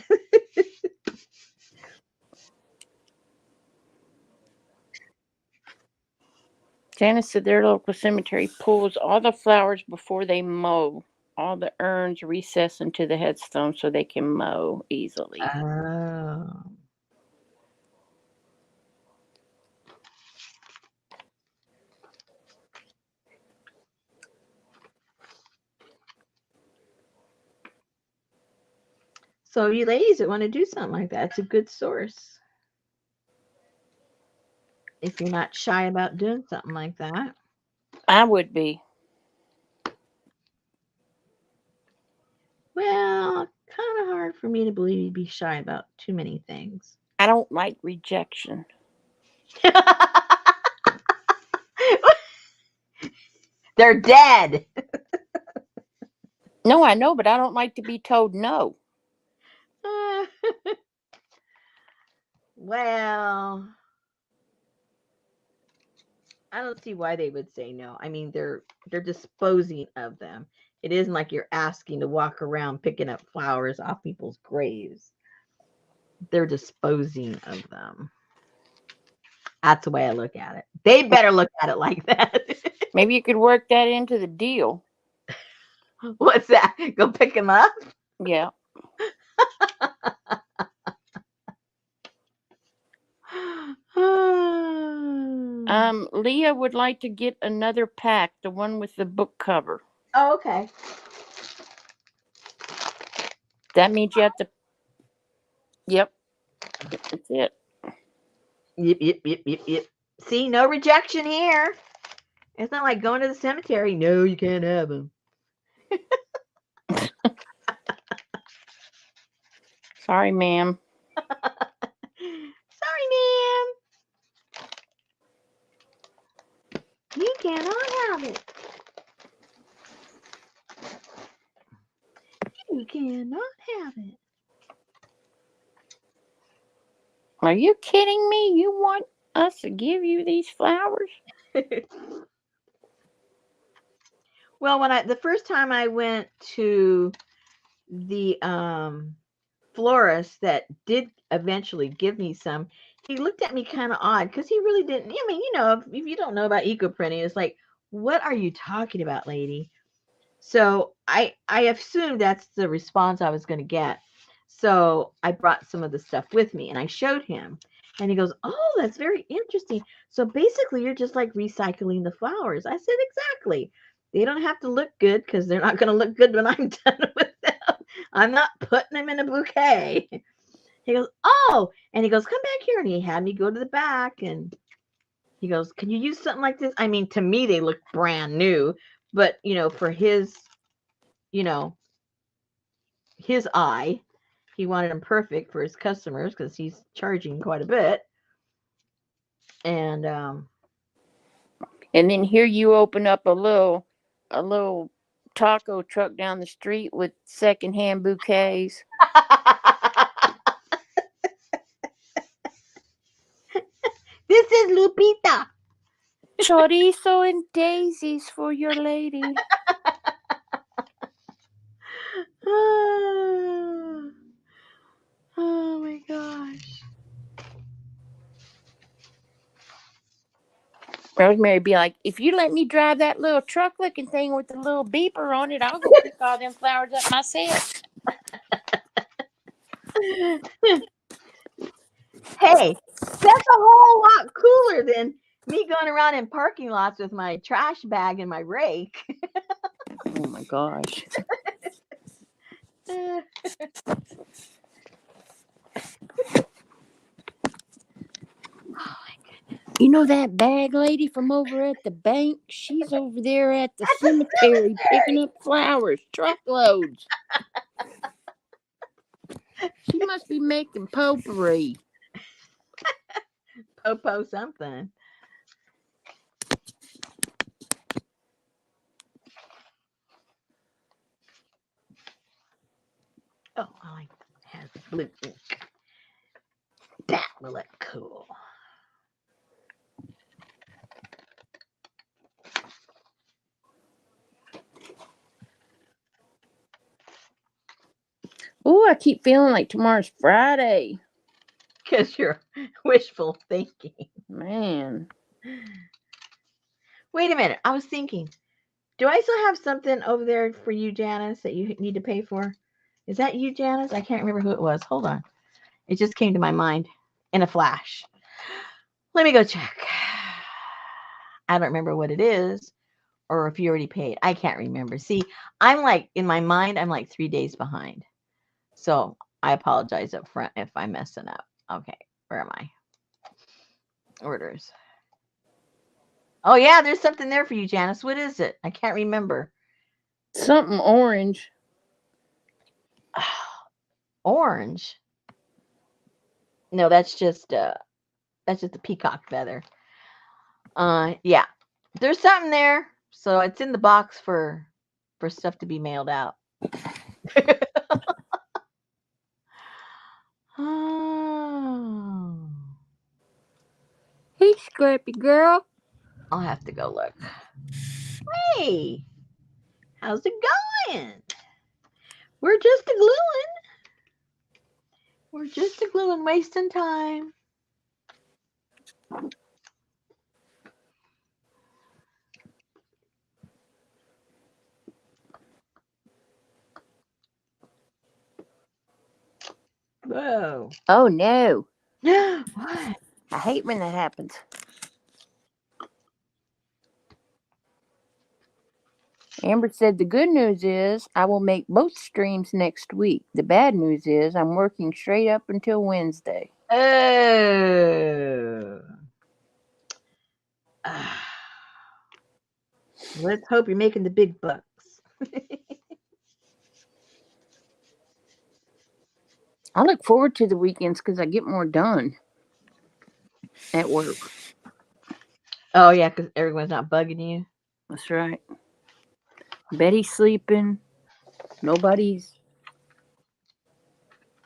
Janice said their local cemetery pulls all the flowers before they mow. All the urns recess into the headstone so they can mow easily. Oh. So you ladies that want to do something like that, it's a good source. If you're not shy about doing something like that. I would be. Well, kind of hard for me to believe you'd be shy about too many things. I don't like rejection. They're dead. No, I know, but I don't like to be told no. Well, I don't see why they would say no. I mean, they're disposing of them. It isn't like you're asking to walk around picking up flowers off people's graves. They're disposing of them. That's the way I look at it. They better look at it like that. Maybe you could work that into the deal. What's that? Go pick them up? Yeah. Leah would like to get another pack, the one with the book cover. Oh, okay. That means you have to. Yep. That's it. Yep. See, no rejection here. It's not like going to the cemetery. No, you can't have them. Sorry, ma'am. Sorry, ma'am. You cannot have it. You cannot have it. Are you kidding me? You want us to give you these flowers? Well, the first time I went to the florist that did eventually give me some, he looked at me kind of odd because he really didn't. I mean, if you don't know about eco printing, it's like, what are you talking about, lady? So I assumed that's the response I was going to get. So I brought some of the stuff with me and I showed him. And he goes, "Oh, that's very interesting. So basically, you're just like recycling the flowers." I said, "Exactly. They don't have to look good because they're not going to look good when I'm done with them. I'm not putting them in a bouquet." He goes, "Oh," and he goes, "Come back here." And he had me go to the back and he goes, "Can you use something like this?" I mean, to me, they look brand new, but for you know, his eye, he wanted them perfect for his customers because he's charging quite a bit. And And then here you open up a little taco truck down the street with secondhand bouquets. This is Lupita. Chorizo and daisies for your lady. Oh my gosh. Rosemary be like, if you let me drive that little truck looking thing with the little beeper on it, I'll go pick all them flowers up myself. Hey, that's a whole lot cooler than me going around in parking lots with my trash bag and my rake. Oh my gosh. You know that bag lady from over at the bank? She's over there at the cemetery picking up flowers, truckloads. She must be making potpourri. Popo something. Oh, I like it has blue ink. That will look cool. Oh, I keep feeling like tomorrow's Friday. Because you're wishful thinking. Man. Wait a minute. I was thinking, do I still have something over there for you, Janice, that you need to pay for? Is that you, Janice? I can't remember who it was. Hold on. It just came to my mind in a flash. Let me go check. I don't remember what it is or if you already paid. I can't remember. See, I'm like, in my mind, I'm like 3 days behind. So I apologize up front if I'm messing up. Okay, where am I? Orders. Oh, yeah, there's something there for you, Janice. What is it? I can't remember. Something orange. Orange. No, that's just a peacock feather. Yeah. There's something there. So it's in the box for stuff to be mailed out. Oh. Hey, Scrappy girl. I'll have to go look. Hey, how's it going? We're just a gluing. We're just a gluing, wasting time. Whoa. Oh no. What? I hate when that happens. Amber said the good news is I will make both streams next week. The bad news is I'm working straight up until Wednesday. Oh. Ah, let's hope you're making the big bucks. I look forward to the weekends because I get more done at work. Oh, yeah, because everyone's not bugging you. That's right. Betty's sleeping. Nobody's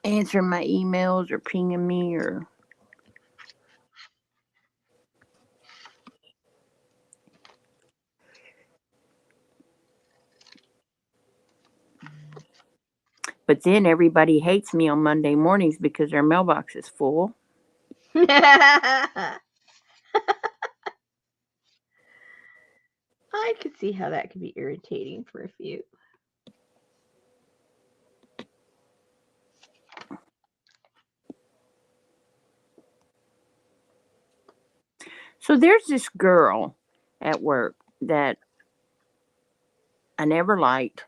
answering my emails or pinging me or. But then everybody hates me on Monday mornings because their mailbox is full. I could see how that could be irritating for a few. So there's this girl at work that I never liked,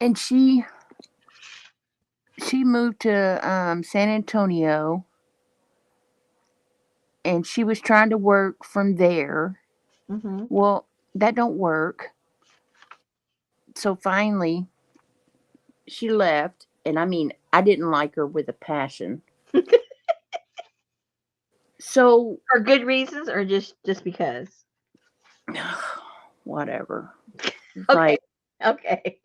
and she moved to San Antonio, and she was trying to work from there. Mm-hmm. Well, that don't work. So finally, she left, and I mean, I didn't like her with a passion. So For good reasons or just because? whatever. It's Okay. like, Okay.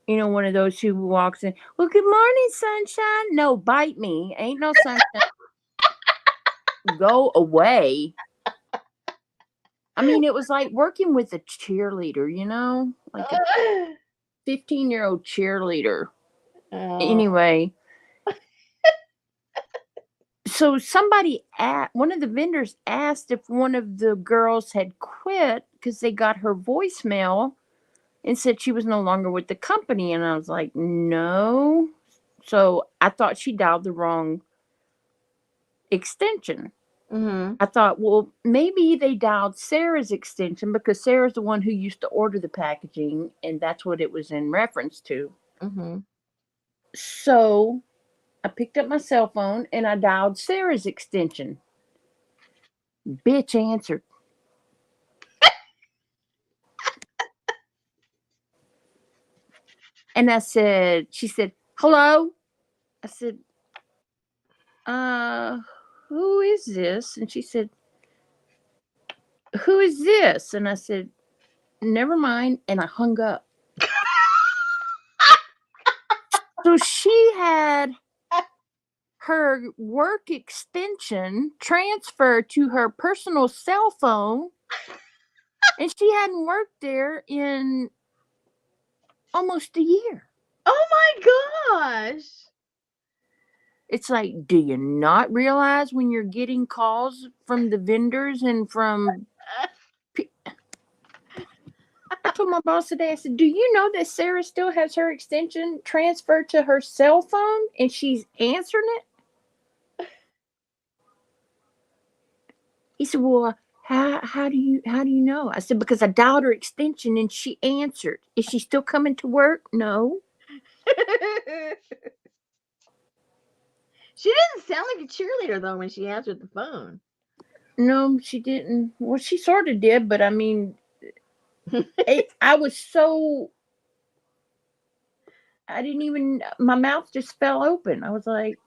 one of those who walks in. Well, good morning, sunshine. No, bite me. Ain't no sunshine. Go away. I mean, it was like working with a cheerleader, like a 15-year-old cheerleader. Oh. Anyway, so one of the vendors asked if one of the girls had quit because they got her voicemail and said she was no longer with the company. And I was like, no. So I thought she dialed the wrong extension. Mm-hmm. I thought, well, maybe they dialed Sarah's extension because Sarah's the one who used to order the packaging, and that's what it was in reference to. Mm-hmm. So I picked up my cell phone and I dialed Sarah's extension. Bitch answered. And she said, hello? I said, uh, who is this? And she said, who is this? And I said, never mind. And I hung up. So she had her work extension transferred to her personal cell phone, and she hadn't worked there in almost a year. Oh my gosh. It's like, do you not realize when you're getting calls from the vendors and from I told my boss today, I said, do you know that Sarah still has her extension transferred to her cell phone and she's answering it? He said, well, how do you know? I said, because I dialed her extension and she answered. Is she still coming to work? No. She didn't sound like a cheerleader though when she answered the phone. No, she didn't. Well, she sort of did, but I mean, I was so I didn't even my mouth just fell open. I was like,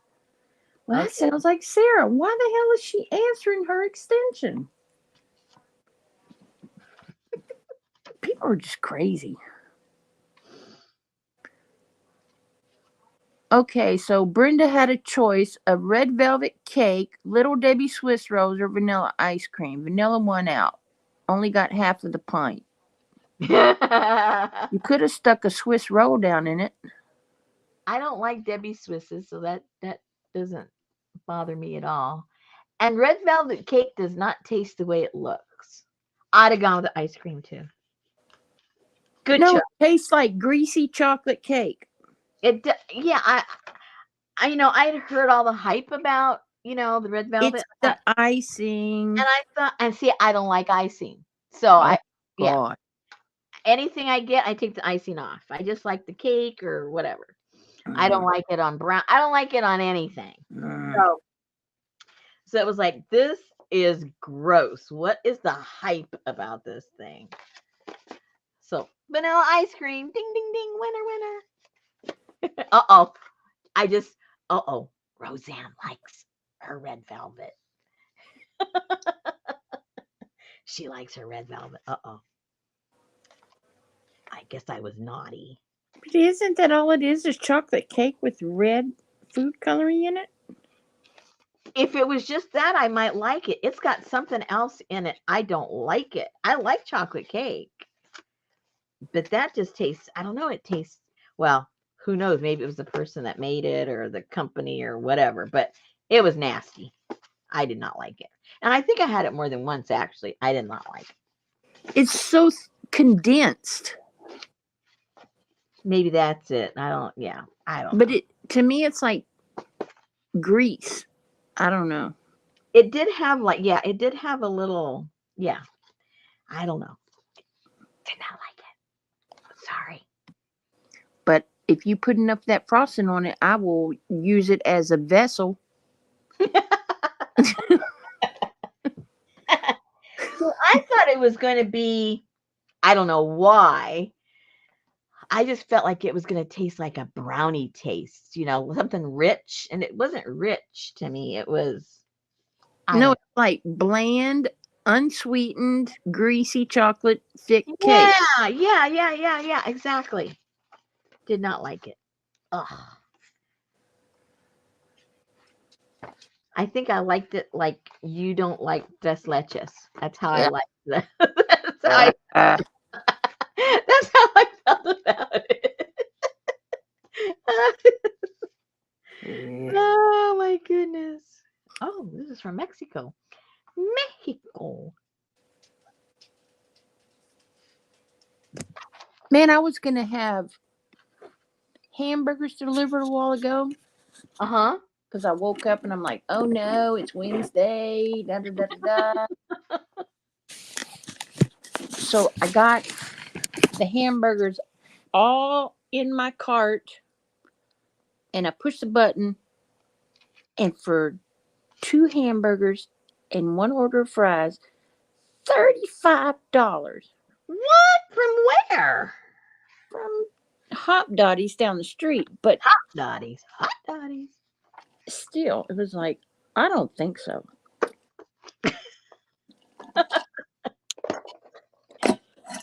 well, that Okay. sounds like Sarah. Why the hell is she answering her extension? People are just crazy. Okay, so Brenda had a choice of red velvet cake, little Debbie Swiss rolls, or vanilla ice cream. Vanilla won out. Only got half of the pint. You could have stuck a Swiss roll down in it. I don't like Debbie Swisses, so that doesn't bother me at all. And red velvet cake does not taste the way it looks. I'd have gone with the ice cream too. Good No, choice. it tastes like greasy chocolate cake. Yeah, I'd heard all the hype about the red It's velvet, the icing. and I thought, and see, I don't like icing, so Oh, yeah, God. anything I get, I take the icing off. I just like the cake or whatever. I don't like it on brown. I don't like it on anything. Mm. So, so it was like, this is gross. What is the hype about this thing? So vanilla ice cream, ding ding ding, winner winner. Uh-oh. I just uh-oh. Roseanne likes her red velvet. She likes her red velvet. Uh-oh. I guess I was naughty. But isn't that all it is chocolate cake with red food coloring in it? If it was just that, I might like it. It's got something else in it. I don't like it. I like chocolate cake. But that just tastes, I don't know, it tastes, well, who knows? Maybe it was the person that made it or the company or whatever, but it was nasty. I did not like it. And I think I had it more than once, actually. I did not like it. It's so condensed. Maybe that's it. I don't But know. to me, it's like grease. I don't know. It did have it did have a little, I don't know. Did not like it. Sorry. But if you put enough of that frosting on it, I will use it as a vessel. So I thought it was going to be, I don't know why. I just felt like it was going to taste like a brownie taste, something rich. And it wasn't rich to me. It was, I No, don't it's like bland, unsweetened, greasy chocolate thick know. cake. Yeah, exactly. Did not like it. Ugh. I think I liked it like you don't like tres leches. That's how I Yeah. liked it. That's how that's how I felt about it. Oh my goodness. Oh, this is from Mexico. Mexico. Man, I was going to have hamburgers delivered a while ago Uh-huh. because I woke up and I'm like, oh no, it's Wednesday. Da, da, da, da, da. So I got the hamburgers all in my cart and I pushed the button, and for two hamburgers and one order of fries, $35 What? From where? from Hop Dotties down the street. But Hot dotties. Hot dotties. still, it was like, I don't think so.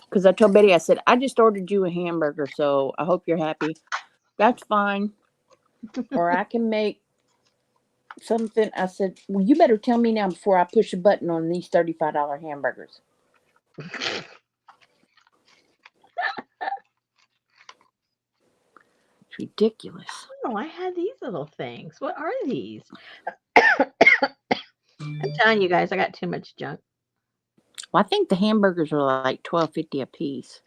Because I told Betty, I said, I just ordered you a hamburger, so I hope you're happy. That's fine. Or I can make something. I said, well, you better tell me now before I push a button on these $35 hamburgers. ridiculous. Oh, I had these little things. What are these? I'm telling you guys, I got too much junk. Well, I think the hamburgers are like $12.50 a piece.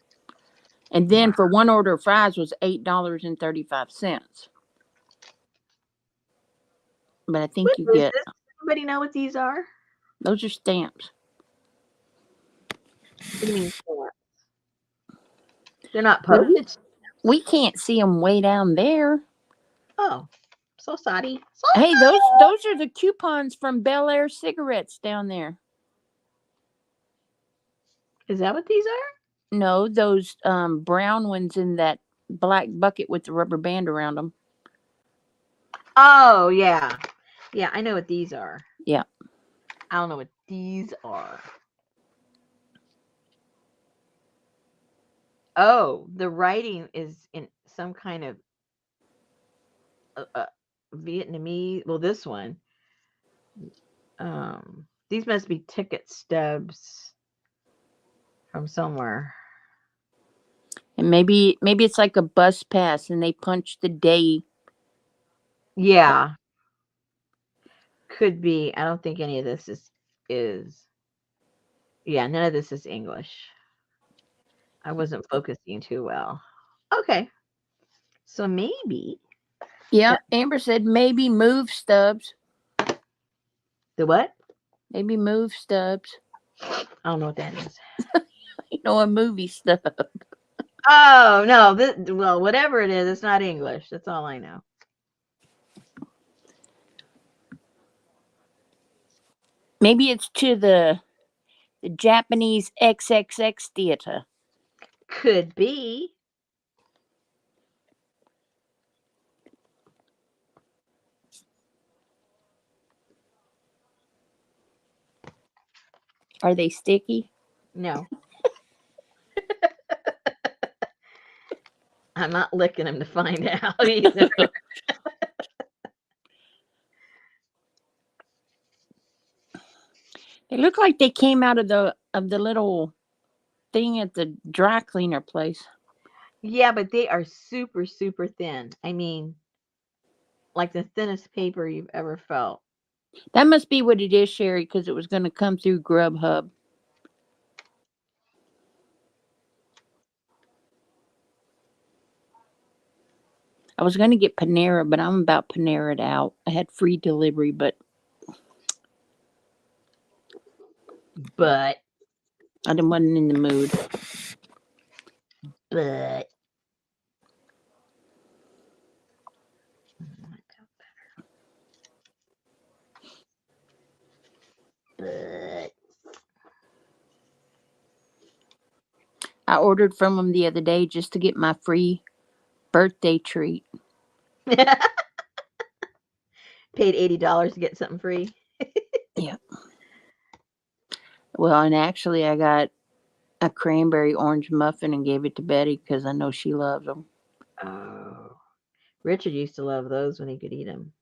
And then Wow. for one order of fries was $8.35. But I What think you is get this? Anybody know what these are? those are stamps. What do you mean stamps? They're not But postage we stamps. can't see them way down there. Oh, so sorry. So Hey, sorry. those are the coupons from Bel Air cigarettes down there. Is that what these are? No, those brown ones in that black bucket with the rubber band around them. Oh, yeah. Yeah, I know what these are. Yeah. I don't know what these are. Oh, the writing is in some kind of uh, Vietnamese. Well, this one. These must be ticket stubs from somewhere. And maybe it's like a bus pass and they punch the day. Yeah, could be. I don't think any of this is. Yeah, none of this is English. I wasn't focusing too well. Okay, so maybe Yeah, that Amber said maybe move stubs. the what? Maybe move stubs. I don't know what that is. You know, a movie stub. Oh no! Well, whatever it is, it's not English. That's all I know. Maybe it's to the Japanese XXX theater. Could be. Are they sticky? No, I'm not licking them to find out either. They look like they came out of the little thing at the dry cleaner place. Yeah, but they are super, super thin. I mean, like the thinnest paper you've ever felt. That must be what it is, Sherry, because it was going to come through Grubhub. I was going to get Panera, but I'm about Panera out. I had free delivery, but But, I didn't wasn't in the mood. but, but. I ordered from them the other day just to get my free birthday treat. Paid $80 to get something free. Yeah. Well, and actually, I got a cranberry orange muffin and gave it to Betty because I know she loves them. Oh, Richard used to love those when he could eat them.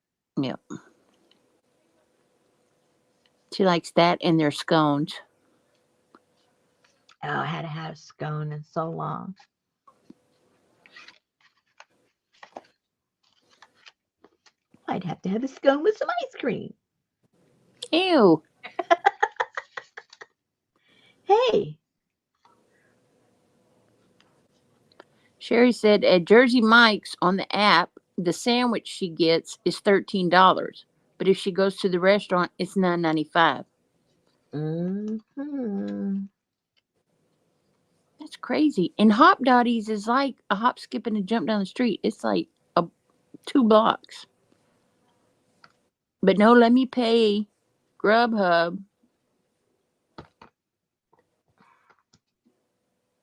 Yeah. She likes that and their scones. Oh, I hadn't had a scone in so long. I'd have to have a scone with some ice cream. Ew. Hey, Sherry said at Jersey Mike's on the app, the sandwich she gets is $13. But if she goes to the restaurant, it's $9.95. hmm, That's crazy. And Hop Dotties is like a hop, skip, and a jump down the street. It's like 2 blocks. But no, let me pay Grubhub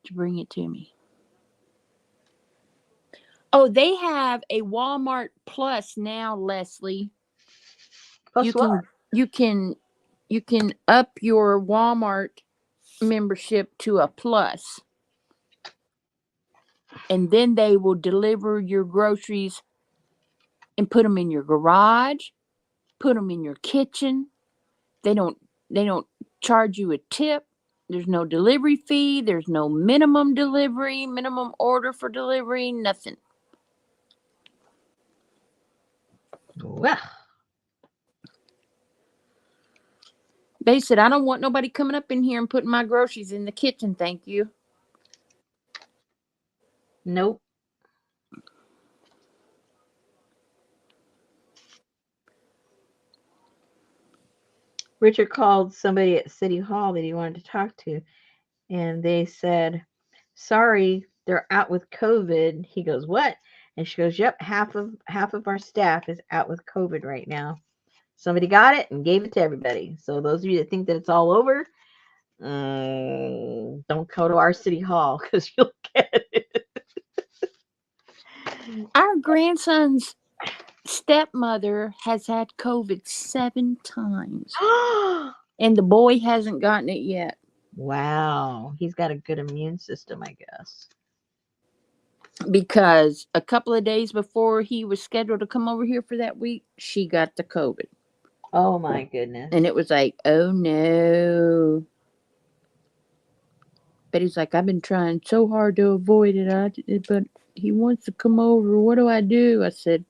to bring it to me. Oh, they have a Walmart Plus now, Leslie. You plus what? can you can you can up your Walmart membership to a plus, and then they will deliver your groceries and put them in your garage, put them in your kitchen. They don't charge you a tip. There's no delivery fee, there's no minimum order for delivery, nothing. Well, They said, I don't want nobody coming up in here and putting my groceries in the kitchen, thank you. nope. Richard called somebody at City Hall that he wanted to talk to, and they said, "Sorry, they're out with COVID." He goes, "What?" And she goes, "Yep, half of our staff is out with COVID right now. Somebody got it and gave it to everybody. So those of you that think that it's all over, don't go to our City Hall because you'll get it." Our grandson's stepmother has had COVID 7 times, and the boy hasn't gotten it yet. Wow, he's got a good immune system, I guess. Because a couple of days before he was scheduled to come over here for that week, she got the COVID. Oh my goodness. And it was like, oh no. But he's like, I've been trying so hard to avoid it, but he wants to come over. What do I do? I said,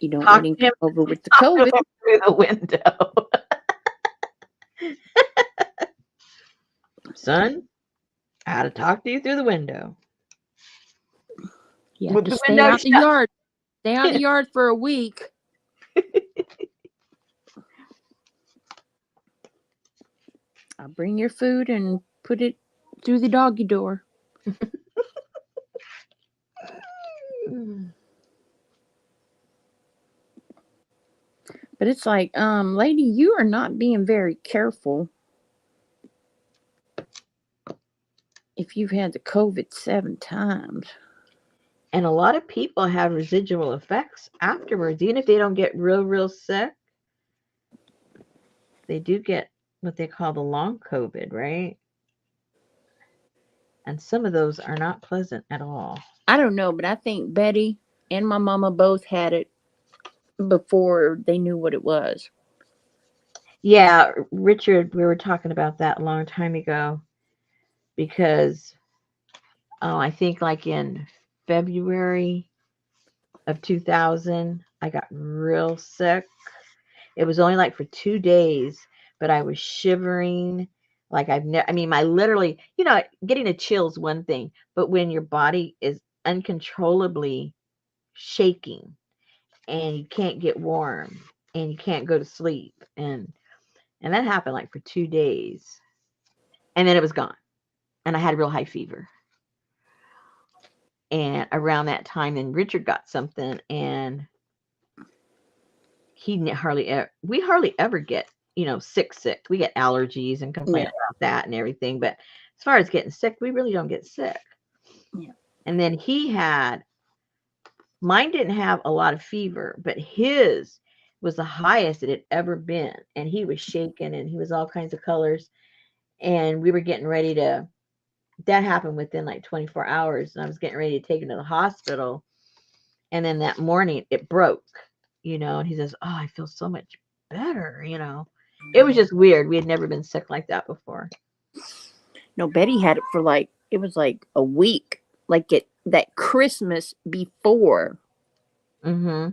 you don't Talk let him to him, come over with the talk to COVID. him through the window. Son, I had to talk to you through the window. You have With to the stay window out in the shut. yard. Stay out in the yard for a week. I'll bring your food and put it through the doggy door. But it's like, lady, you are not being very careful if you've had the COVID 7 times. And a lot of people have residual effects afterwards. Even if they don't get real, real sick, they do get what they call the long COVID, right? And some of those are not pleasant at all. I don't know, but I think Betty and my mama both had it before they knew what it was. Yeah, Richard, we were talking about that a long time ago because I think like in February of 2000, I got real sick. It was only like for 2 days, but I was shivering. Like I mean, my literally, getting a chill is one thing, but when your body is uncontrollably shaking and you can't get warm and you can't go to sleep, and that happened like for 2 days, and then it was gone, and I had a real high fever. And around that time, then Richard got something, and we hardly ever get sick. We get allergies and complain Yeah. about that and everything, but as far as getting sick, we really don't get sick. Yeah. And then mine didn't have a lot of fever, but his was the highest it had ever been, and he was shaking and he was all kinds of colors, and we were getting ready to that happened within like 24 hours, and I was getting ready to take him to the hospital. And then that morning it broke, and he says, "Oh, I feel so much better." It was just weird. We had never been sick like that before. No, Betty had it for like, it was like a week. Like that Christmas before. Mm-hmm.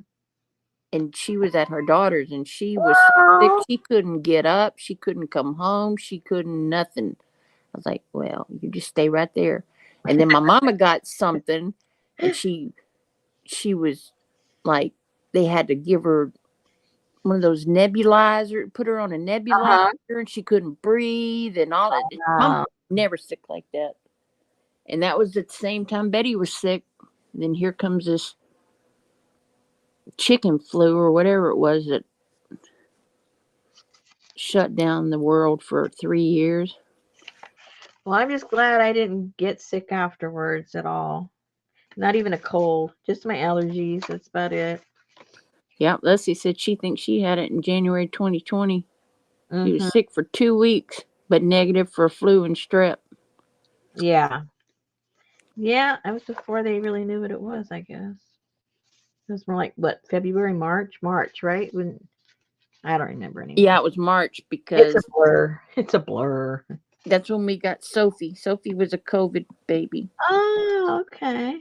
And she was at her daughter's and she was so sick. Oh. She couldn't get up. She couldn't come home. She couldn't nothing. I was like, well, you just stay right there. And then my mama got something and she was like, they had to give her one of those nebulizer, put her on a nebulizer, Uh-huh. and she couldn't breathe and all that. Mama Wow. never sick like that. And that was at the same time Betty was sick. And then here comes this chicken flu or whatever it was that shut down the world for 3 years. Well, I'm just glad I didn't get sick afterwards at all. Not even a cold, just my allergies. That's about it. Yeah, Leslie said she thinks she had it in January 2020. She was Mm-hmm. sick for 2 weeks, but negative for flu and strep. Yeah. Yeah, that was before they really knew what it was, I guess. It was more like what, February, March, right? When I don't remember Yeah, anymore. it was March It's a because blur. It's a blur. that's when we got Sophie. Sophie was a COVID baby. Oh, okay.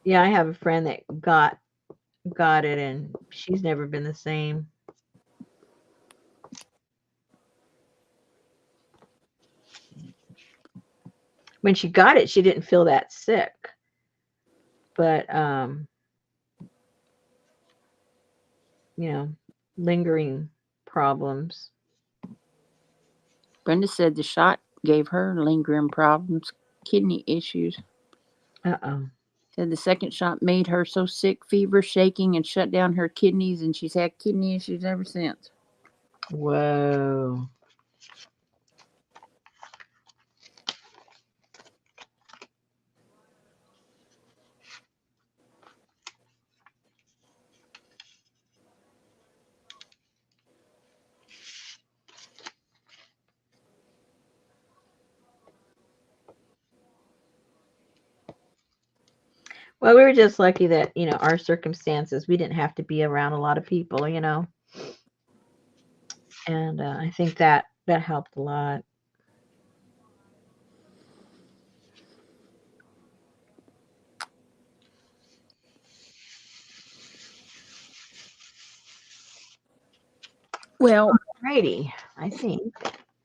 Yeah, I have a friend that got it, and she's never been the same. When she got it, she didn't feel that sick, but you know, lingering problems. Brenda said the shot gave her lingering problems, kidney issues. Uh-oh. Said the second shot made her so sick, fever, shaking, and shut down her kidneys, and she's had kidney issues ever since. Whoa. Well, we were just lucky that, our circumstances, we didn't have to be around a lot of people. And I think that helped a lot. Well, Righty, I think.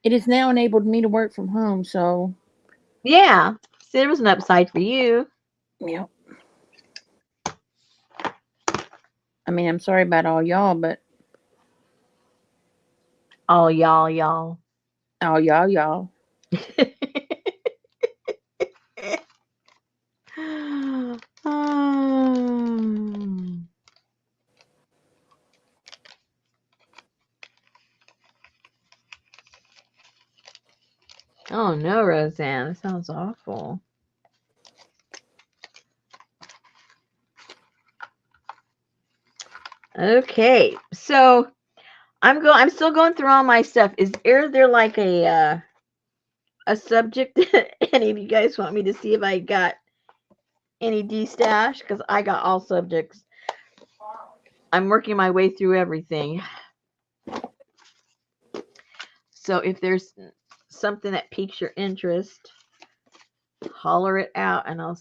it has now enabled me to work from home, so Yeah. See, there was an upside for you. yeah. I mean, I'm sorry about all y'all, but All y'all. all y'all. Um, oh no, Roseanne, that sounds awful. Okay, so I'm still going through all my stuff. Is there like a subject any of you guys want me to see if I got any D stash? Because I got all subjects. I'm working my way through everything. So if there's something that piques your interest, holler it out and I'll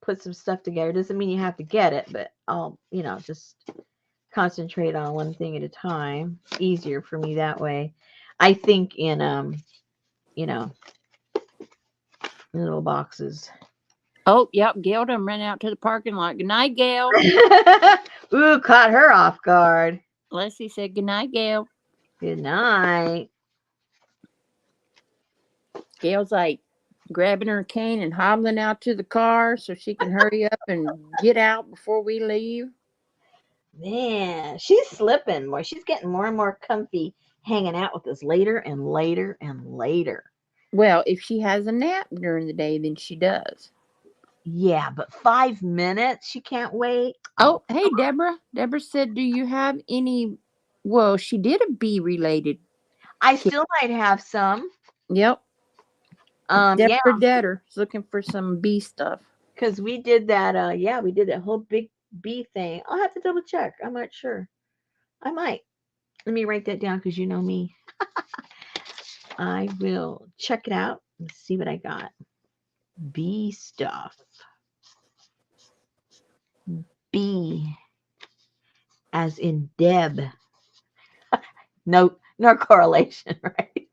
put some stuff together. Doesn't mean you have to get it, but I'll, just concentrate on one thing at a time. Easier for me that way. I think in you know, little boxes. Oh, yep, Gail done ran out to the parking lot. Good night, Gail. Ooh, caught her off guard. Leslie said good night, Gail. Good night. Gail's like grabbing her cane and hobbling out to the car so she can hurry up and get out before we leave. Man, she's slipping more. She's getting more and more comfy hanging out with us later and later and later. Well, if she has a nap during the day, then she does. Yeah, but 5 minutes? She can't wait? Oh, Oh, hey, Deborah. Deborah said, do you have any? Well, she did a bee related I kit. still might have some. Yep. Yeah, Deborah Detter is looking for some bee stuff. because we did that. Yeah, we did that whole big bee thing. I'll have to double check. I'm not sure. I might. Let me write that down because you know me. I will check it out and see what I got. Bee stuff. Bee, as in Deb. No correlation, right?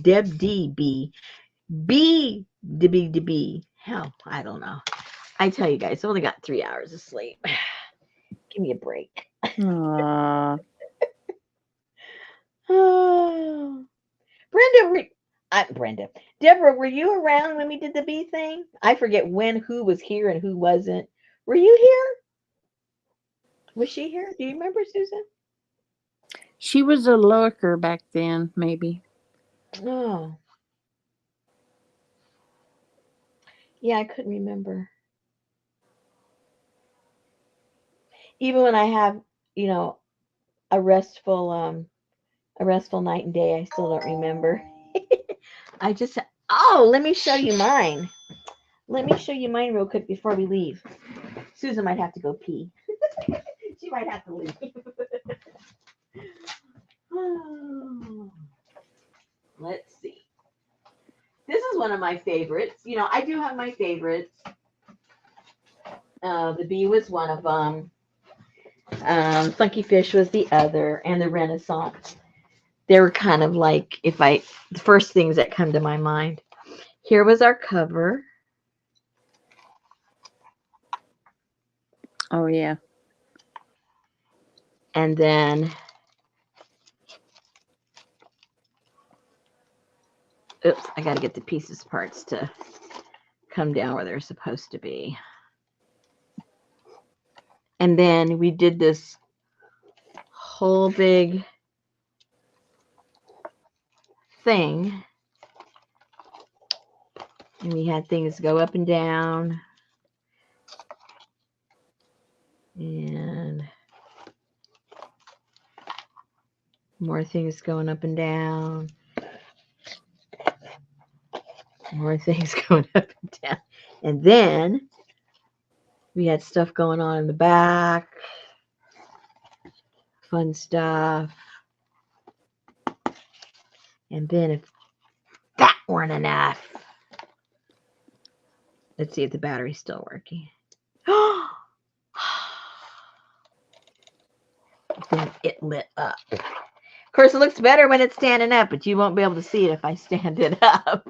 Deb D B. B D B. Hell, I don't know. I tell you guys, I only got 3 hours of sleep. Give me a break. Aww. Oh. Brenda. Deborah, were you around when we did the bee thing? I forget who was here and who wasn't. Were you here? Was she here? Do you remember, Susan? She was a lurker back then, maybe. Oh, yeah, I couldn't remember. Even when I have, you know, a restful, a restful night and day, I still don't remember. I just, let me show you mine. Let me show you mine real quick before we leave. Susan might have to go pee. She might have to leave. Let's see. This is one of my favorites. I do have my favorites. The bee was one of them. Funky Fish was the other, and the Renaissance. They were kind of like the first things that come to my mind. Here was our cover, Oh yeah. and then oops, I got to get the pieces parts to come down where they're supposed to be. And then we did this whole big thing, and we had things go up and down, and more things going up and down, more things going up and down. And then we had stuff going on in the back, fun stuff. And then if that weren't enough, let's see if the battery's still working. Then it lit up. Of course, it looks better when it's standing up, but you won't be able to see it if I stand it up.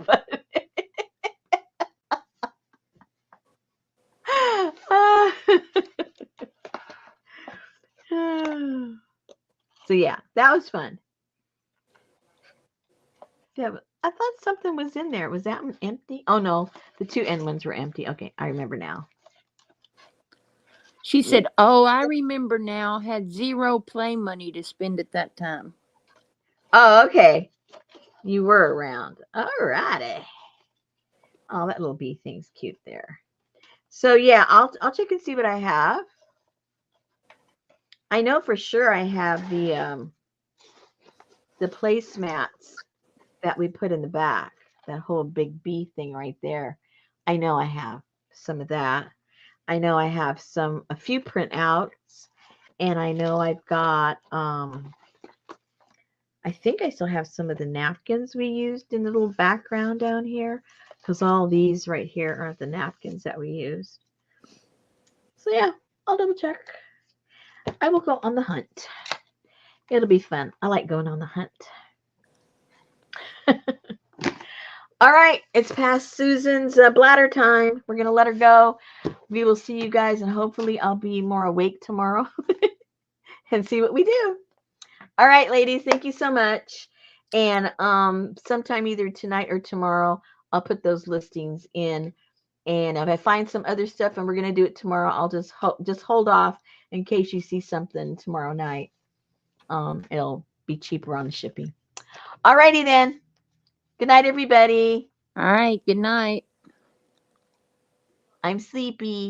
So yeah, that was fun. Yeah, I thought something was in there. Was that one empty? Oh no, the two end ones were empty. Okay, I remember now. She said, "Oh, I remember now. Had zero play money to spend at that time." Oh, okay. You were around. Alrighty. Oh, that little bee thing's cute there. So yeah, I'll check and see what I have. I know for sure I have the placemats that we put in the back. That whole big bee thing right there. I know I have some of that. I know I have a few printouts, and I know I've got I think I still have some of the napkins we used in the little background down here, because all these right here are the napkins that we used. So yeah, I'll double check. I will go on the hunt. It'll be fun. I like going on the hunt. All right, it's past Susan's bladder time. We're going to let her go. We will see you guys, and hopefully I'll be more awake tomorrow and see what we do. All right, ladies, thank you so much. And sometime either tonight or tomorrow, I'll put those listings in. And if I find some other stuff and we're going to do it tomorrow, I'll just hold off in case you see something tomorrow night. It'll be cheaper on the shipping. All righty then. Good night, everybody. All right. Good night. I'm sleepy.